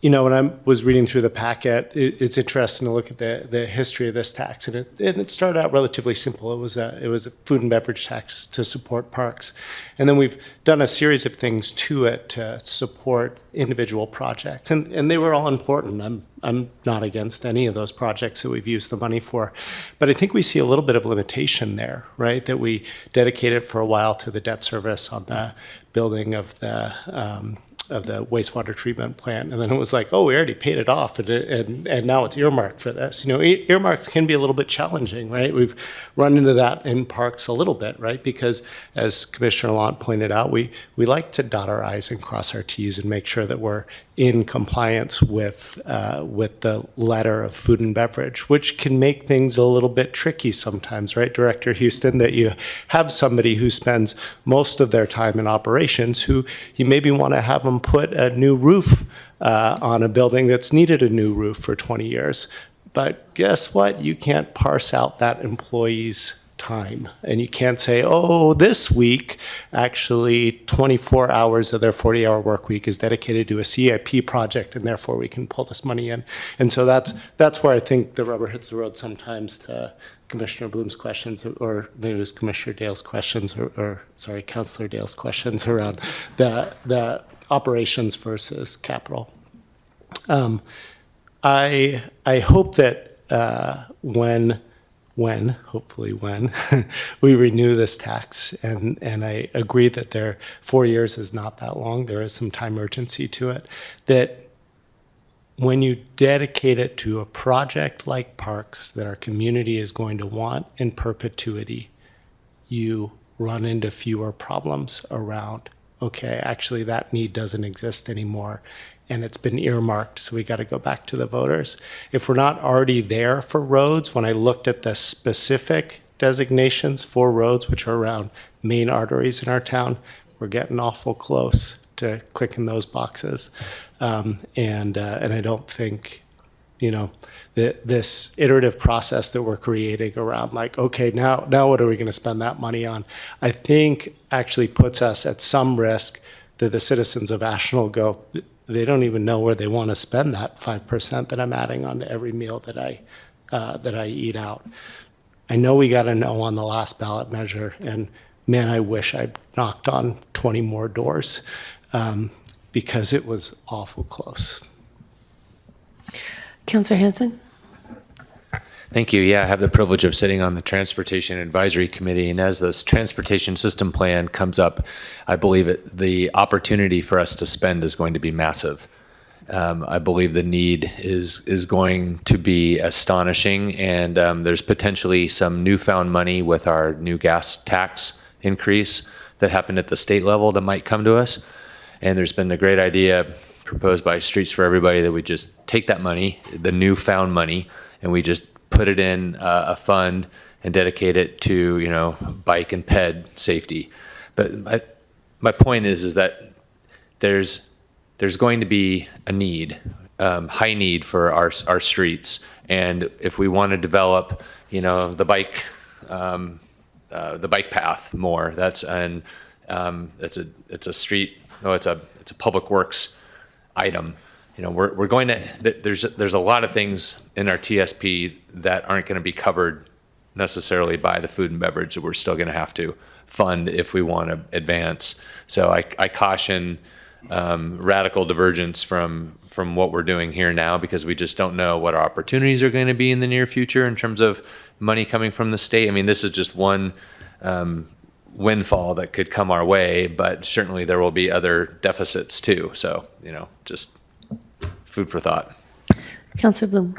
When I was reading through the packet, it's interesting to look at the history of this tax, and it started out relatively simple. It was a food and beverage tax to support parks, and then we've done a series of things to it to support individual projects, and they were all important. I'm not against any of those projects that we've used the money for, but I think we see a little bit of limitation there, right? That we dedicated for a while to the debt service on the building of the wastewater treatment plant, and then it was like, oh, we already paid it off, and now it's earmarked for this. Earmarks can be a little bit challenging, right? We've run into that in parks a little bit, right? Because as Commissioner Lant pointed out, we like to dot our I's and cross our T's and make sure that we're in compliance with the letter of food and beverage, which can make things a little bit tricky sometimes, right, Director Houston, that you have somebody who spends most of their time in operations who you maybe want to have them put a new roof on a building that's needed a new roof for 20 years. But guess what? You can't parse out that employee's time. And you can't say, oh, this week, actually 24 hours of their 40-hour work week is dedicated to a CIP project, and therefore we can pull this money in. And so that's where I think the rubber hits the road sometimes to Commissioner Bloom's questions, or maybe it was Commissioner Dale's questions, Councilor Dale's questions around the operations versus capital. I hope that when hopefully when, we renew this tax. And I agree that 4 years is not that long. There is some time urgency to it. That when you dedicate it to a project like parks that our community is going to want in perpetuity, you run into fewer problems around, okay, actually that need doesn't exist anymore and it's been earmarked, so we got to go back to the voters. If we're not already there for roads, when I looked at the specific designations for roads, which are around main arteries in our town, we're getting awful close to clicking those boxes. And I don't think, this iterative process that we're creating around like, okay, now what are we going to spend that money on? I think actually puts us at some risk that the citizens of Ashland will go, they don't even know where they want to spend that 5% that I'm adding onto every meal that I eat out. I know we got a no on the last ballot measure, and man, I wish I'd knocked on 20 more doors because it was awful close. Councillor Hanson? Thank you. Yeah, I have the privilege of sitting on the Transportation Advisory Committee, and as this transportation system plan comes up, I believe the opportunity for us to spend is going to be massive. I believe the need is going to be astonishing, and there's potentially some newfound money with our new gas tax increase that happened at the state level that might come to us. And there's been a great idea proposed by Streets for Everybody that we just take that money, the newfound money, and we just put it in a fund and dedicate it to, bike and ped safety. But my point is that there's going to be a need, high need for our streets. And if we want to develop, the bike path more, it's a street, it's a public works item. We're going to, there's a lot of things in our TSP that aren't going to be covered necessarily by the food and beverage that we're still going to have to fund if we want to advance. So I caution radical divergence from what we're doing here now, because we just don't know what our opportunities are going to be in the near future in terms of money coming from the state. I mean, this is just one windfall that could come our way, but certainly there will be other deficits too. So, just food for thought. Councillor Bloom.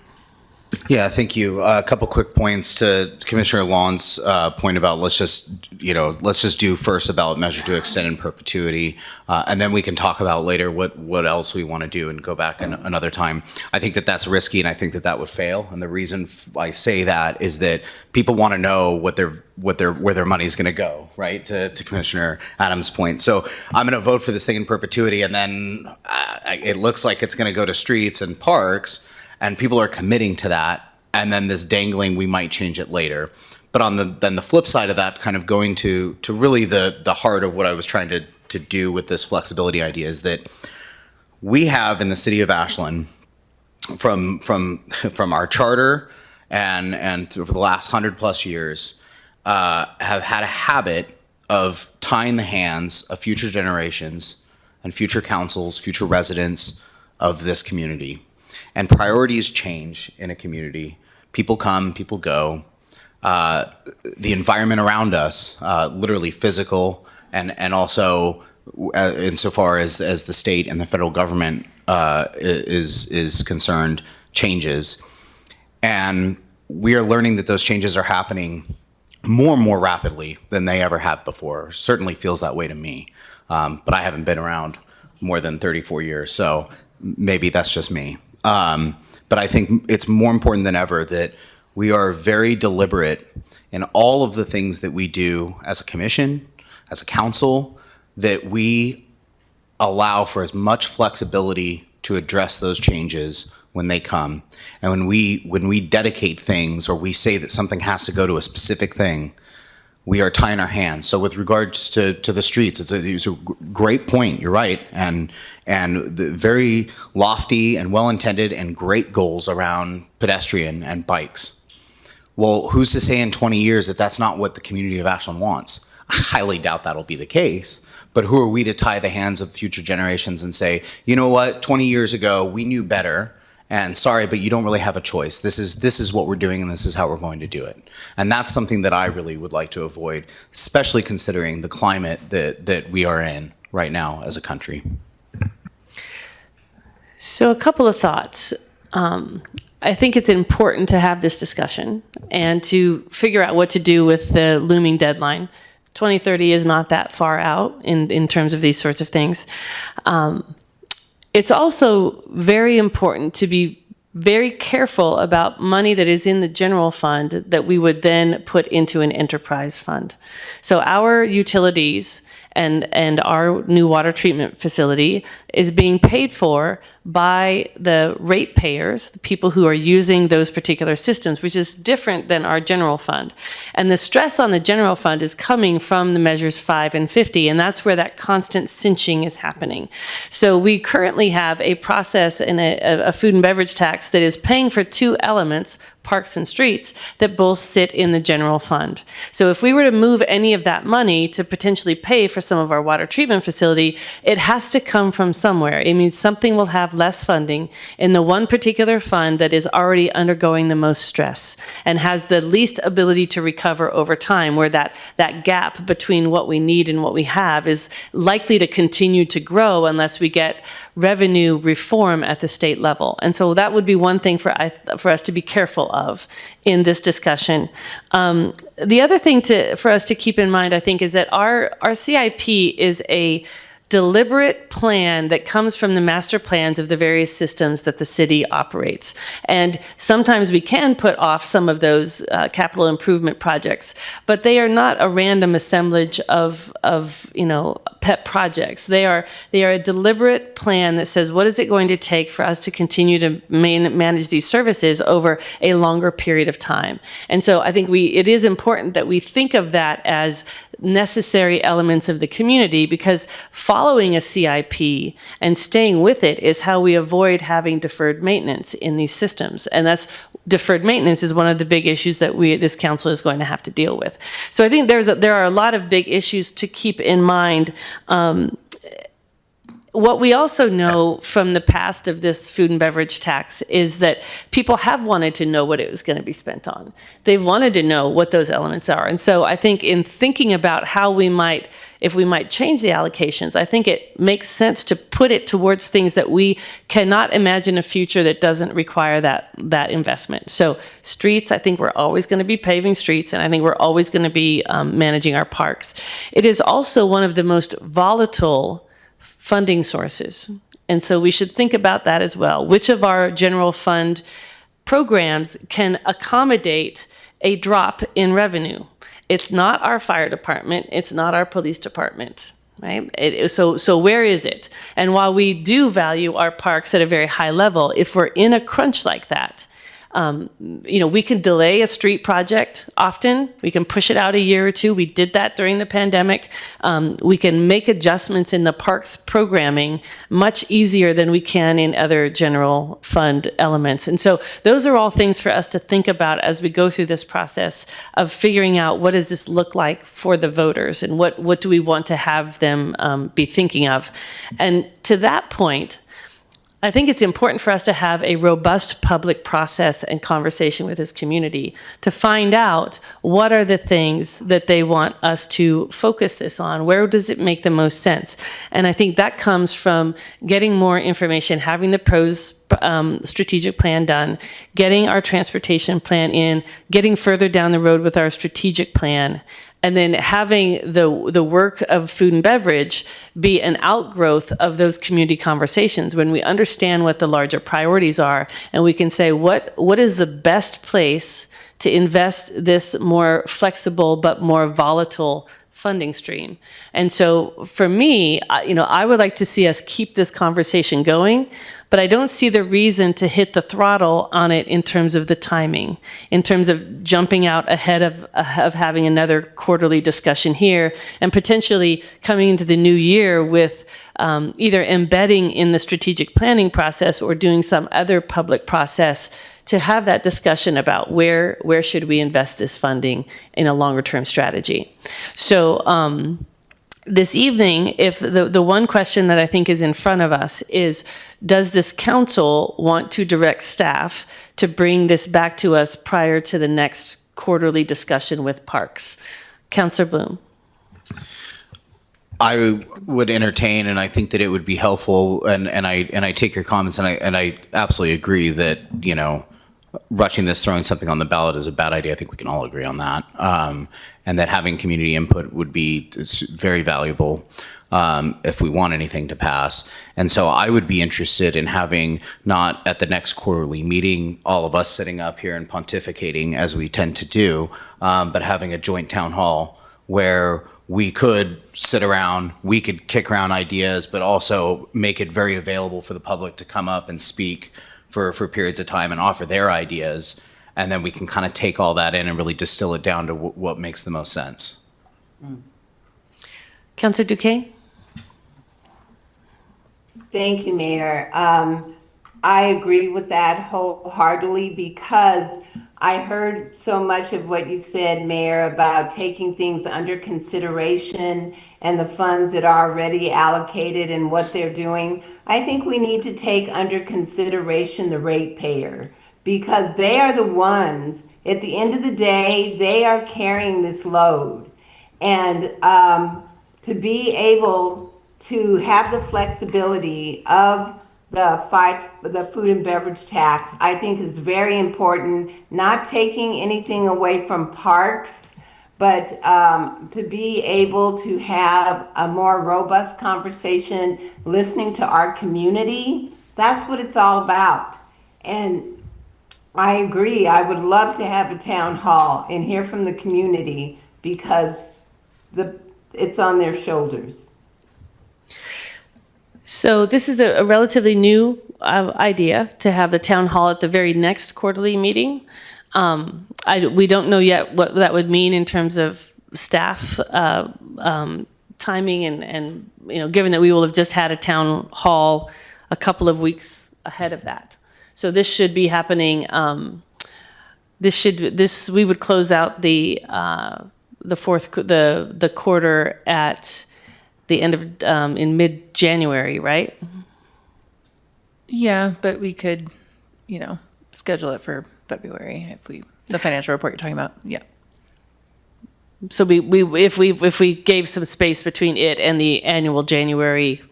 Yeah, thank you. A couple quick points to Commissioner Lon's point about let's just do first a ballot measure to extend in perpetuity, and then we can talk about later what else we want to do and go back another time. I think that's risky, and I think that would fail. And the reason I say that is that people want to know where their money is going to go, right? To Commissioner Adams' point. So I'm going to vote for this thing in perpetuity, and then it looks like it's going to go to streets and parks. And people are committing to that, and then this dangling, we might change it later. But on the flip side of that, kind of going to really the heart of what I was trying to do with this flexibility idea is that we have in the city of Ashland, from our charter and for the last 100+ years, have had a habit of tying the hands of future generations and future councils, future residents of this community. And priorities change in a community. People come, people go. The environment around us, literally physical, and also insofar as the state and the federal government is concerned, changes. And we are learning that those changes are happening more and more rapidly than they ever have before. Certainly feels that way to me. But I haven't been around more than 34 years, so maybe that's just me. But I think it's more important than ever that we are very deliberate in all of the things that we do as a commission, as a council, that we allow for as much flexibility to address those changes when they come. And when we dedicate things or we say that something has to go to a specific thing, we are tying our hands. So with regards to the streets, it's a great point. You're right, and the very lofty and well-intended and great goals around pedestrian and bikes. Well, who's to say in 20 years that that's not what the community of Ashland wants? I highly doubt that'll be the case. But who are we to tie the hands of future generations and say, you know what, 20 years ago we knew better, And sorry, but you don't really have a choice. This is what we're doing, and this is how we're going to do it. And that's something that I really would like to avoid, especially considering the climate that we are in right now as a country. So a couple of thoughts. I think it's important to have this discussion and to figure out what to do with the looming deadline. 2030 is not that far out in terms of these sorts of things. It's also very important to be very careful about money that is in the general fund that we would then put into an enterprise fund. So our utilities and our new water treatment facility is being paid for by the ratepayers, the people who are using those particular systems, which is different than our general fund. And the stress on the general fund is coming from the measures 5 and 50, and that's where that constant cinching is happening. So we currently have a process in a food and beverage tax that is paying for two elements, parks and streets, that both sit in the general fund. So if we were to move any of that money to potentially pay for some of our water treatment facility, it has to come from somewhere. It means something will have less funding in the one particular fund that is already undergoing the most stress and has the least ability to recover over time, where that gap between what we need and what we have is likely to continue to grow unless we get revenue reform at the state level. And so that would be one thing for us to be careful of in this discussion. The other thing for us to keep in mind, I think, is that our CIP is a deliberate plan that comes from the master plans of the various systems that the city operates. And sometimes we can put off some of those capital improvement projects, but they are not a random assemblage of pet projects. They are a deliberate plan that says, what is it going to take for us to continue to manage these services over a longer period of time? And so I think it is important that we think of that as necessary elements of the community, because following a CIP and staying with it is how we avoid having deferred maintenance in these systems. And deferred maintenance is one of the big issues that this council is going to have to deal with. So I think there are a lot of big issues to keep in mind. What we also know from the past of this food and beverage tax is that people have wanted to know what it was going to be spent on. They've wanted to know what those elements are. And so I think in thinking about how if we might change the allocations, I think it makes sense to put it towards things that we cannot imagine a future that doesn't require that investment. So streets, I think we're always going to be paving streets, and I think we're always going to be managing our parks. It is also one of the most volatile funding sources. And so we should think about that as well. Which of our general fund programs can accommodate a drop in revenue? It's not our fire department. It's not our police department, right? So where is it? And while we do value our parks at a very high level, if we're in a crunch like that, we can delay a street project often. We can push it out a year or two. We did that during the pandemic. We can make adjustments in the parks programming much easier than we can in other general fund elements. And so those are all things for us to think about as we go through this process of figuring out what does this look like for the voters and what do we want to have them be thinking of. And to that point, I think it's important for us to have a robust public process and conversation with this community to find out what are the things that they want us to focus this on. Where does it make the most sense? And I think that comes from getting more information, having the pros strategic plan done, getting our transportation plan in, getting further down the road with our strategic plan, and then having the work of food and beverage be an outgrowth of those community conversations when we understand what the larger priorities are, and we can say what is the best place to invest this more flexible but more volatile funding stream. And so for me, I would like to see us keep this conversation going, but I don't see the reason to hit the throttle on it in terms of the timing, in terms of jumping out ahead of having another quarterly discussion here and potentially coming into the new year with either embedding in the strategic planning process or doing some other public process to have that discussion about where should we invest this funding in a longer term strategy. So this evening, if the one question that I think is in front of us is, does this council want to direct staff to bring this back to us prior to the next quarterly discussion with Parks? Councilor Bloom. I would entertain, and I think that it would be helpful, and I take your comments, and I absolutely agree that, you know, rushing this, throwing something on the ballot is a bad idea. I think we can all agree on that. And that having community input would be very valuable if we want anything to pass. And so I would be interested in having, not at the next quarterly meeting, all of us sitting up here and pontificating as we tend to do, but having a joint town hall where we could sit around, we could kick around ideas, but also make it very available for the public to come up and speak for periods of time and offer their ideas. And then we can kind of take all that in and really distill it down to what makes the most sense. Councilor Duquesne? Thank you, Mayor. I agree with that wholeheartedly because I heard so much of what you said, Mayor, about taking things under consideration and the funds that are already allocated and what they're doing. I think we need to take under consideration the ratepayer because they are the ones, at the end of the day, they are carrying this load. And to be able to have the flexibility of the food and beverage tax, I think is very important, not taking anything away from parks, but to be able to have a more robust conversation, listening to our community. That's what it's all about. And I agree, I would love to have a town hall and hear from the community because it's on their shoulders. So this is a relatively new idea to have the town hall at the very next quarterly meeting. We don't know yet what that would mean in terms of staff timing and you know, given that we will have just had a town hall a couple of weeks ahead of that. So this should be happening. We would close out the quarter at the end of in mid-January, right? Yeah, but we could, you know, schedule it for February the financial report you're talking about. Yeah. So if we gave some space between it and the annual January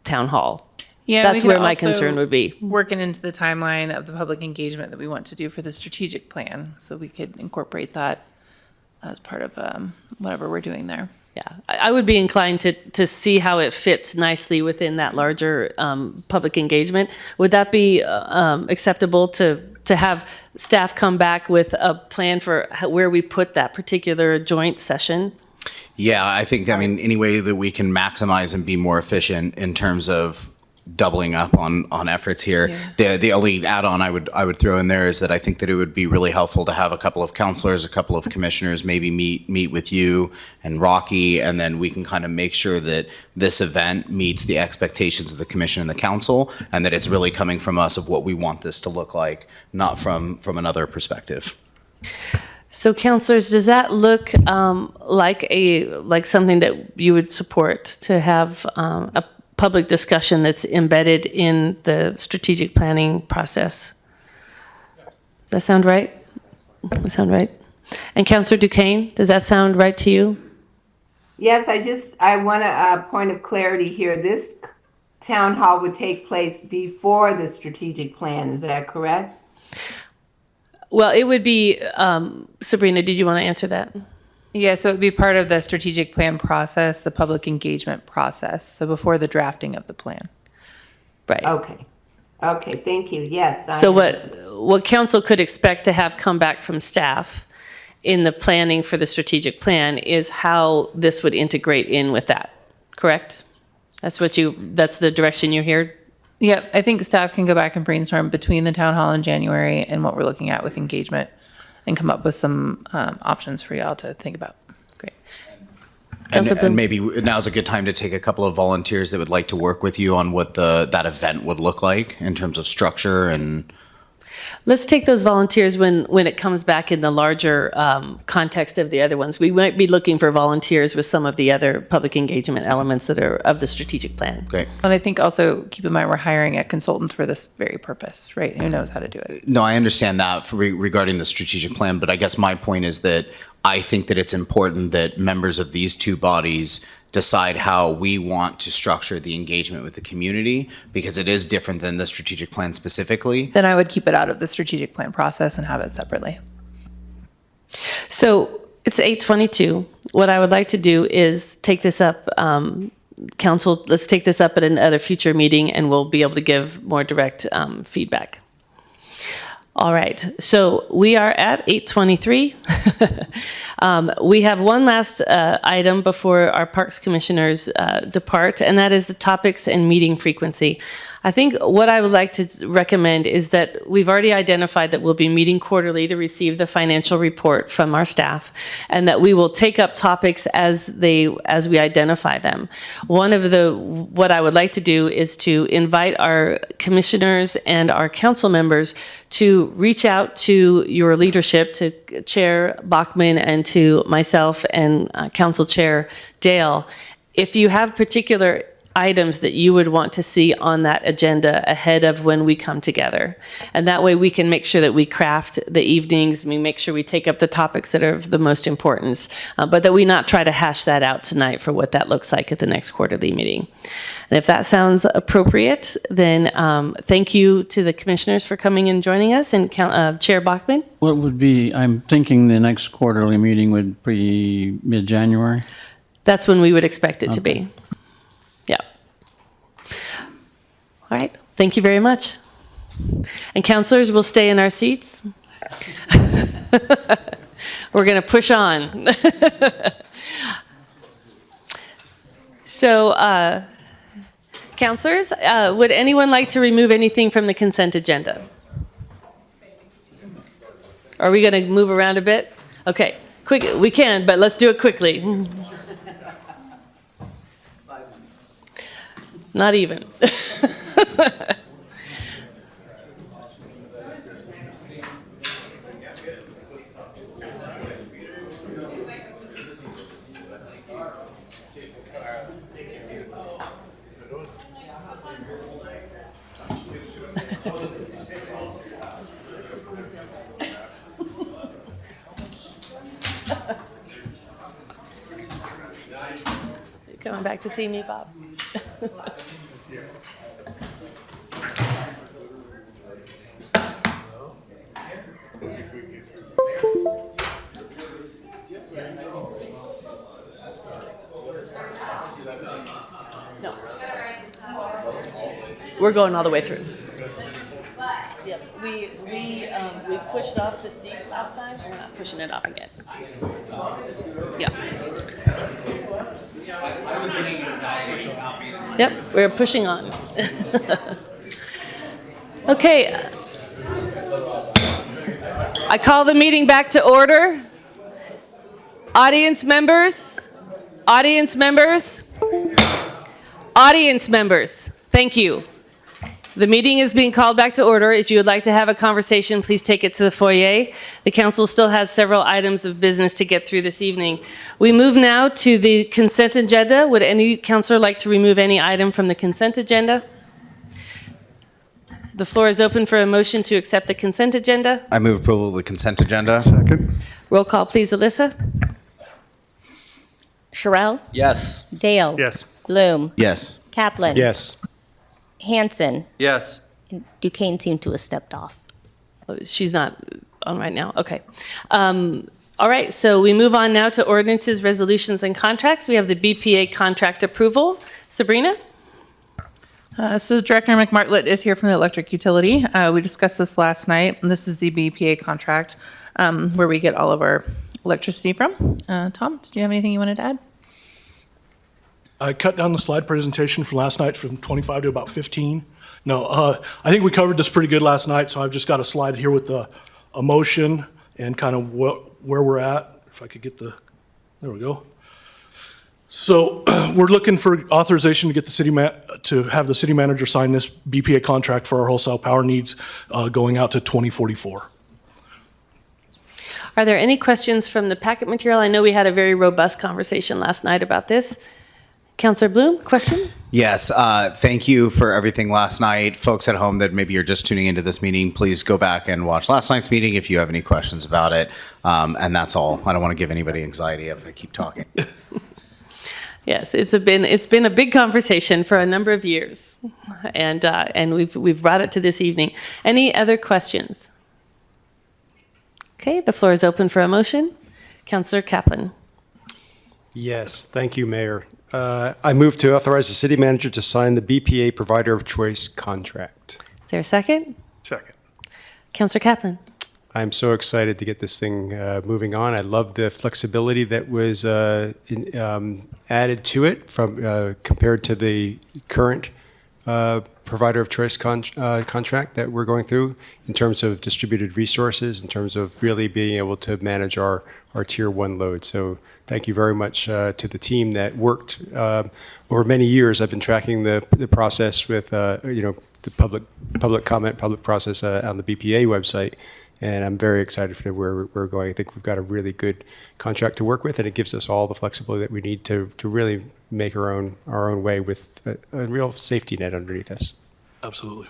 town hall. Yeah, that's where my concern would be. Working into the timeline of the public engagement that we want to do for the strategic plan, so we could incorporate that as part of whatever we're doing there. Yeah, I would be inclined to see how it fits nicely within that larger public engagement. Would that be acceptable to have staff come back with a plan for where we put that particular joint session? Yeah, I think, I mean, any way that we can maximize and be more efficient in terms of doubling up on efforts here. Yeah. The only add-on I would throw in there is that I think that it would be really helpful to have a couple of counselors, a couple of commissioners, maybe meet with you and Rocky, and then we can kind of make sure that this event meets the expectations of the commission and the council, and that it's really coming from us of what we want this to look like, not from another perspective. So, councilors, does that look like something that you would support to have a public discussion that's embedded in the strategic planning process? Does that sound right? That sound right? And Councilor Duquesne, does that sound right to you? Yes, I want a point of clarity here. This town hall would take place before the strategic plan, is that correct? Well, it would be, Sabrina, did you want to answer that? Yeah, so it would be part of the strategic plan process, the public engagement process, so before the drafting of the plan. Right. Okay, thank you. Yes. So what council could expect to have come back from staff in the planning for the strategic plan is how this would integrate in with that, correct? That's the direction you hear? Yep, I think staff can go back and brainstorm between the town hall in January and what we're looking at with engagement, and come up with some options for y'all to think about. Great. And maybe now's a good time to take a couple of volunteers that would like to work with you on what that event would look like in terms of structure and. Let's take those volunteers when it comes back in the larger context of the other ones. We might be looking for volunteers with some of the other public engagement elements that are of the strategic plan. Great. And I think also keep in mind, we're hiring a consultant for this very purpose, right? Who knows how to do it? No, I understand that regarding the strategic plan, but I guess my point is that I think that it's important that members of these two bodies decide how we want to structure the engagement with the community, because it is different than the strategic plan specifically. Then I would keep it out of the strategic plan process and have it separately. So it's 8:22. What I would like to do is take this up, council, let's take this up at a future meeting and we'll be able to give more direct feedback. All right, so we are at 8:23. We have one last item before our Parks Commissioners depart, and that is the topics and meeting frequency. I think what I would like to recommend is that we've already identified that we'll be meeting quarterly to receive the financial report from our staff, and that we will take up topics as we identify them. What I would like to do is to invite our commissioners and our council members to reach out to your leadership, to Chair Bachman and to myself and Council Chair Dale. If you have particular items that you would want to see on that agenda ahead of when we come together. And that way we can make sure that we craft the evenings, we make sure we take up the topics that are of the most importance, but that we not try to hash that out tonight for what that looks like at the next quarterly meeting. And if that sounds appropriate, then thank you to the commissioners for coming and joining us, and Chair Bachman. What would be, I'm thinking the next quarterly meeting would be mid-January? That's when we would expect it to be. Yeah. All right. Thank you very much. And counselors, we'll stay in our seats. We're going to push on. So, counselors, would anyone like to remove anything from the consent agenda? Are we going to move around a bit? Okay. Quick, we can, but let's do it quickly. Not even. You coming back to see me, Bob? No. We're going all the way through. Yep. We pushed off the seats last time, and we're not pushing it off again. Yeah. Yep, we're pushing on. Okay. I call the meeting back to order. Audience members, audience members, audience members, thank you. The meeting is being called back to order. If you would like to have a conversation, please take it to the foyer. The council still has several items of business to get through this evening. We move now to the consent agenda. Would any councilor like to remove any item from the consent agenda? The floor is open for a motion to accept the consent agenda. I move approval of the consent agenda. Second. Roll call, please, Alyssa. Sherrill? Yes. Dale? Yes. Bloom? Yes. Kaplan? Yes. Hanson? Yes. And Duquesne seemed to have stepped off. She's not on right now. Okay. All right, so we move on now to ordinances, resolutions, and contracts. We have the BPA Contract Approval. Sabrina? So Director McMartlet is here from the electric utility. We discussed this last night, and this is the BPA contract where we get all of our electricity from. Tom, did you have anything you wanted to add? I cut down the slide presentation from last night from 25 to about 15. No, I think we covered this pretty good last night, so I've just got a slide here with a motion and kind of where we're at. If I could get there we go. So we're looking for authorization to get the to have the city manager sign this BPA contract for our wholesale power needs going out to 2044. Are there any questions from the packet material? I know we had a very robust conversation last night about this. Councilor Bloom, question? Yes, thank you for everything last night. Folks at home that maybe you're just tuning into this meeting, please go back and watch last night's meeting if you have any questions about it. And that's all. I don't want to give anybody anxiety if I keep talking. Yes, it's been a big conversation for a number of years, and we've brought it to this evening. Any other questions? Okay, the floor is open for a motion. Councillor Kaplan. Yes, thank you, Mayor. I move to authorize the city manager to sign the BPA Provider of Choice contract. Is there a second? Second. Councillor Kaplan. I'm so excited to get this thing moving on. I love the flexibility that was added to it from compared to the current provider of choice contract that we're going through in terms of distributed resources, in terms of really being able to manage our tier one load. So thank you very much to the team that worked over many years. I've been tracking the process with the public comment, public process on the BPA website. And I'm very excited for where we're going. I think we've got a really good contract to work with, and it gives us all the flexibility that we need to really make our own way with a real safety net underneath us. Absolutely.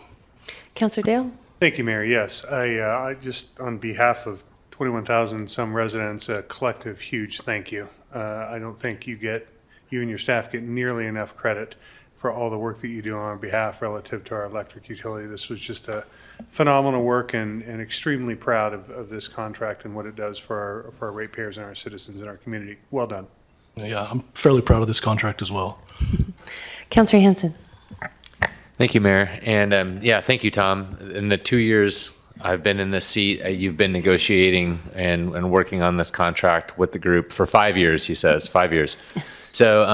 Councillor Dale. Thank you, Mayor. Yes, I just, on behalf of 21,000 some residents, a collective huge thank you. I don't think you and your staff get nearly enough credit for all the work that you do on our behalf relative to our electric utility. This was just a phenomenal work, and extremely proud of this contract and what it does for our ratepayers and our citizens in our community. Well done. Yeah, I'm fairly proud of this contract as well. Councillor Hanson. Thank you, Mayor. And yeah, thank you, Tom. In the 2 years I've been in this seat, you've been negotiating and working on this contract with the group for 5 years, he says, 5 years. So,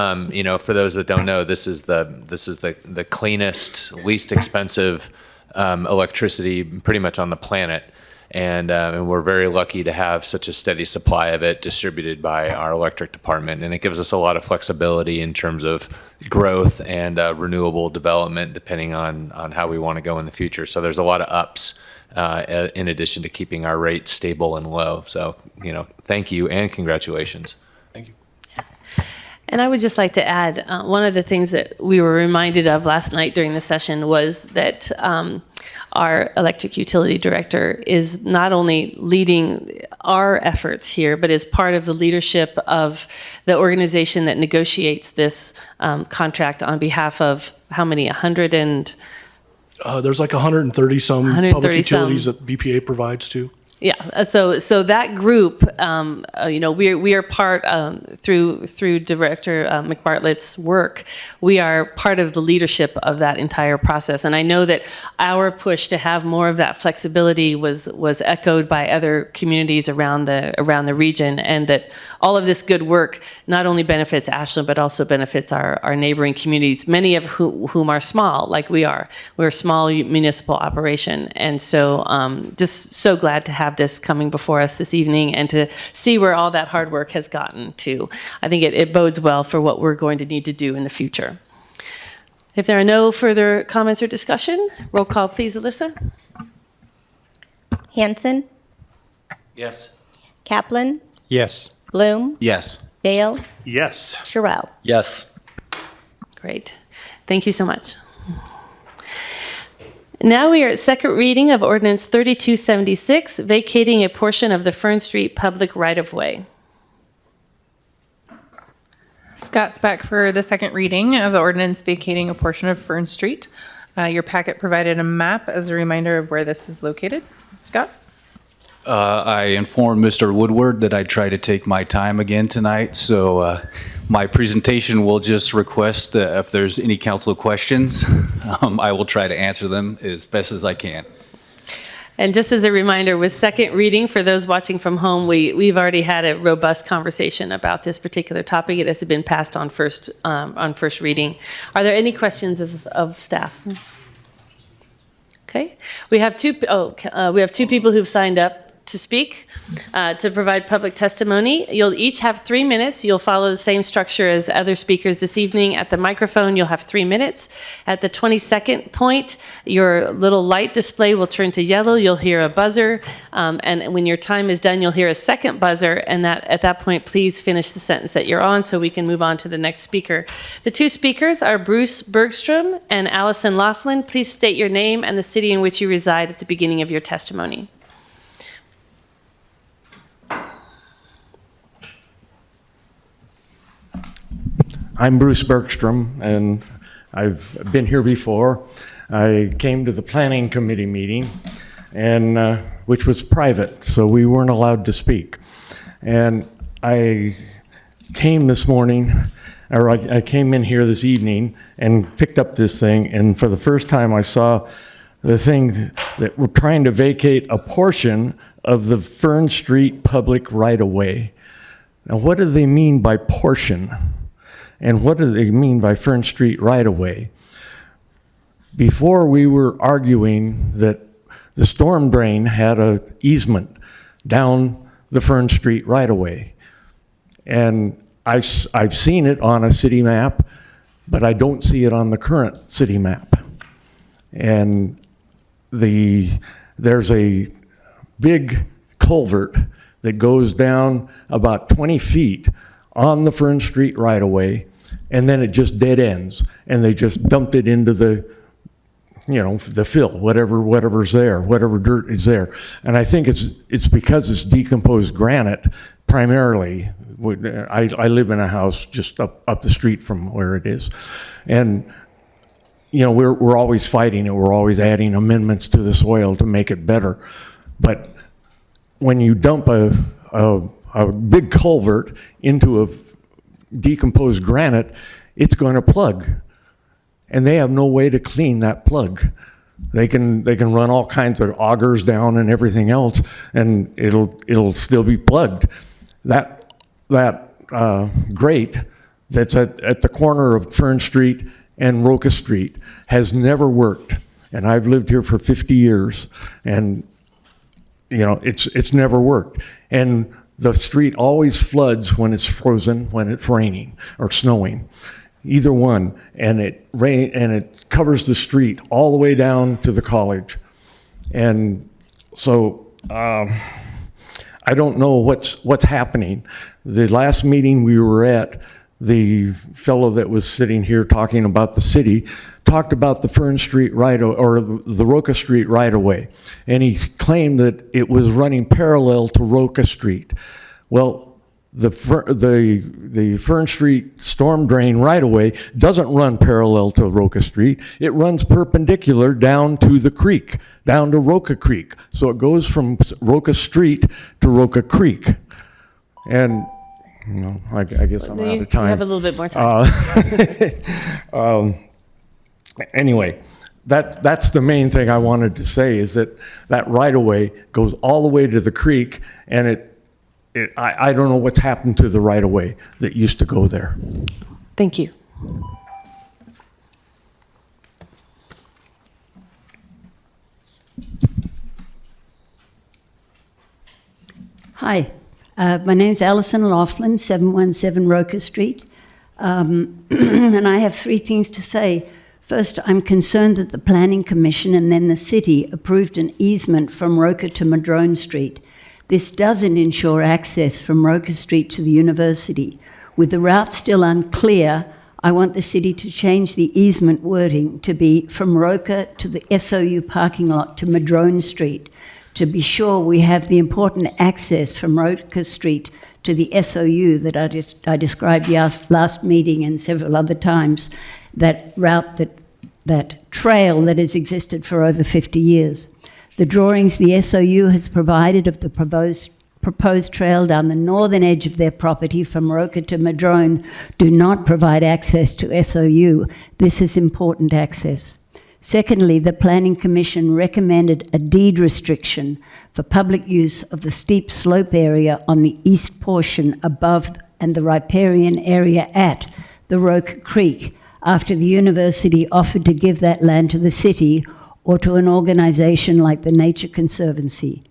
for those that don't know, this is the cleanest, least expensive electricity pretty much on the planet. And we're very lucky to have such a steady supply of it distributed by our electric department. And it gives us a lot of flexibility in terms of growth and renewable development, depending on how we want to go in the future. So there's a lot of ups in addition to keeping our rates stable and low. So, thank you and congratulations. Thank you. And I would just like to add, one of the things that we were reminded of last night during the session was that our electric utility director is not only leading our efforts here, but is part of the leadership of the organization that negotiates this contract on behalf of how many, 100 and... There's like 130 some 130 public utilities some. that BPA provides to. Yeah, so that group, we are part through Director McBartlett's work. We are part of the leadership of that entire process, and I know that our push to have more of that flexibility was echoed by other communities around the region, and that all of this good work not only benefits Ashland but also benefits our neighboring communities, many of whom are small, like we are. We're a small municipal operation, and so just so glad to have this coming before us this evening and to see where all that hard work has gotten to. I think it bodes well for what we're going to need to do in the future. If there are no further comments or discussion, roll call please, Alyssa. Hanson, Yes. Kaplan, Yes. Bloom, Yes. Dale, Yes. Sherrill. Yes. Great. Thank you so much. Now we are at second reading of Ordinance 3276, vacating a portion of the Fern Street public right-of-way. Scott's back for the second reading of the ordinance vacating a portion of Fern Street. Your packet provided a map as a reminder of where this is located. Scott? I informed Mr. Woodward that I'd try to take my time again tonight, so my presentation will just request if there's any council questions, I will try to answer them as best as I can. And just as a reminder, with second reading, for those watching from home, we've already had a robust conversation about this particular topic. It has been passed on first reading. Are there any questions of staff? Okay, we have two people who've signed up to speak, to provide public testimony. You'll each have 3 minutes. You'll follow the same structure as other speakers this evening. At the microphone, you'll have 3 minutes. At the 22nd point, your little light display will turn to yellow. You'll hear a buzzer, and when your time is done, you'll hear a second buzzer, and at that point, please finish the sentence that you're on so we can move on to the next speaker. The two speakers are Bruce Bergstrom and Allison Laughlin. Please state your name and the city in which you reside at the beginning of your testimony. I'm Bruce Bergstrom, and I've been here before. I came to the Planning Committee meeting, and which was private, so we weren't allowed to speak. And I came this morning, or I came in here this evening and picked up this thing, and for the first time I saw the thing that we're trying to vacate a portion of the Fern Street public right-of-way. Now, what do they mean by portion? And what do they mean by Fern Street right-of-way? Before, we were arguing that the storm drain had an easement down the Fern Street right-of-way. And I've seen it on a city map, but I don't see it on the current city map. And there's a big culvert that goes down about 20 feet on the Fern Street right-of-way, and then it just dead ends, and they just dumped it into the fill, whatever's there, whatever dirt is there. And I think it's because it's decomposed granite primarily. I live in a house just up the street from where it is, and we're always fighting it. We're always adding amendments to the soil to make it better. But when you dump a big culvert into a decomposed granite, it's going to plug, and they have no way to clean that plug. They can run all kinds of augers down and everything else, and it'll still be plugged. That grate that's at the corner of Fern Street and Roca Street has never worked, and I've lived here for 50 years, and it's never worked. And the street always floods when it's frozen, when it's raining or snowing, either one, and it covers the street all the way down to the college. And so I don't know what's happening. The last meeting we were at, the fellow that was sitting here talking about the city talked about the Fern Street or the Roca Street right-of-way, and he claimed that it was running parallel to Roca Street. Well, the Fern Street storm drain right-of-way doesn't run parallel to Roca Street. It runs perpendicular down to the creek, down to Roca Creek. So it goes from Roca Street to Roca Creek. And I guess I'm out of time. You have a little bit more time. Anyway, that's the main thing I wanted to say, is that right-of-way goes all the way to the creek, and I don't know what's happened to the right-of-way that used to go there. Thank you. Hi, my name's Allison Laughlin, 717 Roca Street, and I have 3 things to say. First, I'm concerned that the Planning Commission and then the city approved an easement from Roca to Madrone Street. This doesn't ensure access from Roca Street to the university. With the route still unclear, I want the city to change the easement wording to be from Roca to the SOU parking lot to Madrone Street, to be sure we have the important access from Roca Street to the SOU that I described last meeting and several other times, that route, that trail that has existed for over 50 years. The drawings the SOU has provided of the proposed trail down the northern edge of their property from Roca to Madrone do not provide access to SOU. This is important access. Secondly, the Planning Commission recommended a deed restriction for public use of the steep slope area on the east portion above and the riparian area at the Roca Creek, after the university offered to give that land to the city or to an organization like the Nature Conservancy.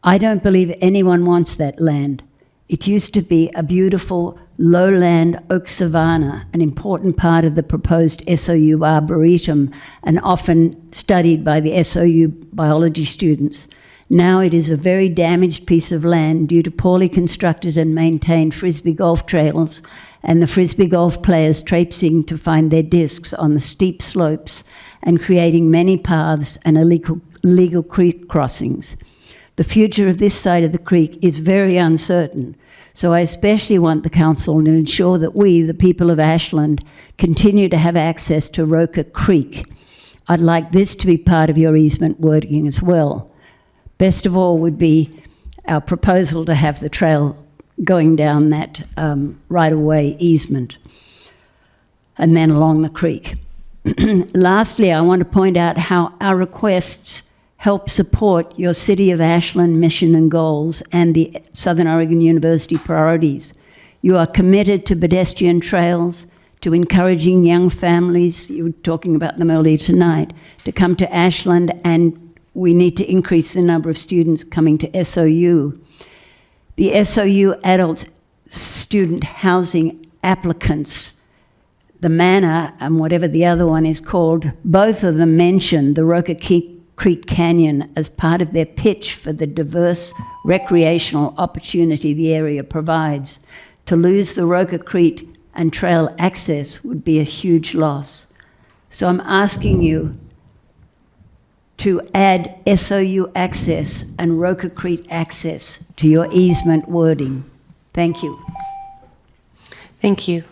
I don't believe anyone wants that land. It used to be a beautiful lowland oak savanna, an important part of the proposed SOU Arboretum and often studied by the SOU biology students. Now it is a very damaged piece of land due to poorly constructed and maintained frisbee golf trails and the frisbee golf players traipsing to find their discs on the steep slopes and creating many paths and illegal creek crossings. The future of this side of the creek is very uncertain, so I especially want the council to ensure that we, the people of Ashland, continue to have access to Roker Creek. I'd like this to be part of your easement wording as well. Best of all would be our proposal to have the trail going down that right-of-way easement and then along the creek. Lastly, I want to point out how our requests help support your City of Ashland mission and goals and the Southern Oregon University priorities. You are committed to pedestrian trails, to encouraging young families, you were talking about them earlier tonight, to come to Ashland, and we need to increase the number of students coming to SOU. The SOU adult student housing applicants, the Manor and whatever the other one is called, both of them mentioned the Roker Creek Canyon as part of their pitch for the diverse recreational opportunity the area provides. To lose the Roker Creek and trail access would be a huge loss. So I'm asking you to add SOU access and Roker Creek access to your easement wording. Thank you. Thank you.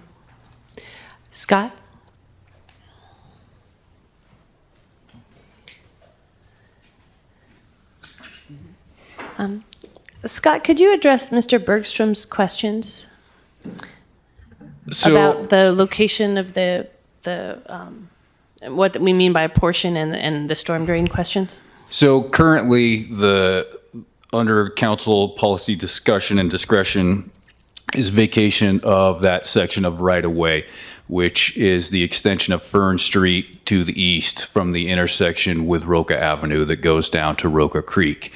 Scott? Scott, could you address Mr. Bergstrom's questions about the location of the what we mean by a portion and the storm drain questions? So currently, under council policy discussion and discretion is vacation of that section of right-of-way, which is the extension of Fern Street to the east from the intersection with Roca Avenue that goes down to Roca Creek.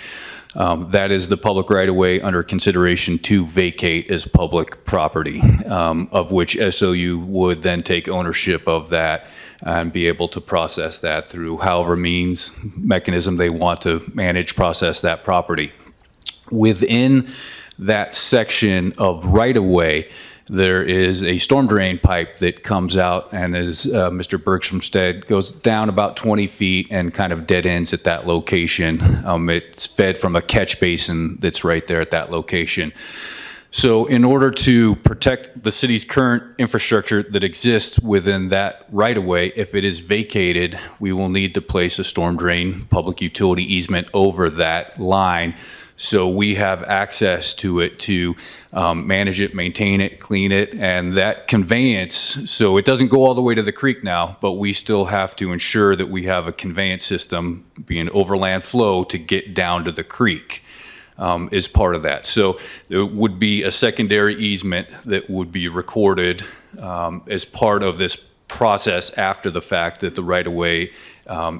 That is the public right-of-way under consideration to vacate as public property, of which SOU would then take ownership of that and be able to process that through however mechanism they want to process that property. Within that section of right-of-way, there is a storm drain pipe that comes out and, as Mr. Bergstrom said, goes down about 20 feet and kind of dead ends at that location. It's fed from a catch basin that's right there at that location. So in order to protect the city's current infrastructure that exists within that right-of-way, if it is vacated, we will need to place a storm drain public utility easement over that line, so we have access to it to manage it, maintain it, clean it, and that conveyance, so it doesn't go all the way to the creek now, but we still have to ensure that we have a conveyance system, being overland flow, to get down to the creek. Is part of that. So there would be a secondary easement that would be recorded as part of this process after the fact that the right-of-way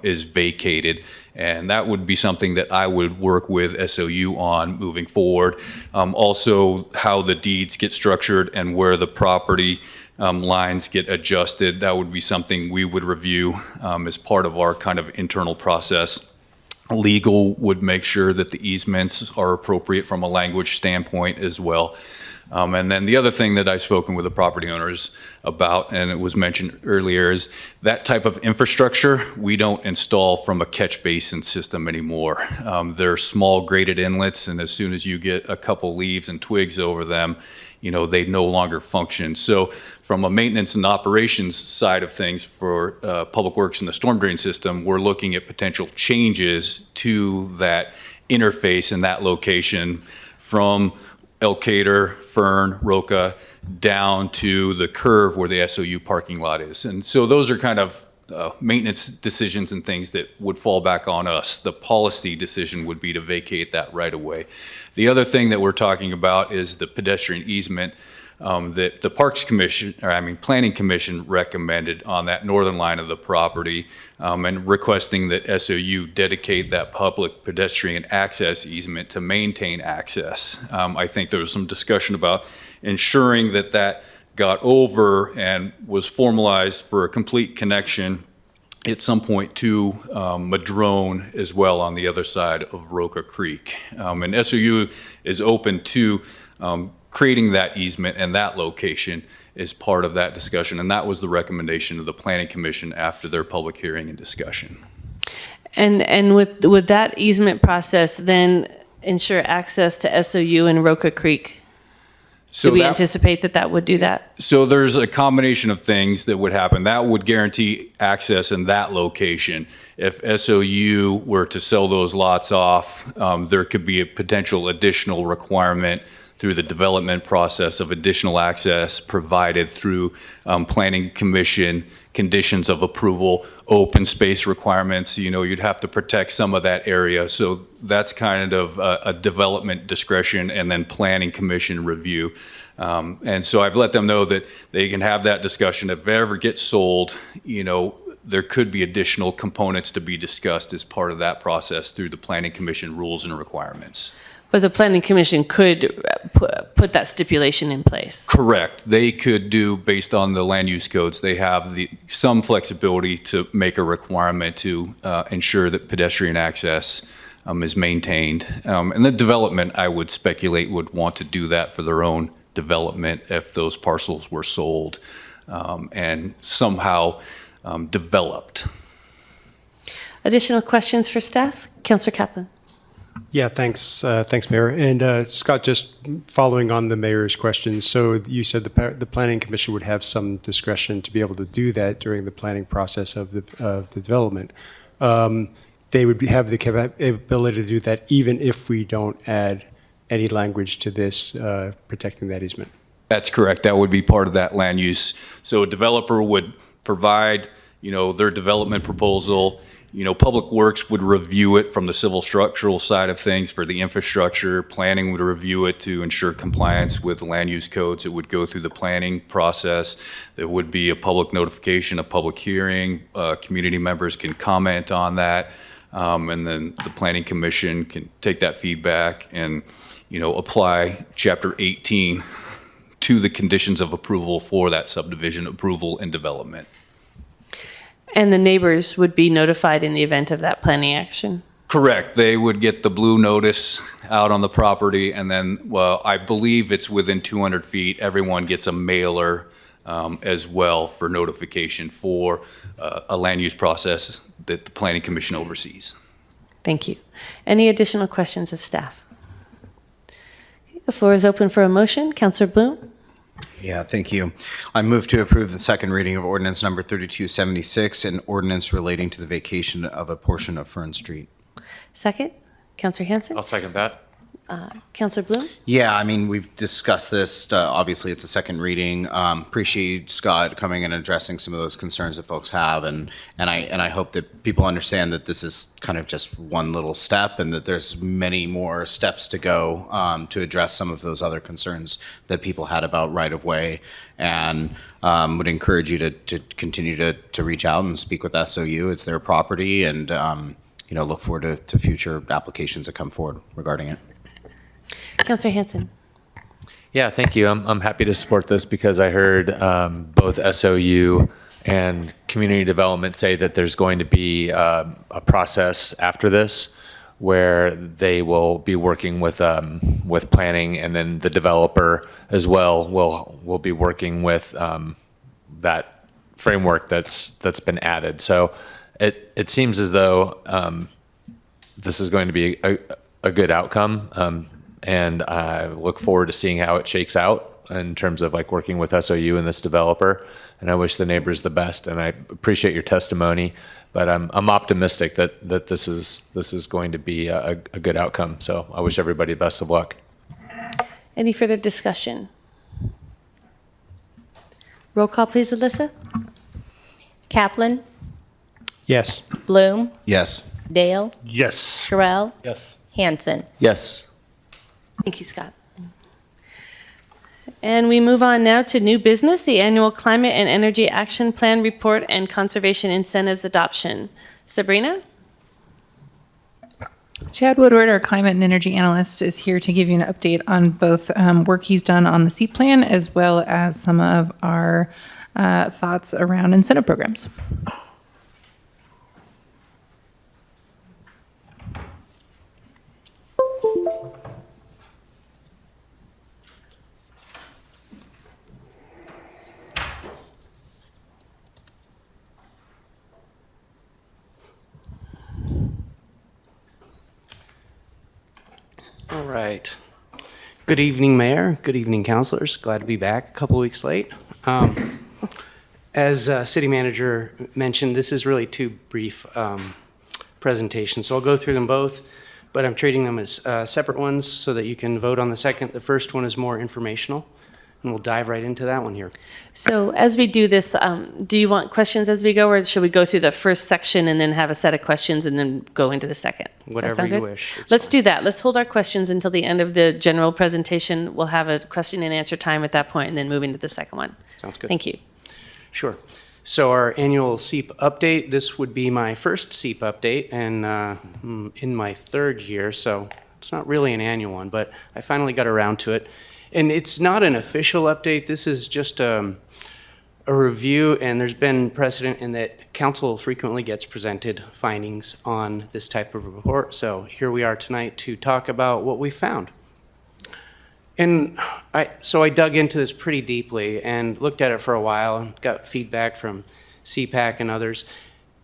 is vacated. And that would be something that I would work with SOU on moving forward. Also, how the deeds get structured and where the property lines get adjusted, that would be something we would review as part of our kind of internal process. Legal would make sure that the easements are appropriate from a language standpoint as well. And then the other thing that I've spoken with the property owners about, and it was mentioned earlier, is that type of infrastructure we don't install from a catch basin system anymore. They're small graded inlets, and as soon as you get a couple leaves and twigs over them, they no longer function. So from a maintenance and operations side of things for Public Works and the storm drain system, we're looking at potential changes to that interface in that location from Elkader, Fern, Roca, down to the curve where the SOU parking lot is. And so those are kind of maintenance decisions and things that would fall back on us. The policy decision would be to vacate that right away. The other thing that we're talking about is the pedestrian easement that the Planning Commission recommended on that northern line of the property, and requesting that SOU dedicate that public pedestrian access easement to maintain access. I think there was some discussion about ensuring that that got over and was formalized for a complete connection at some point to Madrone as well on the other side of Roca Creek. And SOU is open to creating that easement and that location is part of that discussion. And that was the recommendation of the Planning Commission after their public hearing and discussion. And would that easement process then ensure access to SOU and Roca Creek? So do we that- anticipate that that would do that? So there's a combination of things that would happen. That would guarantee access in that location. If SOU were to sell those lots off, there could be a potential additional requirement through the development process of additional access provided through Planning Commission conditions of approval, open space requirements. You know, you'd have to protect some of that area. So that's kind of a development discretion and then Planning Commission review. And so I've let them know that they can have that discussion. If it ever gets sold, you know, there could be additional components to be discussed as part of that process through the Planning Commission rules and requirements. But the Planning Commission could put that stipulation in place. Correct. They could do, based on the land use codes, they have some flexibility to make a requirement to ensure that pedestrian access is maintained. And the development, I would speculate, would want to do that for their own development if those parcels were sold and somehow developed. Additional questions for staff? Councillor Kaplan. Yeah, thanks, Mayor. And Scott, just following on the mayor's question, so you said the Planning Commission would have some discretion to be able to do that during the planning process of the development. They would have the capability to do that even if we don't add any language to this protecting that easement. That's correct. That would be part of that land use. So a developer would provide, you know, their development proposal. You know, Public Works would review it from the civil structural side of things for the infrastructure. Planning would review it to ensure compliance with land use codes. It would go through the planning process. There would be a public notification, a public hearing. Community members can comment on that. And then the Planning Commission can take that feedback and, you know, apply Chapter 18 to the conditions of approval for that subdivision approval and development. And the neighbors would be notified in the event of that planning action? Correct. They would get the blue notice out on the property, and then, well, I believe it's within 200 feet. Everyone gets a mailer as well for notification for a land use process that the Planning Commission oversees. Thank you. Any additional questions of staff? Okay, the floor is open for a motion. Councillor Bloom? Yeah, thank you. I move to approve the second reading of ordinance number 3276, an ordinance relating to the vacation of a portion of Fern Street. Second? Councillor Hanson? I'll second that. Councillor Bloom? Yeah, I mean, we've discussed this. Obviously, it's a second reading. Appreciate Scott coming and addressing some of those concerns that folks have, and I hope that people understand that this is kind of just one little step, and that there's many more steps to go to address some of those other concerns that people had about right of way, and would encourage you to continue to reach out and speak with SOU. It's their property, and you know, look forward to future applications that come forward regarding it. Councillor Hanson? Yeah, thank you. I'm happy to support this because I heard both SOU and community development say that there's going to be a process after this where they will be working with planning, and then the developer as well will be working with that framework that's been added. So it seems as though this is going to be a good outcome. And I look forward to seeing how it shakes out in terms of like working with SOU and this developer. And I wish the neighbors the best. And I appreciate your testimony, but I'm optimistic that this is going to be a good outcome. So I wish everybody best of luck. Any further discussion? Roll call, please, Alyssa. Kaplan, Yes. Bloom, Yes. Dale, Yes. Terrell, Yes. Hanson. Yes. Thank you, Scott. And we move on now to new business, the annual Climate and Energy Action Plan Report and Conservation Incentives Adoption. Sabrina? Chad Woodward, our climate and energy analyst, is here to give you an update on both work he's done on the SEEP plan as well as some of our thoughts around incentive programs. All right. Good evening, Mayor. Good evening, councilors. Glad to be back a couple weeks late. As City Manager mentioned, this is really two brief presentations, so I'll go through them both, but I'm treating them as separate ones so that you can vote on the second. The first one is more informational, and we'll dive right into that one here. So as we do this, do you want questions as we go, or should we go through the first section and then have a set of questions and then go into the second? Does that Whatever sound you good? wish. It's Let's do that. Let's hold our questions until the end of the general presentation. We'll have a question and answer time at that point and then move into the second one. Sounds good. Thank you. Sure. So our annual SEEP update, this would be my first SEEP update and in my third year, so it's not really an annual one, but I finally got around to it. And it's not an official update. This is just a review, and there's been precedent in that council frequently gets presented findings on this type of report. So here we are tonight to talk about what we found. And so I dug into this pretty deeply and looked at it for a while and got feedback from CPAC and others.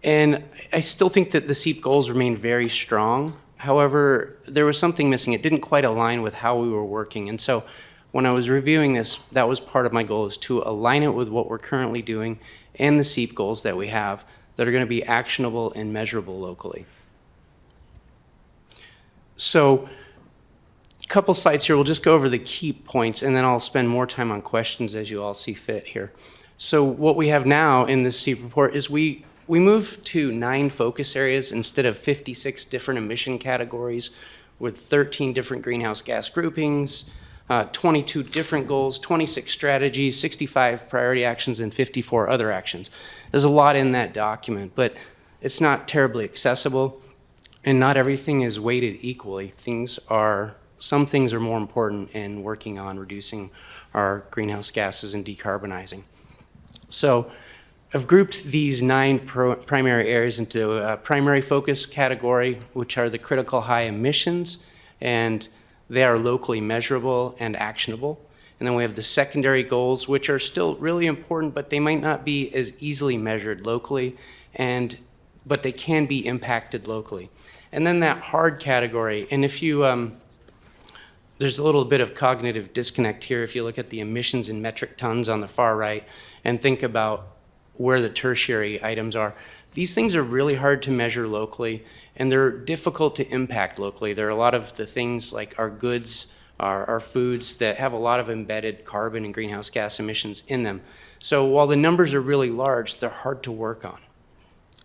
And I still think that the SEEP goals remain very strong. However, there was something missing. It didn't quite align with how we were working. And so when I was reviewing this, that was part of my goal, is to align it with what we're currently doing and the SEEP goals that we have that are going to be actionable and measurable locally. So a couple slides here. We'll just go over the key points, and then I'll spend more time on questions as you all see fit here. So what we have now in this SEEP report is we moved to 9 focus areas instead of 56 different emission categories with 13 different greenhouse gas groupings, 22 different goals, 26 strategies, 65 priority actions, and 54 other actions. There's a lot in that document, but it's not terribly accessible, and not everything is weighted equally. Some things are more important in working on reducing our greenhouse gases and decarbonizing. So I've grouped these 9 primary areas into a primary focus category, which are the critical high emissions, and they are locally measurable and actionable. And then we have the secondary goals, which are still really important, but they might not be as easily measured locally, but they can be impacted locally. And then that hard category, and if you, there's a little bit of cognitive disconnect here if you look at the emissions in metric tons on the far right and think about where the tertiary items are. These things are really hard to measure locally, and they're difficult to impact locally. There are a lot of the things like our goods, our foods that have a lot of embedded carbon and greenhouse gas emissions in them. So while the numbers are really large, they're hard to work on.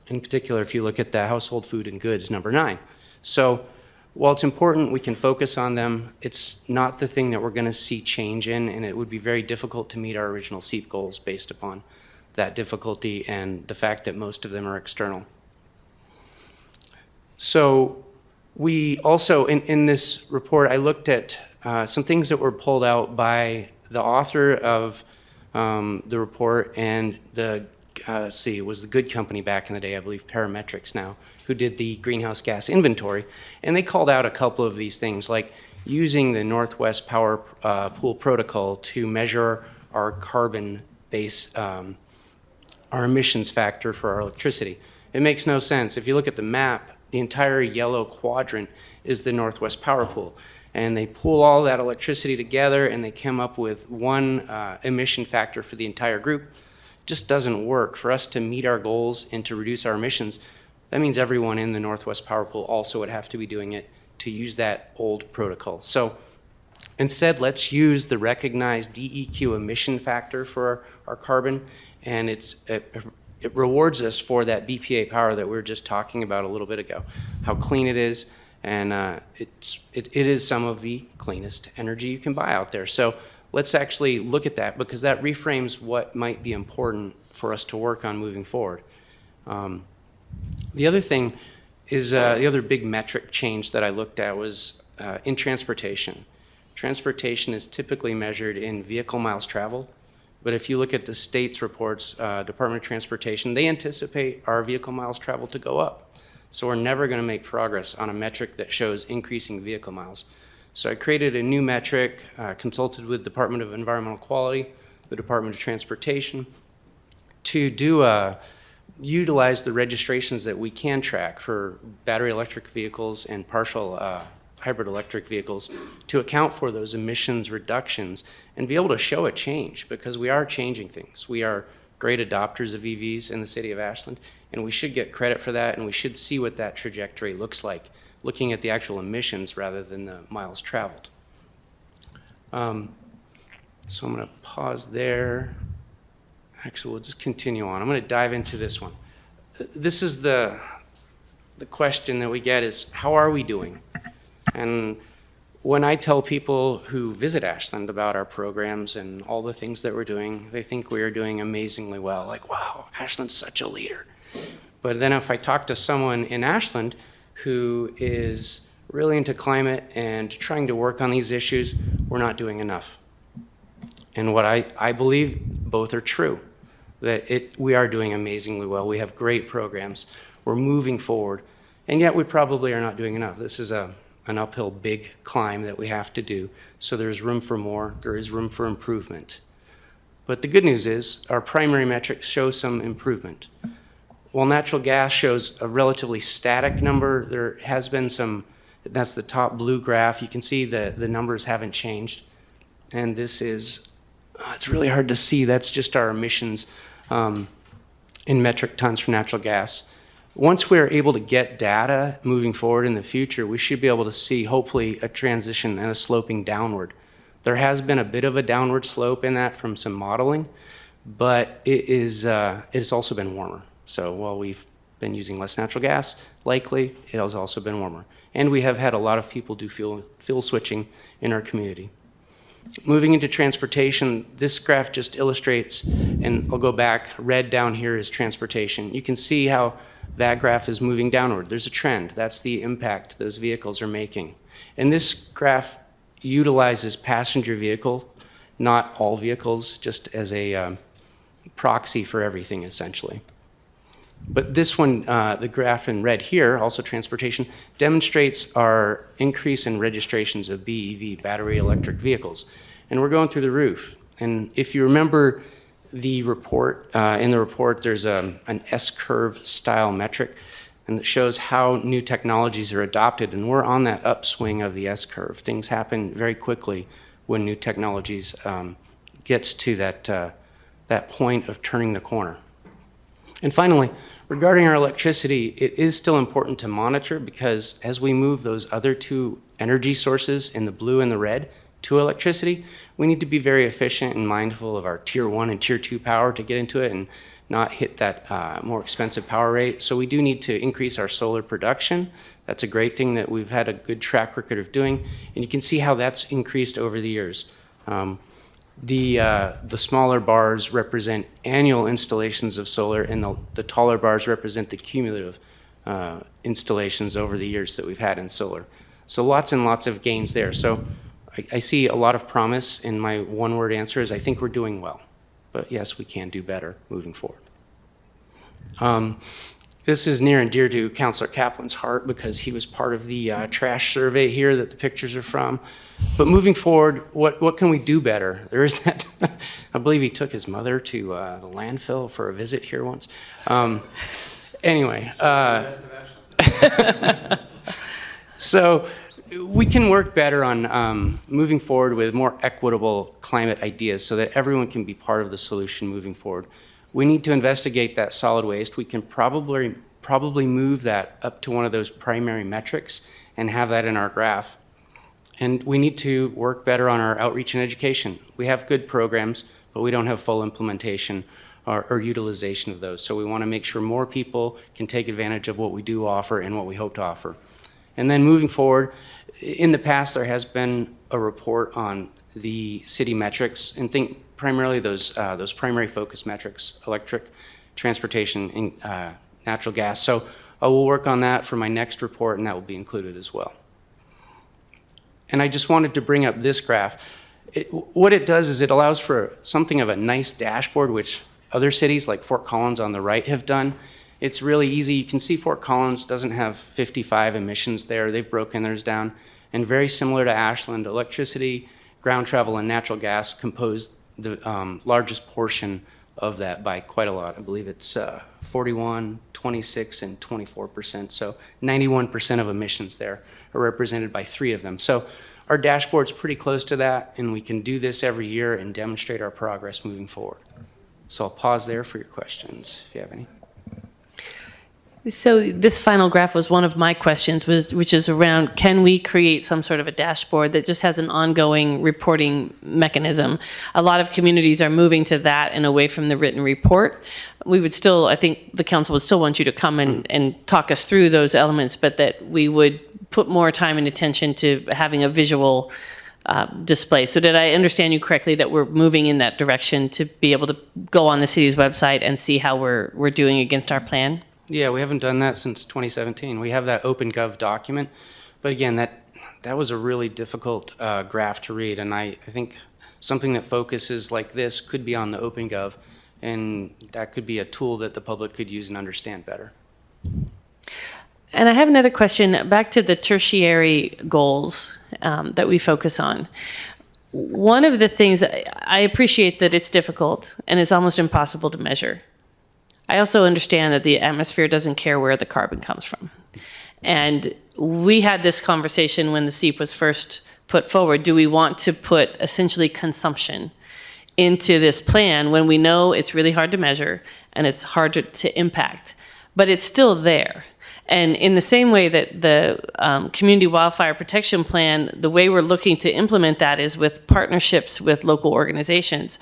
In particular, if you look at the household food and goods, number 9. So while it's important, we can focus on them, it's not the thing that we're gonna see change in, and it would be very difficult to meet our original SEEP goals based upon that difficulty and the fact that most of them are external. So we also, in this report, I looked at some things that were pulled out by the author of the report and it was the good company back in the day, I believe Parametrics now, who did the greenhouse gas inventory. And they called out a couple of these things, like using the Northwest Power Pool protocol to measure our carbon base, our emissions factor for our electricity. It makes no sense. If you look at the map, the entire yellow quadrant is the Northwest Power Pool. And they pool all that electricity together and they come up with one emission factor for the entire group. It just doesn't work. For us to meet our goals and to reduce our emissions, that means everyone in the Northwest Power Pool also would have to be doing it to use that old protocol. So instead, let's use the recognized DEQ emission factor for our carbon, and it rewards us for that BPA power that we were just talking about a little bit ago, how clean it is, and it is some of the cleanest energy you can buy out there. So let's actually look at that, because that reframes what might be important for us to work on moving forward. The other thing is, the other big metric change that I looked at was in transportation. Transportation is typically measured in vehicle miles traveled, but if you look at the state's reports, Department of Transportation, they anticipate our vehicle miles traveled to go up. So we're never going to make progress on a metric that shows increasing vehicle miles. So I created a new metric, consulted with Department of Environmental Quality, the Department of Transportation, to utilize the registrations that we can track for battery electric vehicles and partial hybrid electric vehicles to account for those emissions reductions and be able to show a change, because we are changing things. We are great adopters of EVs in the city of Ashland, and we should get credit for that, and we should see what that trajectory looks like, looking at the actual emissions rather than the miles traveled. So I'm going to pause there. Actually, we'll just continue on. I'm going to dive into this one. This is the question that we get is, how are we doing? And when I tell people who visit Ashland about our programs and all the things that we're doing, they think we are doing amazingly well. Like, wow, Ashland's such a leader. But then if I talk to someone in Ashland who is really into climate and trying to work on these issues, we're not doing enough. And what I believe, both are true, that we are doing amazingly well. We have great programs. We're moving forward. And yet we probably are not doing enough. This is an uphill big climb that we have to do. So there's room for more. There is room for improvement. But the good news is our primary metrics show some improvement. While natural gas shows a relatively static number, there has been some, that's the top blue graph. You can see the numbers haven't changed. And this is, it's really hard to see. That's just our emissions in metric tons for natural gas. Once we're able to get data moving forward in the future, we should be able to see, hopefully, a transition and a sloping downward. There has been a bit of a downward slope in that from some modeling, but it's also been warmer. So while we've been using less natural gas, likely it has also been warmer. And we have had a lot of people do fuel switching in our community. Moving into transportation, this graph just illustrates, and I'll go back, red down here is transportation. You can see how that graph is moving downward. There's a trend. That's the impact those vehicles are making. And this graph utilizes passenger vehicle, not all vehicles, just as a proxy for everything, essentially. But this one, the graph in red here, also transportation, demonstrates our increase in registrations of BEV, battery electric vehicles. And we're going through the roof. And if you remember the report, in the report there's an S-curve style metric, and it shows how new technologies are adopted. And we're on that upswing of the S-curve. Things happen very quickly when new technologies gets to that point of turning the corner. And finally, regarding our electricity, it is still important to monitor, because as we move those other two energy sources in the blue and the red to electricity, we need to be very efficient and mindful of our tier 1 and tier 2 power to get into it and not hit that more expensive power rate. So we do need to increase our solar production. That's a great thing that we've had a good track record of doing, and you can see how that's increased over the years. The smaller bars represent annual installations of solar, and the taller bars represent the cumulative installations over the years that we've had in solar. So lots and lots of gains there. So I see a lot of promise, and my one-word answer is I think we're doing well. But yes, we can do better moving forward. This is near and dear to Councilor Kaplan's heart, because he was part of the trash survey here that the pictures are from. But moving forward, what can we do better? There is that, I believe he took his mother to the landfill for a visit here once. Anyway, so we can work better on moving forward with more equitable climate ideas so that everyone can be part of the solution moving forward. We need to investigate that solid waste. We can probably move that up to one of those primary metrics and have that in our graph. And we need to work better on our outreach and education. We have good programs, but we don't have full implementation or utilization of those. So we want to make sure more people can take advantage of what we do offer and what we hope to offer. And then moving forward, in the past there has been a report on the city metrics, and think primarily those primary focus metrics: electric, transportation, and natural gas. So I will work on that for my next report, and that will be included as well. And I just wanted to bring up this graph. What it does is it allows for something of a nice dashboard, which other cities like Fort Collins on the right have done. It's really easy. You can see Fort Collins doesn't have 55 emissions there. They've broken theirs down. And very similar to Ashland, electricity, ground travel, and natural gas compose the largest portion of that by quite a lot. I believe it's 41, 26, and 24%. So 91% of emissions there are represented by 3 of them. So our dashboard's pretty close to that, and we can do this every year and demonstrate our progress moving forward. So I'll pause there for your questions, if you have any. So this final graph was one of my questions, which is around, can we create some sort of a dashboard that just has an ongoing reporting mechanism? A lot of communities are moving to that and away from the written report. We would still, I think the council would still want you to come and talk us through those elements, but that we would put more time and attention to having a visual display. So did I understand you correctly that we're moving in that direction to be able to go on the city's website and see how we're doing against our plan? Yeah, we haven't done that since 2017. We have that OpenGov document, but again, that was a really difficult graph to read, and I think something that focuses like this could be on the OpenGov, and that could be a tool that the public could use and understand better. And I have another question back to the tertiary goals that we focus on. One of the things, I appreciate that it's difficult and it's almost impossible to measure. I also understand that the atmosphere doesn't care where the carbon comes from. And we had this conversation when the SEEP was first put forward. Do we want to put essentially consumption into this plan when we know it's really hard to measure and it's hard to impact, but it's still there? And in the same way that the Community Wildfire Protection Plan, the way we're looking to implement that is with partnerships with local organizations.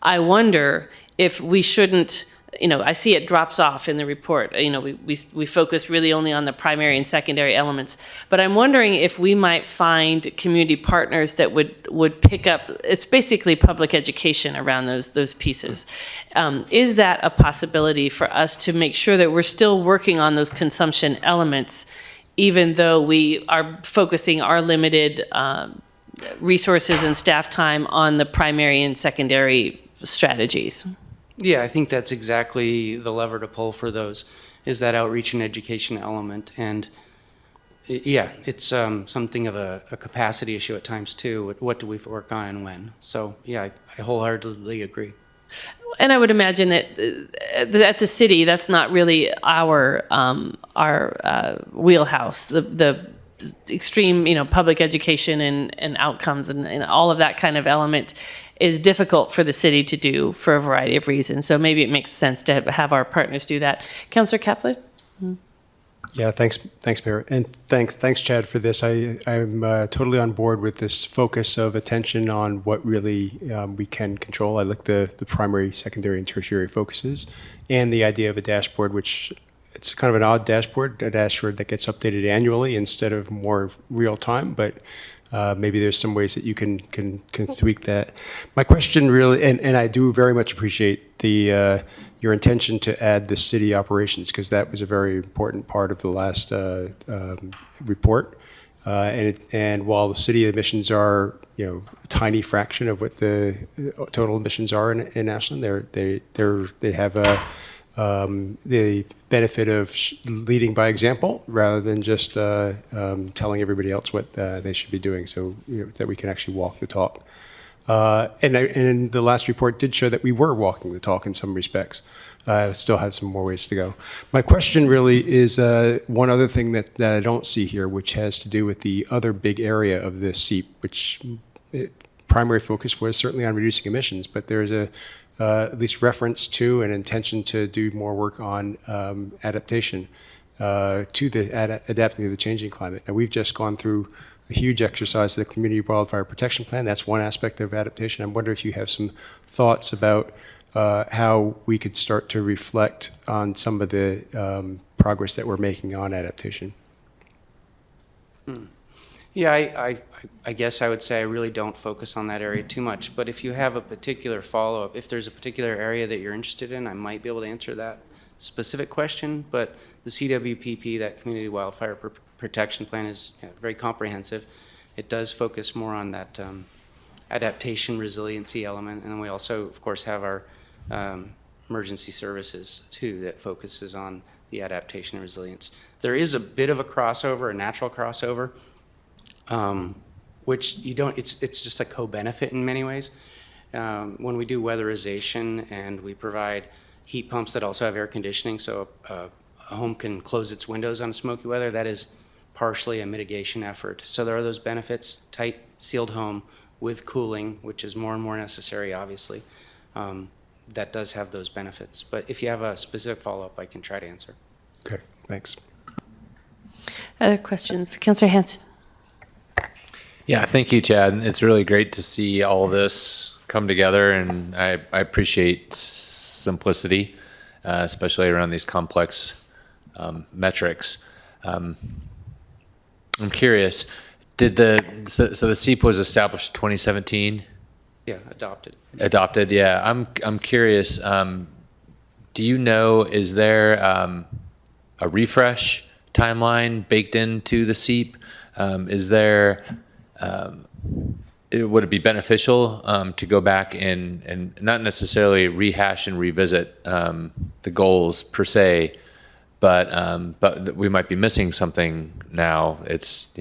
I wonder if we shouldn't, I see it drops off in the report. We focus really only on the primary and secondary elements. But I'm wondering if we might find community partners that would pick up, it's basically public education around those pieces. Is that a possibility for us to make sure that we're still working on those consumption elements, even though we are focusing our limited resources and staff time on the primary and secondary strategies? Yeah, I think that's exactly the lever to pull for those, is that outreach and education element. And yeah, it's something of a capacity issue at times too. What do we work on and when? So yeah, I wholeheartedly agree. And I would imagine that at the city, that's not really our wheelhouse. The extreme, public education and outcomes and all of that kind of element is difficult for the city to do for a variety of reasons. So maybe it makes sense to have our partners do that. Councillor Kaplan? Yeah, thanks, Mayor. And thanks, Chad, for this. I'm totally on board with this focus of attention on what really we can control. I like the primary, secondary, and tertiary focuses, and the idea of a dashboard, which it's kind of an odd dashboard, a dashboard that gets updated annually instead of more real time, but maybe there's some ways that you can tweak that. My question really, and I do very much appreciate your intention to add the city operations, because that was a very important part of the last report. And while the city emissions are, a tiny fraction of what the total emissions are in Ashland, they have the benefit of leading by example rather than just telling everybody else what they should be doing, so that we can actually walk the talk. And the last report did show that we were walking the talk in some respects. Still have some more ways to go. My question really is one other thing that I don't see here, which has to do with the other big area of this SEEP, which primary focus was certainly on reducing emissions, but there's at least reference to an intention to do more work on adaptation adapting to the changing climate. Now, we've just gone through a huge exercise of the Community Wildfire Protection Plan. That's one aspect of adaptation. I wonder if you have some thoughts about how we could start to reflect on some of the progress that we're making on adaptation. Yeah, I guess I would say I really don't focus on that area too much, but if you have a particular follow-up, if there's a particular area that you're interested in, I might be able to answer that specific question, but the CWPP, that Community Wildfire Protection Plan, is very comprehensive. It does focus more on that adaptation resiliency element, and then we also, of course, have our emergency services too that focuses on the adaptation and resilience. There is a bit of a crossover, a natural crossover, which you don't, it's just a co-benefit in many ways. When we do weatherization and we provide heat pumps that also have air conditioning, so a home can close its windows on smoky weather, that is partially a mitigation effort. So there are those benefits, tight sealed home with cooling, which is more and more necessary, obviously. That does have those benefits. But if you have a specific follow-up, I can try to answer. Okay, thanks. Other questions? Councillor Hanson. Yeah, thank you, Chad. It's really great to see all this come together, and I appreciate simplicity, especially around these complex metrics. I'm curious, so the SEEP was established in 2017? Yeah, adopted. Adopted, yeah. I'm curious, do you know, is there a refresh timeline baked into the SEEP? Is there, would it be beneficial to go back and not necessarily rehash and revisit the goals per se, but we might be missing something now? It's,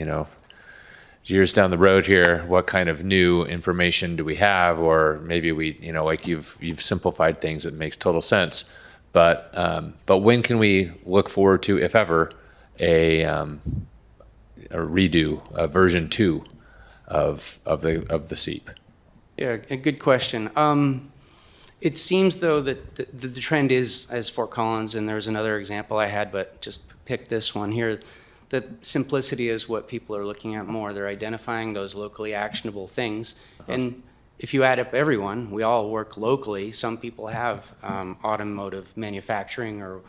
years down the road here, what kind of new information do we have? Or maybe we, like you've simplified things that makes total sense. But when can we look forward to, if ever, a redo, a version 2 of the SEEP? Yeah, a good question. It seems though that the trend is, as Fort Collins, and there's another example I had, but just pick this one here, that simplicity is what people are looking at more. They're identifying those locally actionable things. And if you add up everyone, we all work locally. Some people have automotive manufacturing or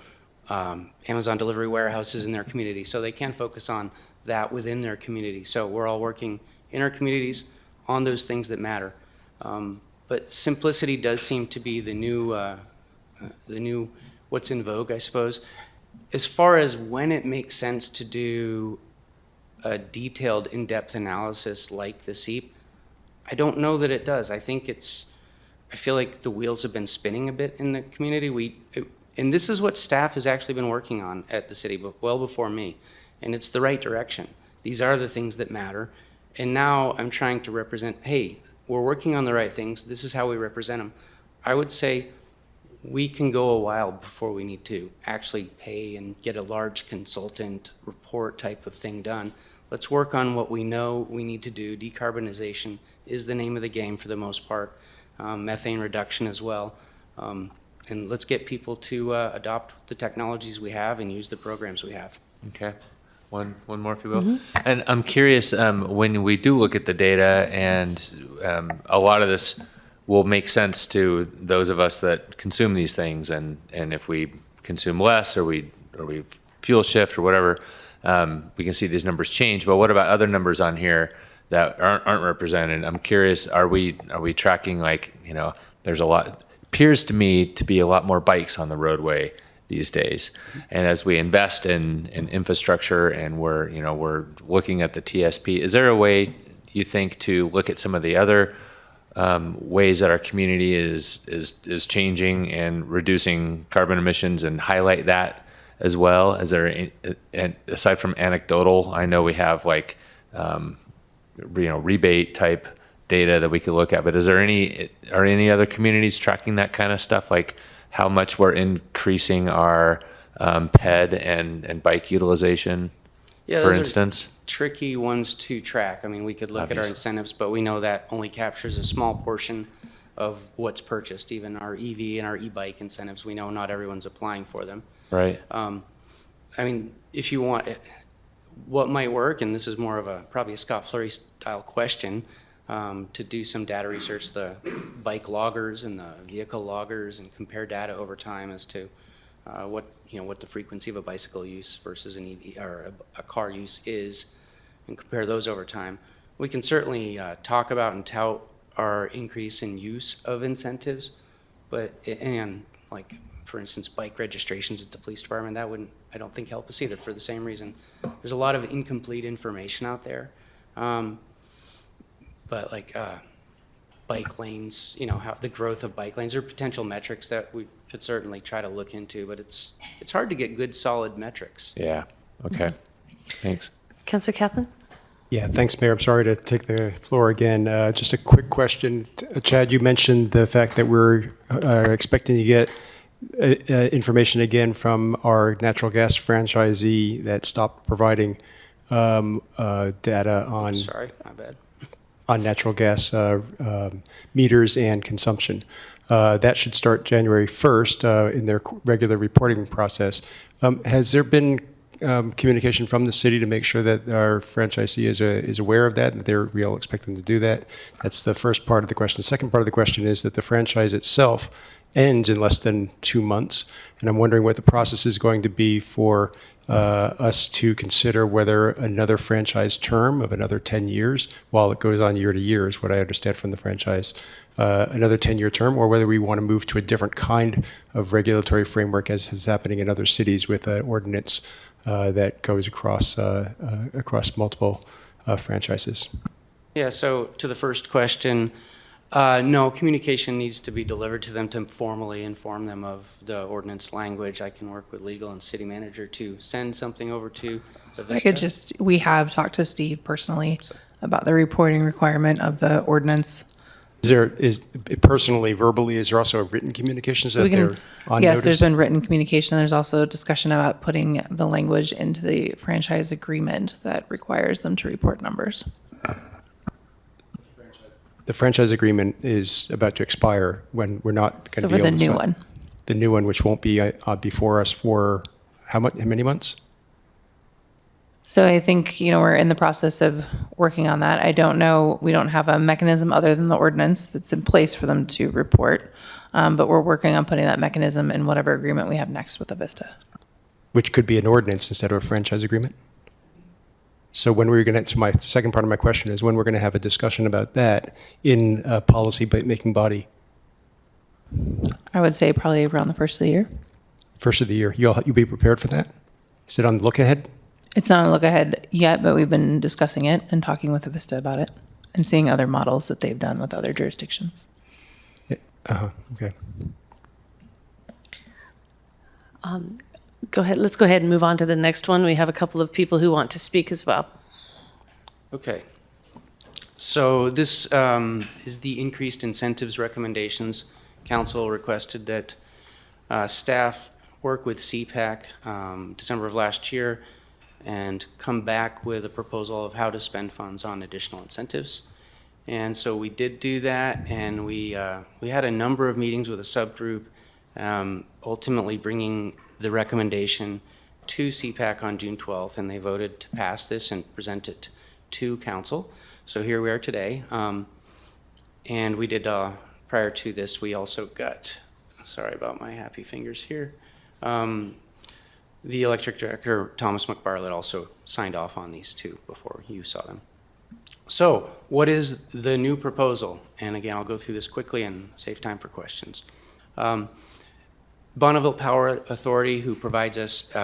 Amazon delivery warehouses in their community, so they can focus on that within their community. So we're all working in our communities on those things that matter. But simplicity does seem to be the new what's in vogue, I suppose. As far as when it makes sense to do a detailed, in-depth analysis like the SEEP, I don't know that it does. I feel like the wheels have been spinning a bit in the community. And this is what staff has actually been working on at the city, but well before me. And it's the right direction. These are the things that matter. And now I'm trying to represent, hey, we're working on the right things. This is how we represent them. I would say we can go a while before we need to actually pay and get a large consultant report type of thing done. Let's work on what we know we need to do. Decarbonization is the name of the game for the most part. Methane reduction as well. And let's get people to adopt the technologies we have and use the programs we have. Okay. One more, if you will. And I'm curious, when we do look at the data, and a lot of this will make sense to those of us that consume these things, and if we consume less or we fuel shift or whatever, we can see these numbers change. But what about other numbers on here that aren't represented? I'm curious, are we tracking, like, there's a lot, appears to me to be a lot more bikes on the roadway these days. And as we invest in infrastructure and we're looking at the TSP, is there a way you think to look at some of the other ways that our community is changing and reducing carbon emissions and highlight that as well? Is there, aside from anecdotal, I know we have like rebate type data that we could look at, but are any other communities tracking that kind of stuff, like how much we're increasing our PED and bike utilization, for instance? Tricky ones to track. I mean, we could look at our incentives, but we know that only captures a small portion of what's purchased. Even our EV and our e-bike incentives, we know not everyone's applying for them. Right. I mean, if you want it, what might work, and this is more of probably a Scott Fleury style question, to do some data research, the bike loggers and the vehicle loggers, and compare data over time as to what the frequency of a bicycle use versus an EV or a car use is, and compare those over time. We can certainly talk about and tout our increase in use of incentives, but, and like, for instance, bike registrations at the police department, that wouldn't, I don't think, help us either for the same reason. There's a lot of incomplete information out there. But like bike lanes, you know, how the growth of bike lanes are potential metrics that we could certainly try to look into, but it's hard to get good, solid metrics. Yeah, okay, thanks. Councilor Kaplan? Yeah, thanks, Mayor. I'm sorry to take the floor again. Just a quick question. Chad, you mentioned the fact that we're expecting to get information again from our natural gas franchisee that stopped providing data on. Sorry, my bad. On natural gas meters and consumption. That should start January 1st in their regular reporting process. Has there been communication from the city to make sure that our franchisee is aware of that, and that we all expect them to do that? That's the first part of the question. The second part of the question is that the franchise itself ends in less than 2 months, and I'm wondering what the process is going to be for us to consider whether another franchise term of another 10 years, while it goes on year to year, is what I understand from the franchise, another 10-year term, or whether we want to move to a different kind of regulatory framework, as is happening in other cities with an ordinance that goes across multiple franchises. Yeah, so to the first question, no, communication needs to be delivered to them to formally inform them of the ordinance language. I can work with legal and city manager to send something over to the Vista. We have talked to Steve personally about the reporting requirement of the ordinance. Is personally, verbally, is there also a written communication so that they're on yes, notice? there's been written communication. There's also discussion about putting the language into the franchise agreement that requires them to report numbers. The franchise agreement is about to expire when we're not going to be able to. So for the new one. The new one, which won't be before us for how many months? So I think, we're in the process of working on that. I don't know, we don't have a mechanism other than the ordinance that's in place for them to report. But we're working on putting that mechanism in whatever agreement we have next with the Vista. Which could be an ordinance instead of a franchise agreement? So when we're going to, so my second part of my question is when we're going to have a discussion about that in a policy-making body? I would say probably around the first of the year. First of the year. You'll be prepared for that? Is it on the look ahead? It's not on the look ahead yet, but we've been discussing it and talking with the Vista about it and seeing other models that they've done with other jurisdictions. Okay. Go ahead. Let's go ahead and move on to the next one. We have a couple of people who want to speak as well. Okay. So this is the increased incentives recommendations. Council requested that staff work with CPAC December of last year and come back with a proposal of how to spend funds on additional incentives. And so we did do that, and we had a number of meetings with a subgroup, ultimately bringing the recommendation to CPAC on June 12th, and they voted to pass this and present it to council. So here we are today. And we did, prior to this, we also got, sorry about my happy fingers here, the electric director, Thomas McBarlett, also signed off on these two before you saw them. So what is the new proposal? And again, I'll go through this quickly and save time for questions. Bonneville Power Authority, who provides us,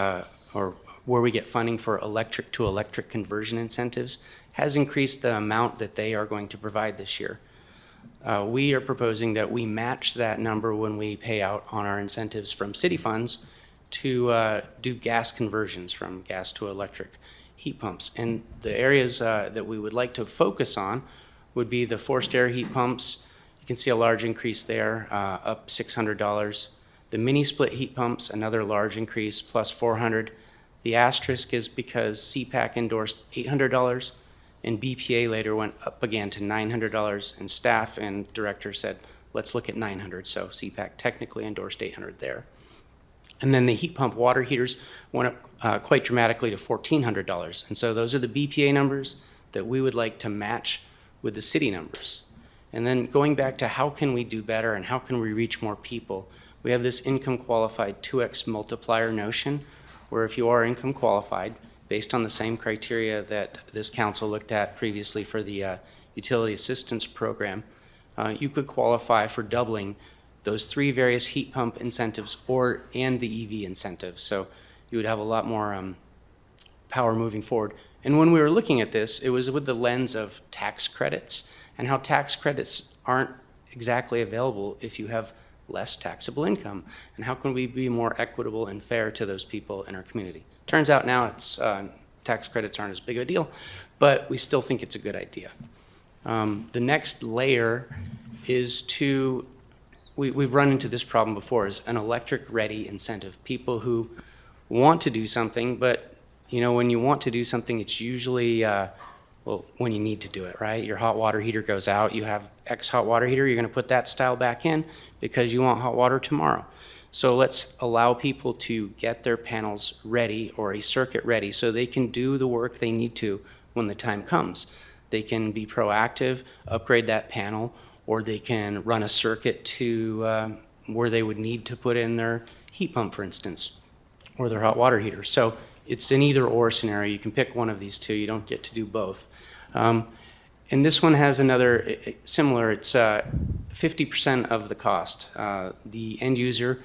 or where we get funding for electric to electric conversion incentives, has increased the amount that they are going to provide this year. We are proposing that we match that number when we pay out on our incentives from city funds to do gas conversions from gas to electric heat pumps. And the areas that we would like to focus on would be the forced air heat pumps. You can see a large increase there, up $600. The mini split heat pumps, another large increase, plus $400. The asterisk is because CPAC endorsed $800, and BPA later went up again to $900, and staff and director said, let's look at $900. So CPAC technically endorsed $800 there. And then the heat pump water heaters went up quite dramatically to $1,400. And so those are the BPA numbers that we would like to match with the city numbers. And then going back to how can we do better and how can we reach more people, we have this income qualified 2x multiplier notion, where if you are income qualified, based on the same criteria that this council looked at previously for the utility assistance program, you could qualify for doubling those 3 various heat pump incentives and the EV incentive. So you would have a lot more power moving forward. And when we were looking at this, it was with the lens of tax credits and how tax credits aren't exactly available if you have less taxable income. And how can we be more equitable and fair to those people in our community? Turns out now it's tax credits aren't as big a deal, but we still think it's a good idea. The next layer is we've run into this problem before, is an electric ready incentive. People who want to do something, but when you want to do something, it's usually, when you need to do it, right? Your hot water heater goes out, you have X hot water heater, you're gonna put that style back in because you want hot water tomorrow. So let's allow people to get their panels ready or a circuit ready so they can do the work they need to when the time comes. They can be proactive, upgrade that panel, or they can run a circuit to where they would need to put in their heat pump, for instance, or their hot water heater. So it's an either or scenario. You can pick one of these two. You don't get to do both. And this one has another similar. It's 50% of the cost. The end user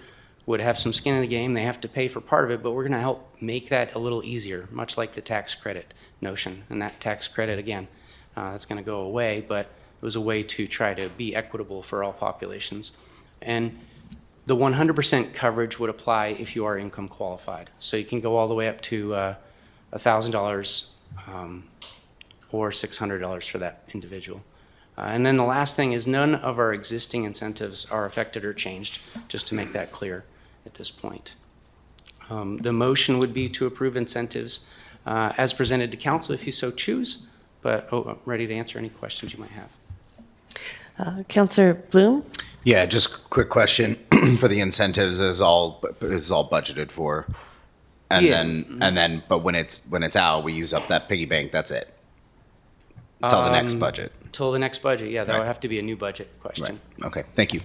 would have some skin in the game. They have to pay for part of it, but we're going to help make that a little easier, much like the tax credit notion. And that tax credit, again, that's going to go away, but it was a way to try to be equitable for all populations. And the 100% coverage would apply if you are income qualified. So you can go all the way up to $1,000 or $600 for that individual. And then the last thing is none of our existing incentives are affected or changed, just to make that clear at this point. The motion would be to approve incentives as presented to council if you so choose, but I'm ready to answer any questions you might have. Councilor Bloom? Yeah, just quick question for the incentives is all budgeted for, and Yeah. then but when it's out, we use up that piggy bank. That's it until the next budget. Till the next budget, yeah, that Right. would have to be a new budget question. Okay, thank you.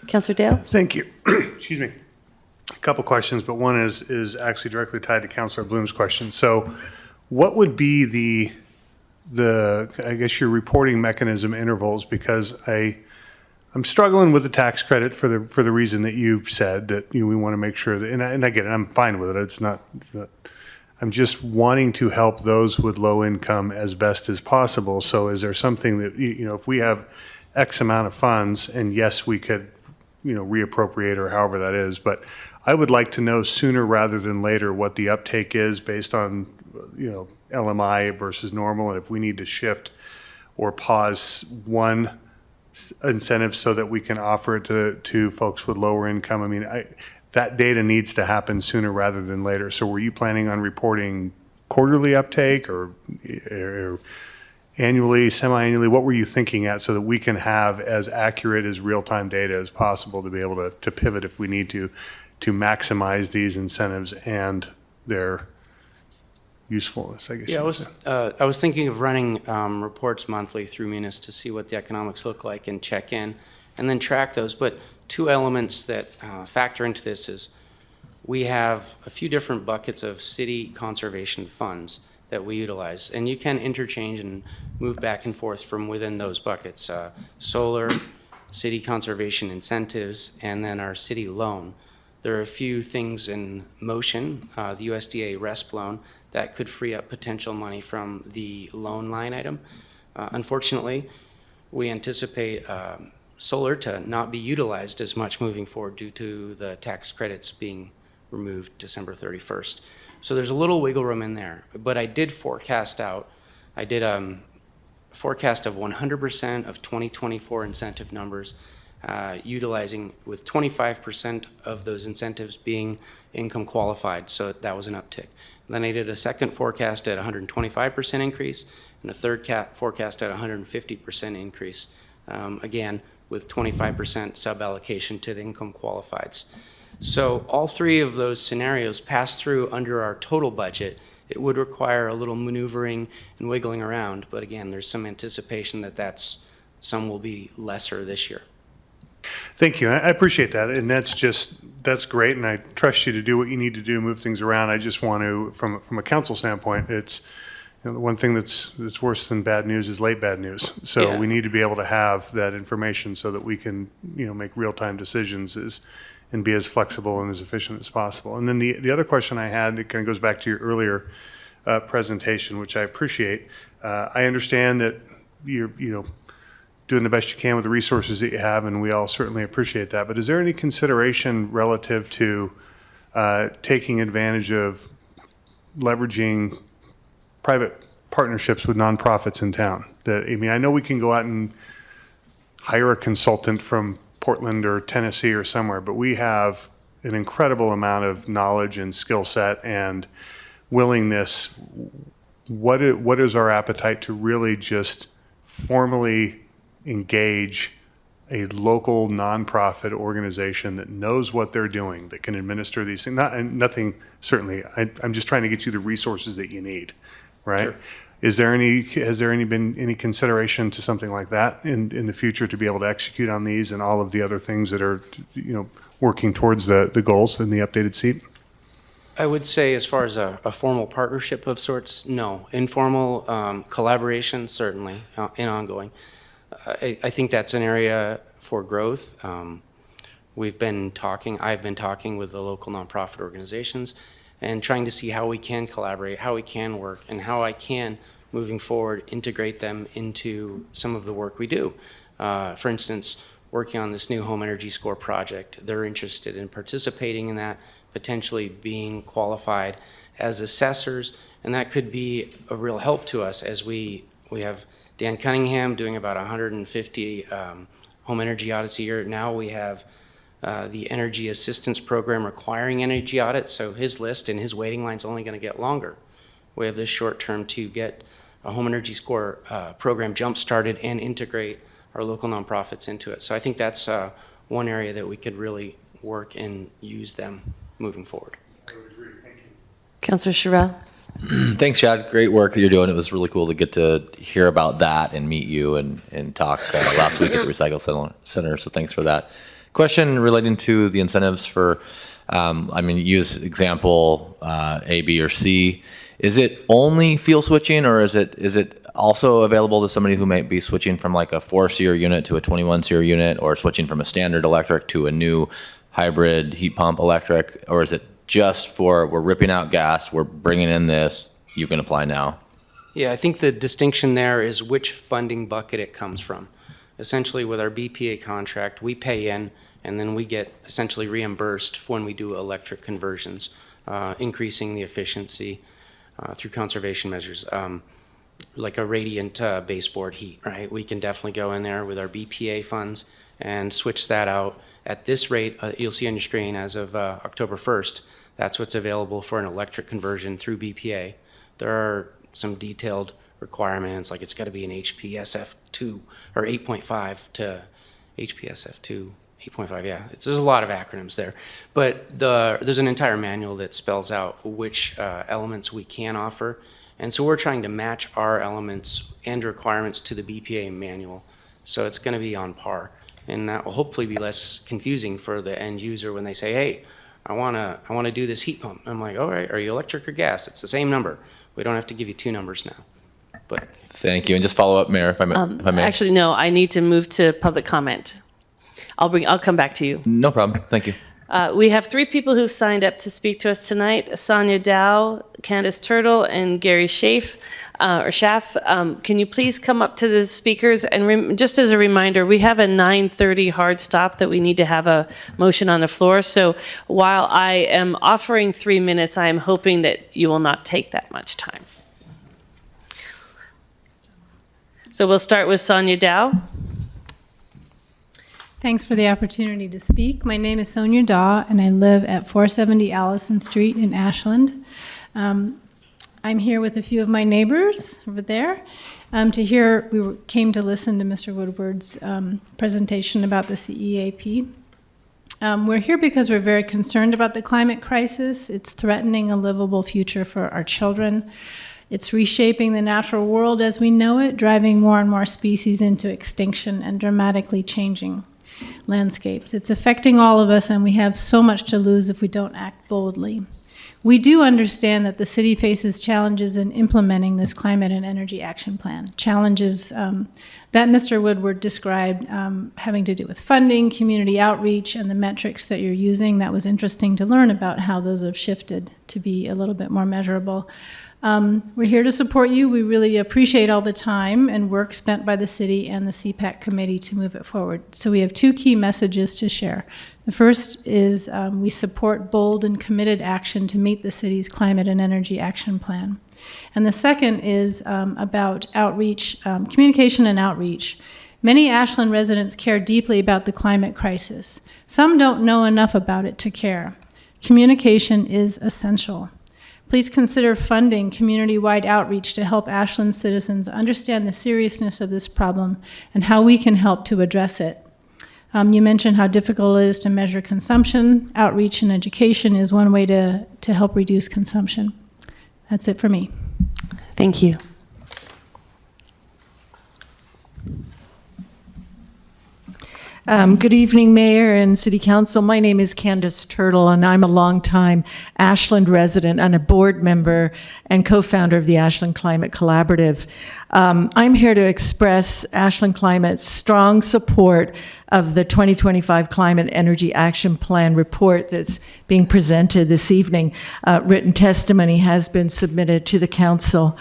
Councilor Dale? Thank you. Excuse me. A couple questions, but one is actually directly tied to Councilor Bloom's question. So what would be the I guess your reporting mechanism intervals? Because I'm struggling with the tax credit for the reason that you said, that we want to make sure that, and I get it, I'm fine with it. It's not, I'm just wanting to help those with low income as best as possible. So is there something that, if we have X amount of funds, and yes, we could, reappropriate or however that is, but I would like to know sooner rather than later what the uptake is based on, LMI versus normal, and if we need to shift or pause one incentive so that we can offer it to folks with lower income. I mean, that data needs to happen sooner rather than later. So were you planning on reporting quarterly uptake or annually, semi-annually? What were you thinking at so that we can have as accurate as real-time data as possible to be able to pivot if we need to maximize these incentives and their usefulness, I guess. Yeah, I was thinking of running reports monthly through Munis to see what the economics look like and check in, and then track those. But two elements that factor into this is we have a few different buckets of city conservation funds that we utilize, and you can interchange and move back and forth from within those buckets. Solar, city conservation incentives, and then our city loan. There are a few things in motion, the USDA RESP loan, that could free up potential money from the loan line item. Unfortunately, we anticipate solar to not be utilized as much moving forward due to the tax credits being removed December 31st. So there's a little wiggle room in there, but I did forecast out. I did a forecast of 100% of 2024 incentive numbers, utilizing with 25% of those incentives being income qualified, so that was an uptick. Then I did a second forecast at 125% increase and a third forecast at 150% increase, again, with 25% sub-allocation to the income qualifieds. So all three of those scenarios pass through under our total budget. It would require a little maneuvering and wiggling around, but again, there's some anticipation that some will be lesser this year. Thank you. I appreciate that. And that's great. And I trust you to do what you need to do, move things around. I just want to, from a council standpoint, it's, the one thing that's worse than bad news is late bad news. So Yeah. we need to be able to have that information so that we can, make real-time decisions and be as flexible and as efficient as possible. And then the other question I had, it kind of goes back to your earlier presentation, which I appreciate. I understand that you're, doing the best you can with the resources that you have, and we all certainly appreciate that. But is there any consideration relative to taking advantage of leveraging private partnerships with nonprofits in town? I know we can go out and hire a consultant from Portland or Tennessee or somewhere, but we have an incredible amount of knowledge and skill set and willingness. What is our appetite to really just formally engage a local nonprofit organization that knows what they're doing, that can administer these things? Nothing, certainly. I'm just trying to get you the resources that you need, right? Sure. Has there been any consideration to something like that in the future to be able to execute on these and all of the other things that are, working towards the goals in the updated seat? I would say as far as a formal partnership of sorts, no. Informal collaboration, certainly, and ongoing. I think that's an area for growth. I've been talking with the local nonprofit organizations and trying to see how we can collaborate, how we can work, and how I can, moving forward, integrate them into some of the work we do. For instance, working on this new home energy score project, they're interested in participating in that, potentially being qualified as assessors, and that could be a real help to us as we have Dan Cunningham doing about 150 home energy audits a year. Now we have the Energy Assistance Program requiring energy audits, so his list and his waiting line is only going to get longer. We have this short term to get a home energy score program jump-started and integrate our local nonprofits into it. So I think that's one area that we could really work and use them moving forward. Councilor Sherrill? Thanks, Chad. Great work that you're doing. It was really cool to get to hear about that and meet you and talk last week at the Recycle Center, so thanks for that. Question relating to the incentives for, use example A, B, or C. Is it only fuel switching, or is it also available to somebody who might be switching from like a 4-SEER unit to a 21-SEER unit, or switching from a standard electric to a new hybrid heat pump electric, or is it just for we're ripping out gas, we're bringing in this, you can apply now? Yeah, I think the distinction there is which funding bucket it comes from. Essentially, with our BPA contract, we pay in, and then we get essentially reimbursed for when we do electric conversions, increasing the efficiency through conservation measures, like a radiant baseboard heat, right? We can definitely go in there with our BPA funds and switch that out. At this rate, you'll see on your screen as of October 1st, that's what's available for an electric conversion through BPA. There are some detailed requirements, like it's got to be an HPSF2 or 8.5 to HPSF2, 8.5, yeah. There's a lot of acronyms there. But there's an entire manual that spells out which elements we can offer. And so we're trying to match our elements and requirements to the BPA manual. So it's going to be on par. And that will hopefully be less confusing for the end user when they say, hey, I want to do this heat pump. I'm like, all right, are you electric or gas? It's the same number. We don't have to give you two numbers now. But Thank you. And just follow up, Mayor, if I may. Actually, no, I need to move to public comment. I'll come back to you. No problem. Thank you. We have 3 people who've signed up to speak to us tonight: Sonia Dow, Candace Turtle, and Gary Schaff. Can you please come up to the speakers? And just as a reminder, we have a 9:30 hard stop that we need to have a motion on the floor. So while I am offering 3 minutes, I am hoping that you will not take that much time. So we'll start with Sonia Dow. Thanks for the opportunity to speak. My name is Sonia Daw, and I live at 470 Allison Street in Ashland. I'm here with a few of my neighbors over there we came to listen to Mr. Woodward's presentation about the CEAP. We're here because we're very concerned about the climate crisis. It's threatening a livable future for our children. It's reshaping the natural world as we know it, driving more and more species into extinction and dramatically changing landscapes. It's affecting all of us, and we have so much to lose if we don't act boldly. We do understand that the city faces challenges in implementing this climate and energy action plan. Challenges that Mr. Woodward described, having to do with funding, community outreach, and the metrics that you're using. That was interesting to learn about how those have shifted to be a little bit more measurable. We're here to support you. We really appreciate all the time and work spent by the city and the CPAC committee to move it forward. So we have two key messages to share. The first is we support bold and committed action to meet the city's climate and energy action plan. And the second is about outreach, communication and outreach. Many Ashland residents care deeply about the climate crisis. Some don't know enough about it to care. Communication is essential. Please consider funding community-wide outreach to help Ashland citizens understand the seriousness of this problem and how we can help to address it. You mentioned how difficult it is to measure consumption. Outreach and education is one way to help reduce consumption. That's it for me. Thank you. Good evening, Mayor and City Council. My name is Candace Turtle, and I'm a longtime Ashland resident and a board member and co-founder of the Ashland Climate Collaborative. I'm here to express Ashland Climate's strong support of the 2025 Climate Energy Action Plan report that's being presented this evening. Written testimony has been submitted to the council.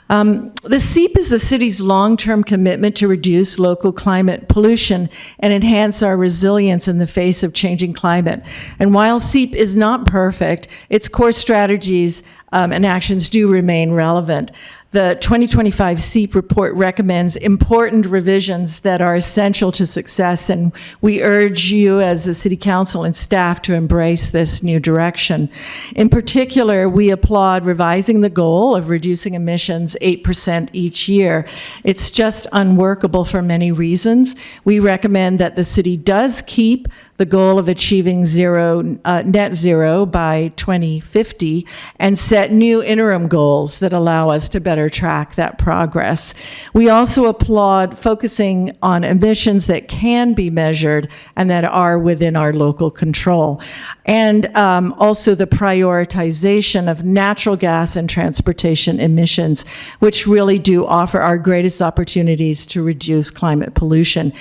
The CEAP is the city's long-term commitment to reduce local climate pollution and enhance our resilience in the face of changing climate. And while CEAP is not perfect, its core strategies and actions do remain relevant. The 2025 CEAP report recommends important revisions that are essential to success, and we urge you as the City Council and staff to embrace this new direction. In particular, we applaud revising the goal of reducing emissions 8% each year. It's just unworkable for many reasons. We recommend that the city does keep the goal of achieving net zero by 2050 and set new interim goals that allow us to better track that progress. We also applaud focusing on emissions that can be measured and that are within our local control. And also the prioritization of natural gas and transportation emissions, which really do offer our greatest opportunities to reduce climate pollution.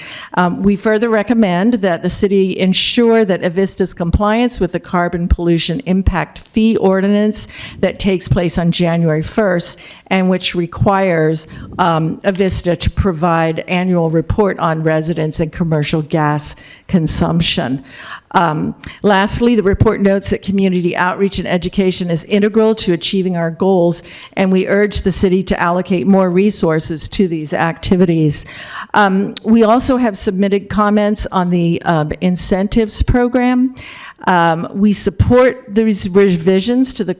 We further recommend that the city ensure that Avista's compliance with the carbon pollution impact fee ordinance that takes place on January 1st and which requires Avista to provide annual report on residents and commercial gas consumption. Lastly, the report notes that community outreach and education is integral to achieving our goals, and we urge the city to allocate more resources to these activities. We also have submitted comments on the incentives program. We support these revisions to the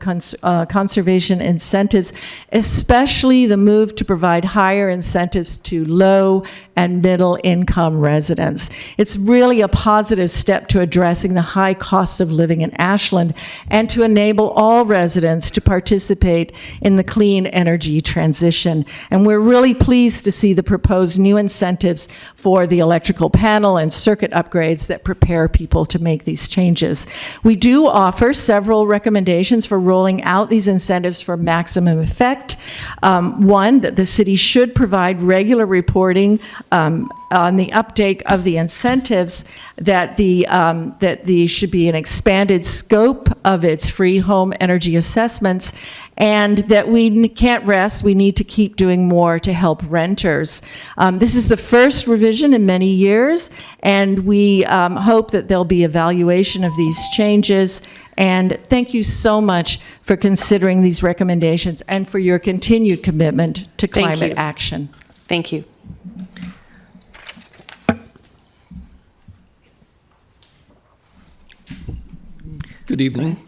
conservation incentives, especially the move to provide higher incentives to low and middle income residents. It's really a positive step to addressing the high cost of living in Ashland and to enable all residents to participate in the clean energy transition. And we're really pleased to see the proposed new incentives for the electrical panel and circuit upgrades that prepare people to make these changes. We do offer several recommendations for rolling out these incentives for maximum effect. One, that the city should provide regular reporting on the uptake of the incentives, that the should be an expanded scope of its free home energy assessments, and that we can't rest, we need to keep doing more to help renters. This is the first revision in many years, and we hope that there'll be evaluation of these changes. And thank you so much for considering these recommendations and for your continued commitment to climate action. Thank you. Good evening,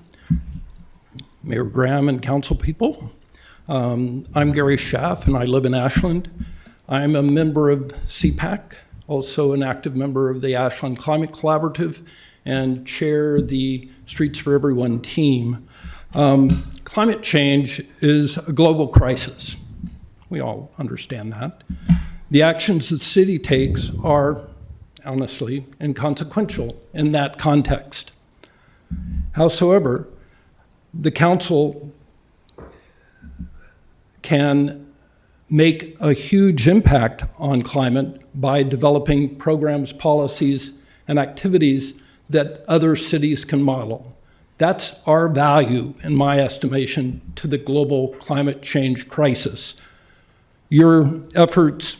Mayor Graham and council people. I'm Gary Schaff, and I live in Ashland. I'm a member of CPAC, also an active member of the Ashland Climate Collaborative, and chair the Streets for Everyone team. Climate change is a global crisis. We all understand that. The actions the city takes are honestly, and consequential in that context. Howsoever, the council can make a huge impact on climate by developing programs, policies, and activities that other cities can model. That's our value, in my estimation, to the global climate change crisis. Your efforts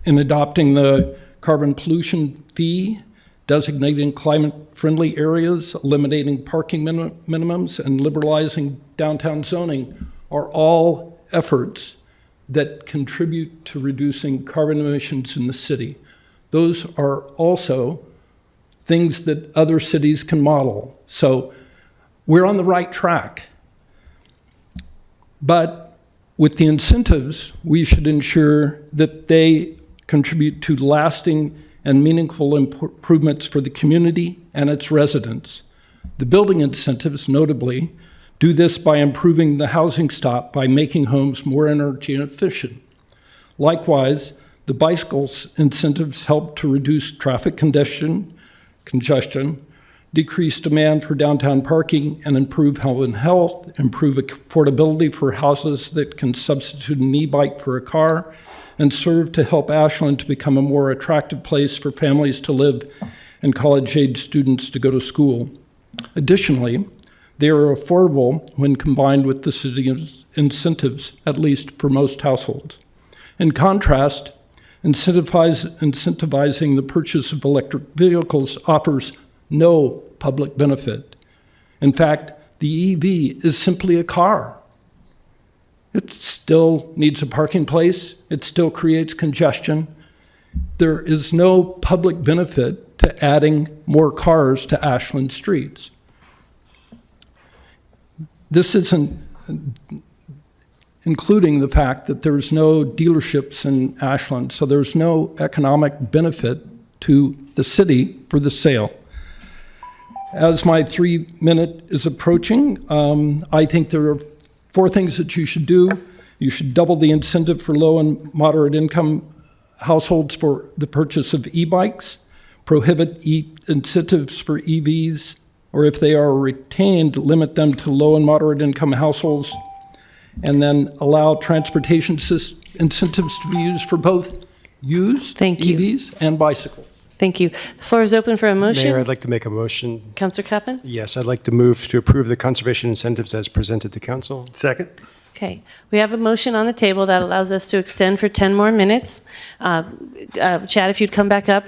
in adopting the carbon pollution fee, designating climate-friendly areas, eliminating parking minimums, and liberalizing downtown zoning are all efforts that contribute to reducing carbon emissions in the city. Those are also things that other cities can model. So we're on the right track. But with the incentives, we should ensure that they contribute to lasting and meaningful improvements for the community and its residents. The building incentives, notably, do this by improving the housing stock by making homes more energy efficient. Likewise, the bicycles incentives help to reduce traffic congestion, decrease demand for downtown parking, and improve health, improve affordability for houses that can substitute an e-bike for a car, and serve to help Ashland to become a more attractive place for families to live and college-age students to go to school. Additionally, they are affordable when combined with the city's incentives, at least for most households. In contrast, incentivizing the purchase of electric vehicles offers no public benefit. In fact, the EV is simply a car. It still needs a parking place. It still creates congestion. There is no public benefit to adding more cars to Ashland streets. This isn't including the fact that there's no dealerships in Ashland, so there's no economic benefit to the city for the sale. As my 3-minute is approaching, I think there are 4 things that you should do. You should double the incentive for low and moderate income households for the purchase of e-bikes, prohibit incentives for EVs, or if they are retained, limit them to low and moderate income households, and then allow transportation incentives to be used for both used EVs and bicycles. Thank you. The floor is open for a motion. Mayor, I'd like to make a motion. Councilor Caplan? Yes, I'd like to move to approve the conservation incentives as presented to council. Second. Okay, we have a motion on the table that allows us to extend for 10 more minutes. Chad, if you'd come back up,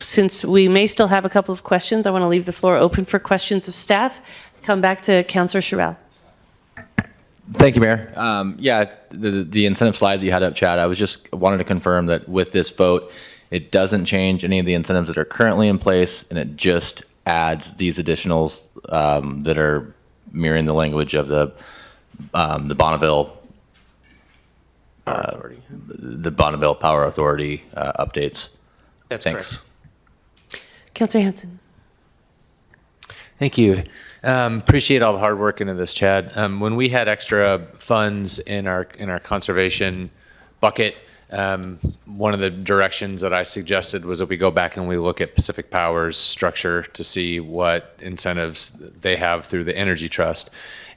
since we may still have a couple of questions, I want to leave the floor open for questions of staff. Come back to Councilor Sherrill. Thank you, Mayor. Yeah, the incentive slide that you had up, Chad, I was just wanted to confirm that with this vote, it doesn't change any of the incentives that are currently in place, and it just adds these additionals that are mirroring the language of the Bonneville Power Authority updates. That's Thanks. correct. Councilor Hanson. Thank you. Appreciate all the hard work into this, Chad. When we had extra funds in our conservation bucket, one of the directions that I suggested was that we go back and we look at Pacific Power's structure to see what incentives they have through the Energy Trust.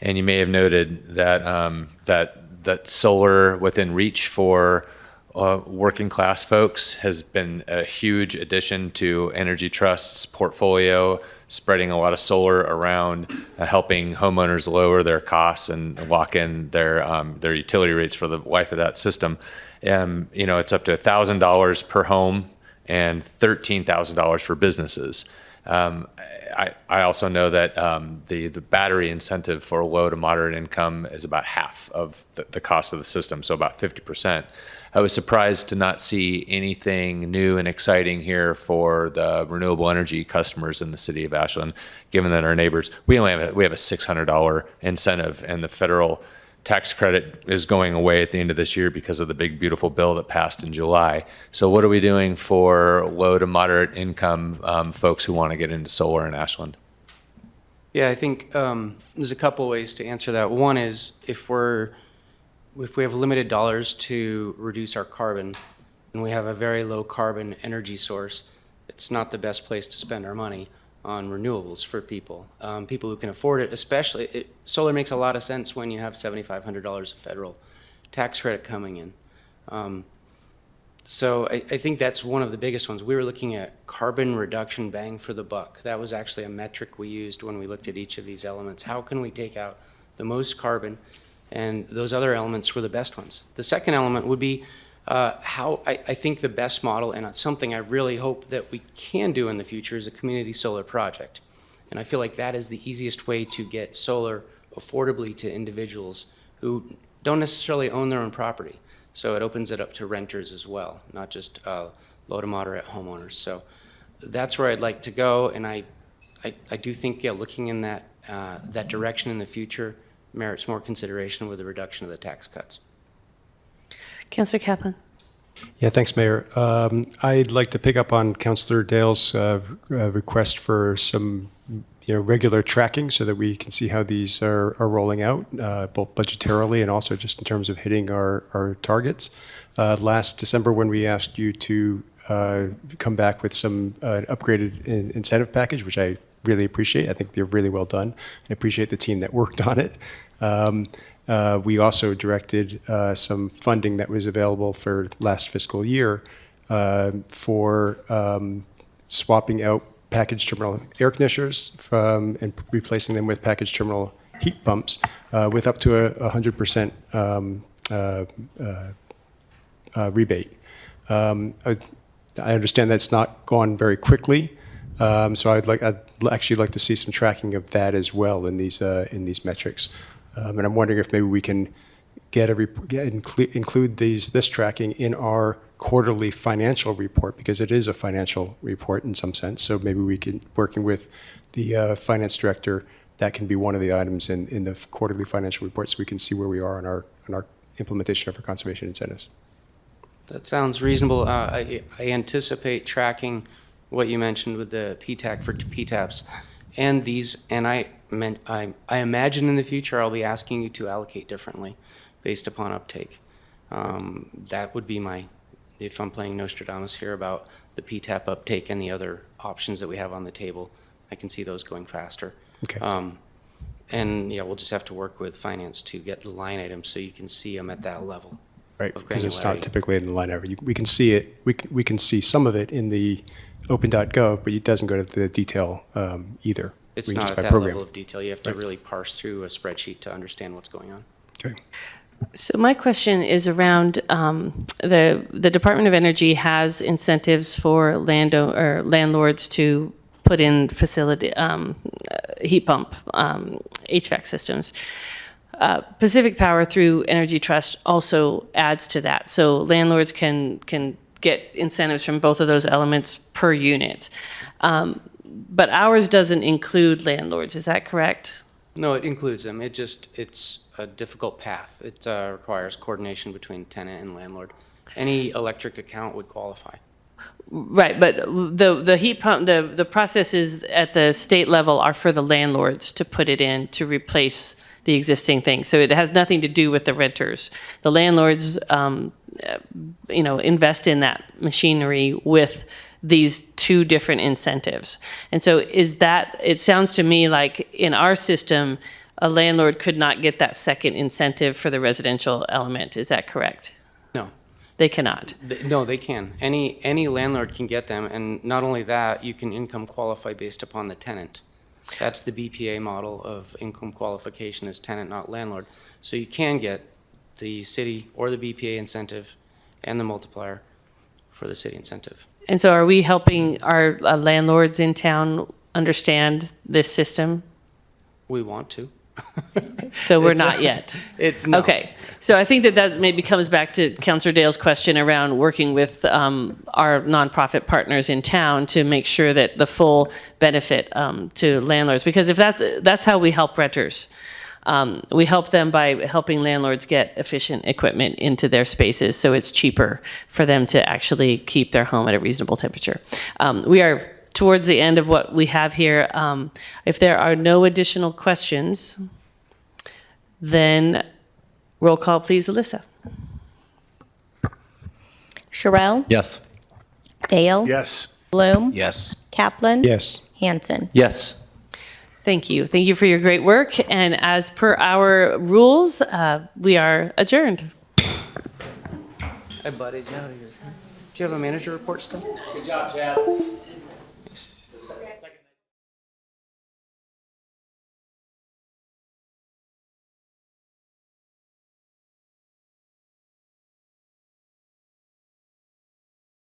And you may have noted that that solar within reach for working class folks has been a huge addition to Energy Trust's portfolio, spreading a lot of solar around, helping homeowners lower their costs and lock in their utility rates for the life of that system. It's up to $1,000 per home and $13,000 for businesses. I also know that the battery incentive for low to moderate income is about half of the cost of the system, so about 50%. I was surprised to not see anything new and exciting here for the renewable energy customers in the city of Ashland, given that our neighbors, we have a $600 incentive, and the federal tax credit is going away at the end of this year because of the big, beautiful bill that passed in July. So what are we doing for low to moderate income folks who want to get into solar in Ashland? Yeah, I think there's a couple ways to answer that. One is if we have limited dollars to reduce our carbon and we have a very low carbon energy source, it's not the best place to spend our money on renewables for people. People who can afford it, especially, solar makes a lot of sense when you have $7,500 of federal tax credit coming in. So I think that's one of the biggest ones. We were looking at carbon reduction bang for the buck. That was actually a metric we used when we looked at each of these elements. How can we take out the most carbon? And those other elements were the best ones. The second element would be how I think the best model, and it's something I really hope that we can do in the future, is a community solar project. And I feel like that is the easiest way to get solar affordably to individuals who don't necessarily own their own property. So it opens it up to renters as well, not just low to moderate homeowners. So that's where I'd like to go, and I do think looking in that that direction in the future merits more consideration with the reduction of the tax cuts. Councillor Kaplan. Yeah, thanks, Mayor. I'd like to pick up on Councillor Dale's request for some regular tracking so that we can see how these are rolling out, both budgetarily and also just in terms of hitting our targets. Last December, when we asked you to come back with some upgraded incentive package, which I really appreciate. I think they're really well done. I appreciate the team that worked on it. We also directed some funding that was available for last fiscal year for swapping out package terminal air conditioners and replacing them with package terminal heat pumps with up to a 100% rebate. I understand that's not gone very quickly, so I'd actually like to see some tracking of that as well in these metrics. And I'm wondering if maybe we can include this tracking in our quarterly financial report, because it is a financial report in some sense. So maybe we can, working with the finance director, that can be one of the items in the quarterly financial report, so we can see where we are on our implementation of our conservation incentives. That sounds reasonable. I anticipate tracking what you mentioned with the PTAC for PTAPs and these, and I imagine in the future I'll be asking you to allocate differently based upon uptake. That would be if I'm playing Nostradamus here about the PTAP uptake and the other options that we have on the table, I can see those going faster. Okay. And we'll just have to work with finance to get the line items so you can see them at that level. Right, because it's not typically in the line item. We can see it. We can see some of it in the open.gov, but it doesn't go to the detail either. It's not at that level of detail. You have to really parse through a spreadsheet to understand what's going on. Okay. So my question is around the Department of Energy has incentives for landlords to put in facility heat pump HVAC systems. Pacific Power through Energy Trust also adds to that. So landlords can get incentives from both of those elements per unit. But ours doesn't include landlords, is that correct? No, it includes them. It's a difficult path. It requires coordination between tenant and landlord. Any electric account would qualify. Right, but the heat pump, the processes at the state level are for the landlords to put it in to replace the existing thing. So it has nothing to do with the renters. The landlords, invest in that machinery with these two different incentives. And so it sounds to me like in our system, a landlord could not get that second incentive for the residential element. Is that correct? No. They cannot? No, they can. Any landlord can get them, and not only that, you can income qualify based upon the tenant. That's the BPA model of income qualification as tenant, not landlord. So you can get the city or the BPA incentive and the multiplier for the city incentive. And so are we helping our landlords in town understand this system? We want to. So we're not yet. It's not. Okay. So I think that maybe comes back to Councillor Dale's question around working with our nonprofit partners in town to make sure that the full benefit to landlords, because if that's how we help renters. We help them by helping landlords get efficient equipment into their spaces so it's cheaper for them to actually keep their home at a reasonable temperature. We are towards the end of what we have here. If there are no additional questions, then roll call, please, Alyssa. Sherrill? Yes. Dale? Yes. Bloom, Yes. Kaplan. Yes. Hanson. Yes. Thank you. Thank you for your great work. And as per our rules, we are adjourned. Hey, buddy, do you have a manager report still? Good job, Chad.